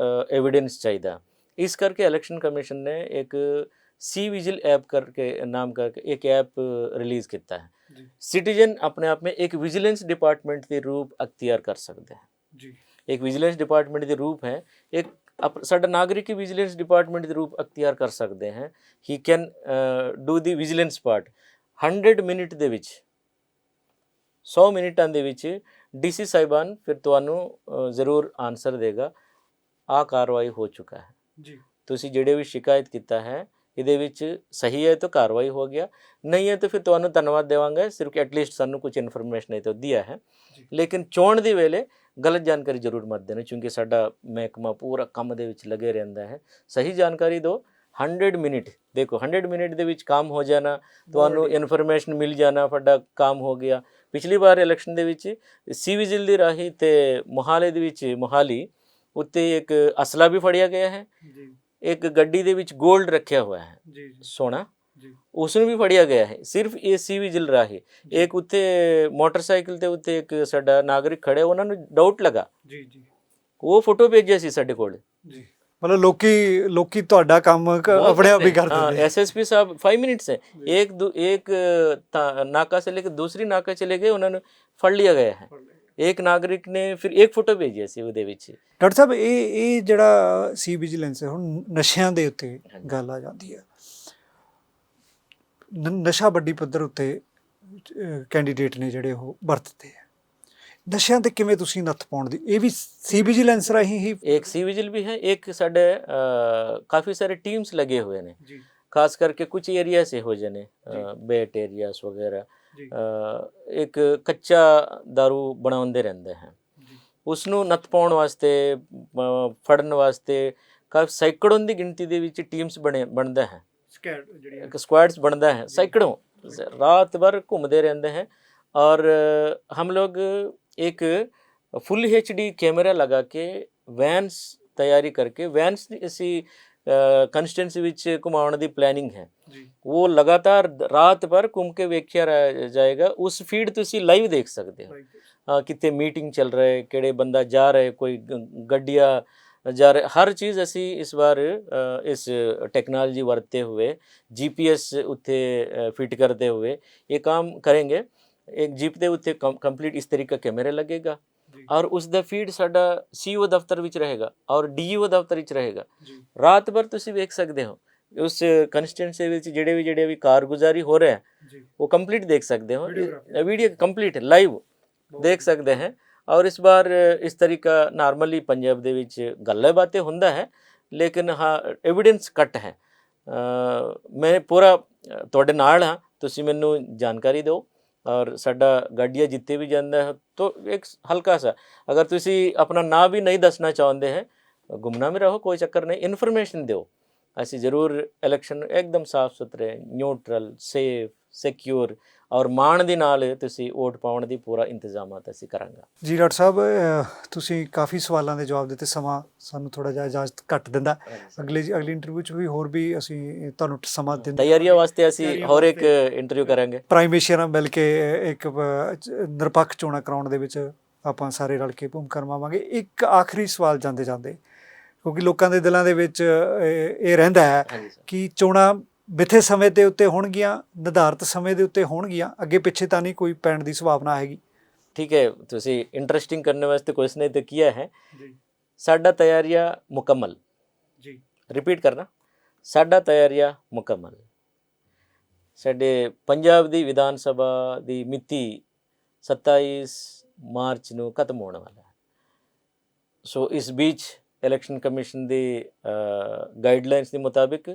एविडेंस चाहिए इस करके इलेक्शन कमीशन ने एक सी विजिल ऐप करके नाम करके एक ऐप रिलीज़ किया है सिटीजन अपने आप में एक विजिलेंस डिपार्टमेंट के रूप अख्तियार कर सकते हैं एक विजिलेंस डिपार्टमेंट के रूप है एक ਸਾਡਾ ਨਾਗਰਿਕ ਵਿਜੀਲੈਂਸ ਡਿਪਾਰਟਮੈਂਟ ਦੇ ਰੂਪ ਅਖਤਿਆਰ ਕਰ ਸਕਦੇ हैं ਹੀ can do the vigilance part 100 minute ਦੇ ਵਿੱਚ 100 ਮਿੰਟਾਂ ਦੇ ਵਿੱਚ DC ਸਾਹਿਬਾਨ ਫਿਰ ਤੁਹਾਨੂੰ ਜ਼ਰੂਰ ਆਨਸਰ ਦੇਗਾ ਆ ਕਾਰਵਾਈ ਹੋ ਚੁੱਕਾ ਹੈ ਜੀ ਤੁਸੀਂ ਜਿਹੜੇ ਵੀ ਸ਼ਿਕਾਇਤ ਕੀਤਾ ਹੈ ਇਹਦੇ ਵਿੱਚ ਸਹੀ ਹੈ ਤਾਂ ਕਾਰਵਾਈ ਹੋ ਗਿਆ ਨਹੀਂ ਹੈ ਤਾਂ ਫਿਰ ਤੁਹਾਨੂੰ ਧੰਨਵਾਦ ਦੇਵਾਂਗੇ ਸਿਰਫ ਐਟਲੀਸਟ ਸਾਨੂੰ ਕੁਝ ਇਨਫੋਰਮੇਸ਼ਨ ਇਹ ਤਾਂ ਦਿਆ ਹੈ ਲੇਕਿਨ ਚੋਣ ਦੇ ਵੇਲੇ गलत जानकारी जरूर मत देना क्योंकि साडा महकमा पूरा काम दे विच लगे रहंदा है सही जानकारी दो 100 मिनट देखो 100 मिनट दे विच काम हो जाना तुहानू इन्फॉर्मेशन मिल जाना फटा काम हो गया ਪਿਛਲੀ ਵਾਰ ਇਲੈਕਸ਼ਨ ਦੇ ਵਿੱਚ ਸੀ ਵਿਜਿਲ ਦੀ ਰਾਹੀਂ ਤੇ ਮੋਹਾਲੀ ਦੇ ਵਿੱਚ ਮੋਹਾਲੀ ਉੱਤੇ ਇੱਕ ਅਸਲਾ ਵੀ ਫੜਿਆ ਗਿਆ ਹੈ, ਜੀ ਇੱਕ ਗੱਡੀ ਦੇ ਵਿੱਚ 골ਡ ਰੱਖਿਆ ਹੋਇਆ ਹੈ, ਜੀ ਜੀ ਸੋਨਾ, ਜੀ ਉਸ ਨੂੰ ਵੀ ਫੜਿਆ ਗਿਆ ਹੈ ਸਿਰਫ ਇਹ ਸੀ ਵਿਜਿਲ ਰਾਹੀਂ। ਇੱਕ ਉੱਤੇ ਮੋਟਰਸਾਈਕਲ ਦੇ ਉੱਤੇ ਇੱਕ ਸਾਡਾ ਨਾਗਰਿਕ ਖੜੇ, ਉਹਨਾਂ ਨੂੰ ਡਾਊਟ ਲੱਗਾ, ਜੀ ਜੀ ਉਹ ਫੋਟੋ ਭੇਜਿਆ ਸੀ ਸਾਡੇ ਕੋਲ। ਜੀ ਮਤਲਬ ਲੋਕੀ ਤੁਹਾਡਾ ਕੰਮ ਆਪਣੇ ਆਪ ਹੀ ਕਰ हाँ, ਦਿੰਦੇ एसएसपी साहब 5 मिनट्स है, एक नाका से लेकर दूसरी नाका चले गए, उन्होंने फड़ लिया गया है। एक नागरिक ने फिर एक फोटो भेजी ਸੀ ਉਹਦੇ ਵਿੱਚ। ਡਾਕਟਰ ਸਾਹਿਬ ਇਹ ਜਿਹੜਾ ਸੀ ਵਿਜੀਲੈਂਸ ਹੈ, ਹੁਣ ਨਸ਼ਿਆਂ ਦੇ ਉੱਤੇ ਗੱਲ ਆ ਜਾਂਦੀ ਹੈ। ਨਸ਼ਾ ਵੱਡੀ ਪੱਧਰ ਉੱਤੇ ਕੈਂਡੀਡੇਟ ਨੇ ਜਿਹੜੇ ਉਹ ਵਰਤਦੇ ਆ, ਨਸ਼ਿਆਂ ਤੇ ਕਿਵੇਂ ਤੁਸੀਂ ਨੱਥ ਪਾਉਣ ਦੀ, ਇਹ ਵੀ ਸੀ ਵਿਜੀਲੈਂਸ ਰਾਹੀਂ ਹੀ? एक सी विजिल भी है, एक ਸਾਡੇ ਕਾਫੀ ਸਾਰੇ ਟੀम्स लगे हुए ਨੇ, ਜੀ ਖਾਸ ਕਰਕੇ ਕੁਝ ਏਰੀਆ से ਹੋ ਜਾਣੇ ਬੇਟ ਏਰੀਆਸ ਵਗੈਰਾ, ਜੀ ਇੱਕ ਕੱਚਾ ਦਾਰੂ ਬਣਾਉਂਦੇ ਰਹਿੰਦੇ ਹਨ, ਜੀ ਉਸ ਨੂੰ ਨੱਥ ਪਾਉਣ ਵਾਸਤੇ ਫੜਨ ਵਾਸਤੇ ਕਾਫੀ ਸੈਂਕੜੋਂ ਦੀ ਗਿਣਤੀ ਦੇ ਵਿੱਚ ਟੀम्स ਬਣਦਾ ਹੈ, ਸਕੈਡ ਜਿਹੜੀ एक स्क्वाड्स बनता है, सैकड़ों रात भर घूमते रहते हैं। और हम लोग एक फुल HD कैमरा लगा के वैन्स तैयारी करके वैन्स इसी कंस्टिट्यूंसी विच घुमाने की प्लानिंग है, ਜੀ वो लगातार रात भर घूम के वेख्या जाएगा। उस फीड तुसी लाइव देख सकते हो, कितने मीटिंग चल रहे, किहड़े बंदा जा रहे, कोई गड्डियां जा रहे, हर चीज़ असी इस बार इस टेक्नोलॉजी वरतते हुए GPS उत्थे फिट करते हुए ये काम करेंगे। एक जीप ਦੇ ਉੱਤੇ ਕੰਪਲੀਟ ਇਸ ਤਰੀਕੇ ਕੈਮਰੇ ਲੱਗੇਗਾ, ਔਰ ਉਸ ਦਾ ਫੀਡ ਸਾਡਾ CEO ਦਫ਼ਤਰ ਵਿੱਚ ਰਹੇਗਾ ਔਰ DEO ਦਫ਼ਤਰ ਵਿੱਚ ਰਹੇਗਾ। ਰਾਤ ਭਰ ਤੁਸੀਂ ਵੇਖ ਸਕਦੇ ਹੋ ਉਸ ਕੰਸਟੀਟਿਊਂਸੀ ਵਿੱਚ ਜਿਹੜੇ ਵੀ ਕਾਰਗੁਜ਼ਾਰੀ ਹੋ ਰਿਹਾ ਹੈ, वो कंप्लीट देख सकते हो, वीडियो कंप्लीट लाइव देख सकते हैं। और इस बार इस तरीका नॉर्मली पंजाब ਦੇ ਵਿੱਚ ਗੱਲਾਂ ਬਾतें ਹੁੰਦਾ ਹੈ, ਲੇਕਿਨ ਹਾਂ ਐਵੀਡੈਂਸ ਘੱਟ ਹੈ। ਮੈਂ ਪੂਰਾ ਤੁਹਾਡੇ ਨਾਲ ਹਾਂ, ਤੁਸੀਂ ਮੈਨੂੰ ਜਾਣਕਾਰੀ ਦਿਓ। और साडा गाड़िया जिते भी जाता है तो एक हल्का सा, अगर तुसी अपना ना भी नहीं दसना चाहते हैं, गुमनाम रहो, कोई चक्कर नहीं, इन्फॉर्मेशन दो। असी जरूर इलेक्शन एकदम साफ सुथरे, न्यूट्रल, सेफ, सिक्योर और ਮਾਣ ਦੇ ਨਾਲ ਤੁਸੀਂ ਵੋਟ ਪਾਉਣ ਦੀ ਪੂਰਾ ਇੰਤਜ਼ਾਮਾਤ ਅਸੀਂ ਕਰਾਂਗੇ। ਜੀ ਡਾਕਟਰ ਸਾਹਿਬ, ਤੁਸੀਂ ਕਾਫੀ ਸਵਾਲਾਂ ਦੇ ਜਵਾਬ ਦਿੱਤੇ, ਸਮਾਂ ਸਾਨੂੰ ਥੋੜਾ ਜਿਹਾ ਇਜਾਜ਼ਤ ਘੱਟ ਦਿੰਦਾ, ਅਗਲੀ ਇੰਟਰਵਿਊ 'ਚ ਵੀ ਹੋਰ ਵੀ ਅਸੀਂ ਤੁਹਾਨੂੰ ਸਮਾਂ ਦਿੰਦੇ, ਤਿਆਰੀਆਂ ਵਾਸਤੇ ਅਸੀਂ ਹੋਰ ਇੱਕ ਇੰਟਰਵਿਊ ਕਰਾਂਗੇ। ਪ੍ਰਾਈਮ ਏਸ਼ੀਆ ਨਾਲ ਮਿਲ ਕੇ ਇੱਕ ਨਿਰਪੱਖ ਚੋਣਾਂ ਕਰਾਉਣ ਦੇ ਵਿੱਚ ਆਪਾਂ ਸਾਰੇ ਰਲ ਕੇ ਭੂਮਿਕਾ ਨਿਭਾਵਾਂਗੇ। ਇੱਕ ਆਖਰੀ ਸਵਾਲ ਜਾਂਦੇ ਜਾਂਦੇ, ਕਿਉਂਕਿ ਲੋਕਾਂ ਦੇ ਦਿਲਾਂ ਦੇ ਵਿੱਚ ਇਹ ਰਹਿੰਦਾ ਹੈ ਕਿ ਚੋਣਾਂ ਮਿੱਥੇ ਸਮੇਂ ਦੇ ਉੱਤੇ ਹੋਣਗੀਆਂ, ਨਿਰਧਾਰਿਤ ਸਮੇਂ ਦੇ ਉੱਤੇ ਹੋਣਗੀਆਂ, ਅੱਗੇ ਪਿੱਛੇ ਤਾਂ ਨਹੀਂ ਕੋਈ ਪੈਣ ਦੀ ਸੰਭਾਵਨਾ ਹੈਗੀ? ठीक है, ਤੁਸੀਂ इंटरेस्टिंग करने वास्ते क्वेश्चन तो किया है। साडा तैयारियां मुकम्मल, जी रिपीट करना, साडा तैयारियां मुकम्मल। साडे पंजाब दी विधान सभा दी मिति 27 मार्च ਨੂੰ ਖਤਮ ਹੋਣ ਵਾਲਾ ਹੈ। ਸੋ ਇਸ बीच इलेक्शन कमीशन ਦੀ गाइडलाइंस ਦੇ ਮੁਤਾਬਿਕ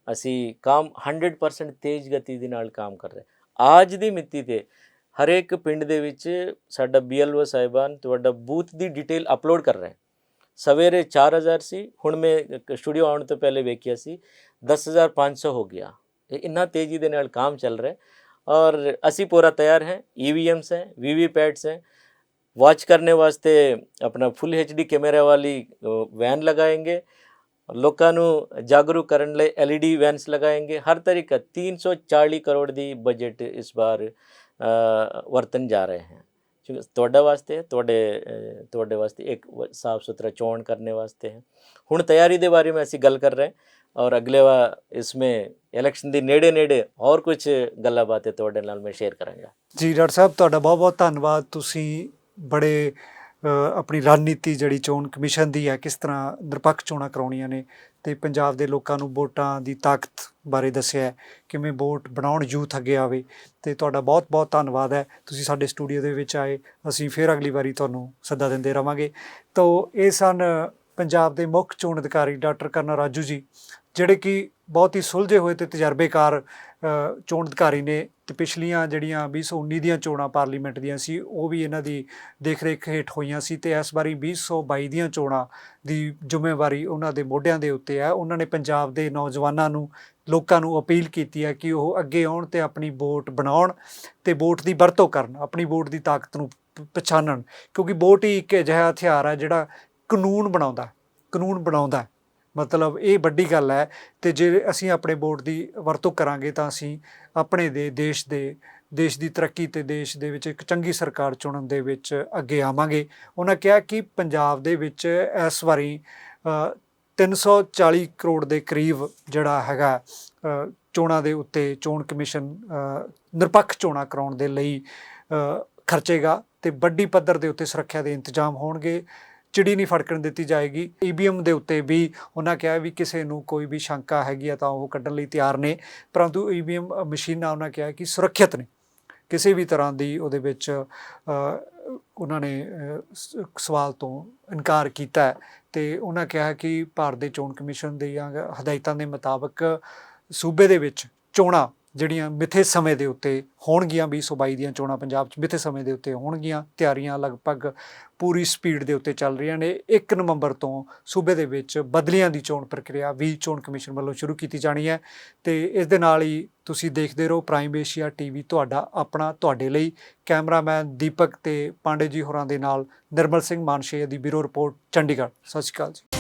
ਅਸੀਂ काम 100% ਤੇਜ਼ ਗਤੀ ਦੇ ਨਾਲ ਕੰਮ ਕਰ ਰਹੇ। ਅੱਜ ਦੀ ਮਿਤੀ ਤੇ ਹਰ ਇੱਕ ਪਿੰਡ ਦੇ ਵਿੱਚ ਸਾਡਾ BLO ਸਾਹਿਬਾਨ ਤੁਹਾਡਾ ਬੂਥ ਦੀ ਡਿਟੇਲ ਅਪਲੋਡ ਕਰ ਰਹੇ। ਸਵੇਰੇ 4000 ਸੀ, ਹੁਣ ਮੈਂ ਸਟੂਡੀਓ ਆਉਣ ਤੋਂ ਪਹਿਲੇ ਵੇਖਿਆ ਸੀ 10500 ਹੋ ਗਿਆ। ਇਹ ਇੰਨਾ ਤੇਜ਼ੀ ਦੇ ਨਾਲ ਕੰਮ ਚੱਲ ਰਿਹਾ और ਅਸੀਂ पूरा तैयार हैं। EVMs हैं, VVPATs हैं, वॉच करने वास्ते अपना फुल HD कैमरा वाली वैन लगाएंगे, लोगों ਨੂੰ ਜਾਗਰੂਕ ਕਰਨ ਲਈ LED ਵੈਨਸ लगाएंगे। हर तरीका 340 करोड़ ਦੀ बजट इस बार ਵਰਤਨ ਜਾ ਰਹੇ हैं। ਤੁਹਾਡੇ ਵਾਸਤੇ ਤੁਹਾਡੇ ਵਾਸਤੇ ਇੱਕ ਸਾਫ ਸੁਥਰਾ ਚੋਣ ਕਰਨੇ ਵਾਸਤੇ ਹੈ। ਹੁਣ ਤਿਆਰੀ ਦੇ ਬਾਰੇ में ਅਸੀਂ ਗੱਲ ਕਰ ਰਹੇ और अगले बार इसमें इलेक्शन ਦੀ ਨੇੜੇ और कुछ ਗੱਲਾਂ ਬਾਤਾਂ ਤੁਹਾਡੇ ਨਾਲ ਮੈਂ ਸ਼ੇਅਰ ਕਰਾਂਗਾ। ਜੀ ਡਾਕਟਰ ਸਾਹਿਬ, ਤੁਹਾਡਾ ਬਹੁਤ ਬਹੁਤ ਧੰਨਵਾਦ। ਤੁਸੀਂ ਬੜੇ ਆਪਣੀ ਰਣਨੀਤੀ ਜਿਹੜੀ ਚੋਣ ਕਮਿਸ਼ਨ ਦੀ ਹੈ, ਕਿਸ ਤਰ੍ਹਾਂ ਨਿਰਪੱਖ ਚੋਣਾਂ ਕਰਾਉਣੀਆਂ ਨੇ ਅਤੇ ਪੰਜਾਬ ਦੇ ਲੋਕਾਂ ਨੂੰ ਵੋਟਾਂ ਦੀ ਤਾਕਤ ਬਾਰੇ ਦੱਸਿਆ, ਕਿਵੇਂ ਵੋਟ ਬਣਾਉਣ ਯੂਥ ਅੱਗੇ ਆਵੇ, ਅਤੇ ਤੁਹਾਡਾ ਬਹੁਤ ਬਹੁਤ ਧੰਨਵਾਦ ਹੈ। ਤੁਸੀਂ ਸਾਡੇ ਸਟੂਡੀਓ ਦੇ ਵਿੱਚ ਆਏ, ਅਸੀਂ ਫਿਰ ਅਗਲੀ ਵਾਰੀ ਤੁਹਾਨੂੰ ਸੱਦਾ ਦਿੰਦੇ ਰਹਾਂਗੇ। ਤਾਂ ਇਹ ਸਨ ਪੰਜਾਬ ਦੇ ਮੁੱਖ ਚੋਣ ਅਧਿਕਾਰੀ ਡਾਕਟਰ ਕਰਨਾ ਰਾਜੂ ਜੀ। ਜਿਹੜੇ ਕਿ ਬਹੁਤ ਹੀ ਸੁਲਝੇ ਹੋਏ ਤੇ ਤਜਰਬੇਕਾਰ ਚੋਣ ਅਧਿਕਾਰੀ ਨੇ ਤੇ ਪਿਛਲੀਆਂ ਜਿਹੜੀਆਂ 2019 ਦੀਆਂ ਚੋਣਾਂ ਪਾਰਲੀਮੈਂਟ ਦੀਆਂ ਸੀ ਉਹ ਵੀ ਇਹਨਾਂ ਦੀ ਦੇਖ ਰੇਖ ਹੇਠ ਹੋਈਆਂ ਸੀ ਤੇ ਇਸ ਵਾਰੀ 2022 ਦੀਆਂ ਚੋਣਾਂ ਦੀ ਜ਼ਿੰਮੇਵਾਰੀ ਉਹਨਾਂ ਦੇ ਮੋਢਿਆਂ ਦੇ ਉੱਤੇ ਹੈ। ਉਹਨਾਂ ਨੇ ਪੰਜਾਬ ਦੇ ਨੌਜਵਾਨਾਂ ਨੂੰ, ਲੋਕਾਂ ਨੂੰ ਅਪੀਲ ਕੀਤੀ ਹੈ ਕਿ ਉਹ ਅੱਗੇ ਆਉਣ ਤੇ ਆਪਣੀ ਵੋਟ ਬਣਾਉਣ ਤੇ ਵੋਟ ਦੀ ਵਰਤੋਂ ਕਰਨ, ਆਪਣੀ ਵੋਟ ਦੀ ਤਾਕਤ ਨੂੰ ਪਛਾਣਨ, ਕਿਉਂਕਿ ਵੋਟ ਹੀ ਇੱਕ ਅਜਿਹਾ ਹਥਿਆਰ ਹੈ ਜਿਹੜਾ ਕਾਨੂੰਨ ਬਣਾਉਂਦਾ। ਮਤਲਬ ਇਹ ਵੱਡੀ ਗੱਲ ਹੈ। ਤੇ ਜੇ ਅਸੀਂ ਆਪਣੇ ਵੋਟ ਦੀ ਵਰਤੋਂ ਕਰਾਂਗੇ ਤਾਂ ਅਸੀਂ ਆਪਣੇ ਦੇਸ਼ ਦੀ ਤਰੱਕੀ ਤੇ ਦੇਸ਼ ਦੇ ਵਿੱਚ ਇੱਕ ਚੰਗੀ ਸਰਕਾਰ ਚੁਣਨ ਦੇ ਵਿੱਚ ਅੱਗੇ ਆਵਾਂਗੇ। ਉਹਨਾਂ ਕਿਹਾ ਕਿ ਪੰਜਾਬ ਦੇ ਵਿੱਚ ਇਸ ਵਾਰੀ 340 ਕਰੋੜ ਦੇ ਕਰੀਬ ਜਿਹੜਾ ਹੈਗਾ ਚੋਣਾਂ ਦੇ ਉੱਤੇ ਚੋਣ ਕਮਿਸ਼ਨ ਨਿਰਪੱਖ ਚੋਣਾਂ ਕਰਾਉਣ ਦੇ ਲਈ ਖਰਚੇਗਾ ਤੇ ਵੱਡੀ ਪੱਧਰ ਦੇ ਉੱਤੇ ਸੁਰੱਖਿਆ ਦੇ ਇੰਤਜ਼ਾਮ ਹੋਣਗੇ। ਚਿੜੀ ਨਹੀਂ ਫੜਕਣ ਦਿੱਤੀ ਜਾਏਗੀ। EVM ਦੇ ਉੱਤੇ ਵੀ ਉਹਨਾਂ ਕਿਹਾ ਵੀ ਕਿਸੇ ਨੂੰ ਕੋਈ ਵੀ ਸ਼ੰਕਾ ਹੈਗੀ ਆ ਤਾਂ ਉਹ ਕੱਢਣ ਲਈ ਤਿਆਰ ਨੇ, ਪਰੰਤੂ EVM ਮਸ਼ੀਨਾਂ ਉਹਨਾਂ ਕਿਹਾ ਕਿ ਸੁਰੱਖਿਅਤ ਨੇ, ਕਿਸੇ ਵੀ ਤਰ੍ਹਾਂ ਦੀ ਉਹਦੇ ਵਿੱਚ ਉਹਨਾਂ ਨੇ ਸਵਾਲ ਤੋਂ ਇਨਕਾਰ ਕੀਤਾ ਤੇ ਉਹਨਾਂ ਕਿਹਾ ਕਿ ਭਾਰਤ ਦੇ ਚੋਣ ਕਮਿਸ਼ਨ ਦੀਆਂ ਹਦਾਇਤਾਂ ਦੇ ਮੁਤਾਬਕ ਸੂਬੇ ਦੇ ਵਿੱਚ ਚੋਣਾਂ ਜਿਹੜੀਆਂ ਮਿੱਥੇ ਸਮੇਂ ਦੇ ਉੱਤੇ ਹੋਣਗੀਆਂ, 2022 ਦੀਆਂ ਚੋਣਾਂ ਪੰਜਾਬ 'ਚ ਮਿੱਥੇ ਸਮੇਂ ਦੇ ਉੱਤੇ ਹੋਣਗੀਆਂ। ਤਿਆਰੀਆਂ ਲਗਭਗ ਪੂਰੀ ਸਪੀਡ ਦੇ ਉੱਤੇ ਚੱਲ ਰਹੀਆਂ ਨੇ। 1 ਨਵੰਬਰ ਤੋਂ ਸੂਬੇ ਦੇ ਵਿੱਚ ਬਦਲੀਆਂ ਦੀ ਚੋਣ ਪ੍ਰਕਿਰਿਆ ਵੀ ਚੋਣ ਕਮਿਸ਼ਨ ਵੱਲੋਂ ਸ਼ੁਰੂ ਕੀਤੀ ਜਾਣੀ ਹੈ ਤੇ ਇਸ ਦੇ ਨਾਲ ਹੀ ਤੁਸੀਂ ਦੇਖਦੇ ਰਹੋ ਪ੍ਰਾਈਮ ਏਸ਼ੀਆ TV, ਤੁਹਾਡਾ ਆਪਣਾ, ਤੁਹਾਡੇ ਲਈ। ਕੈਮਰਾਮੈਨ ਦੀਪਕ ਤੇ ਪਾਂਡੇ ਜੀ ਹੋਰਾਂ ਦੇ ਨਾਲ ਨਿਰਮਲ ਸਿੰਘ ਮਾਨਸ਼ੇਆ ਦੀ ਬਿਊਰੋ ਰਿਪੋਰਟ, ਚੰਡੀਗੜ੍ਹ। ਸਤਿ ਸ਼੍ਰੀ ਅਕਾਲ ਜੀ।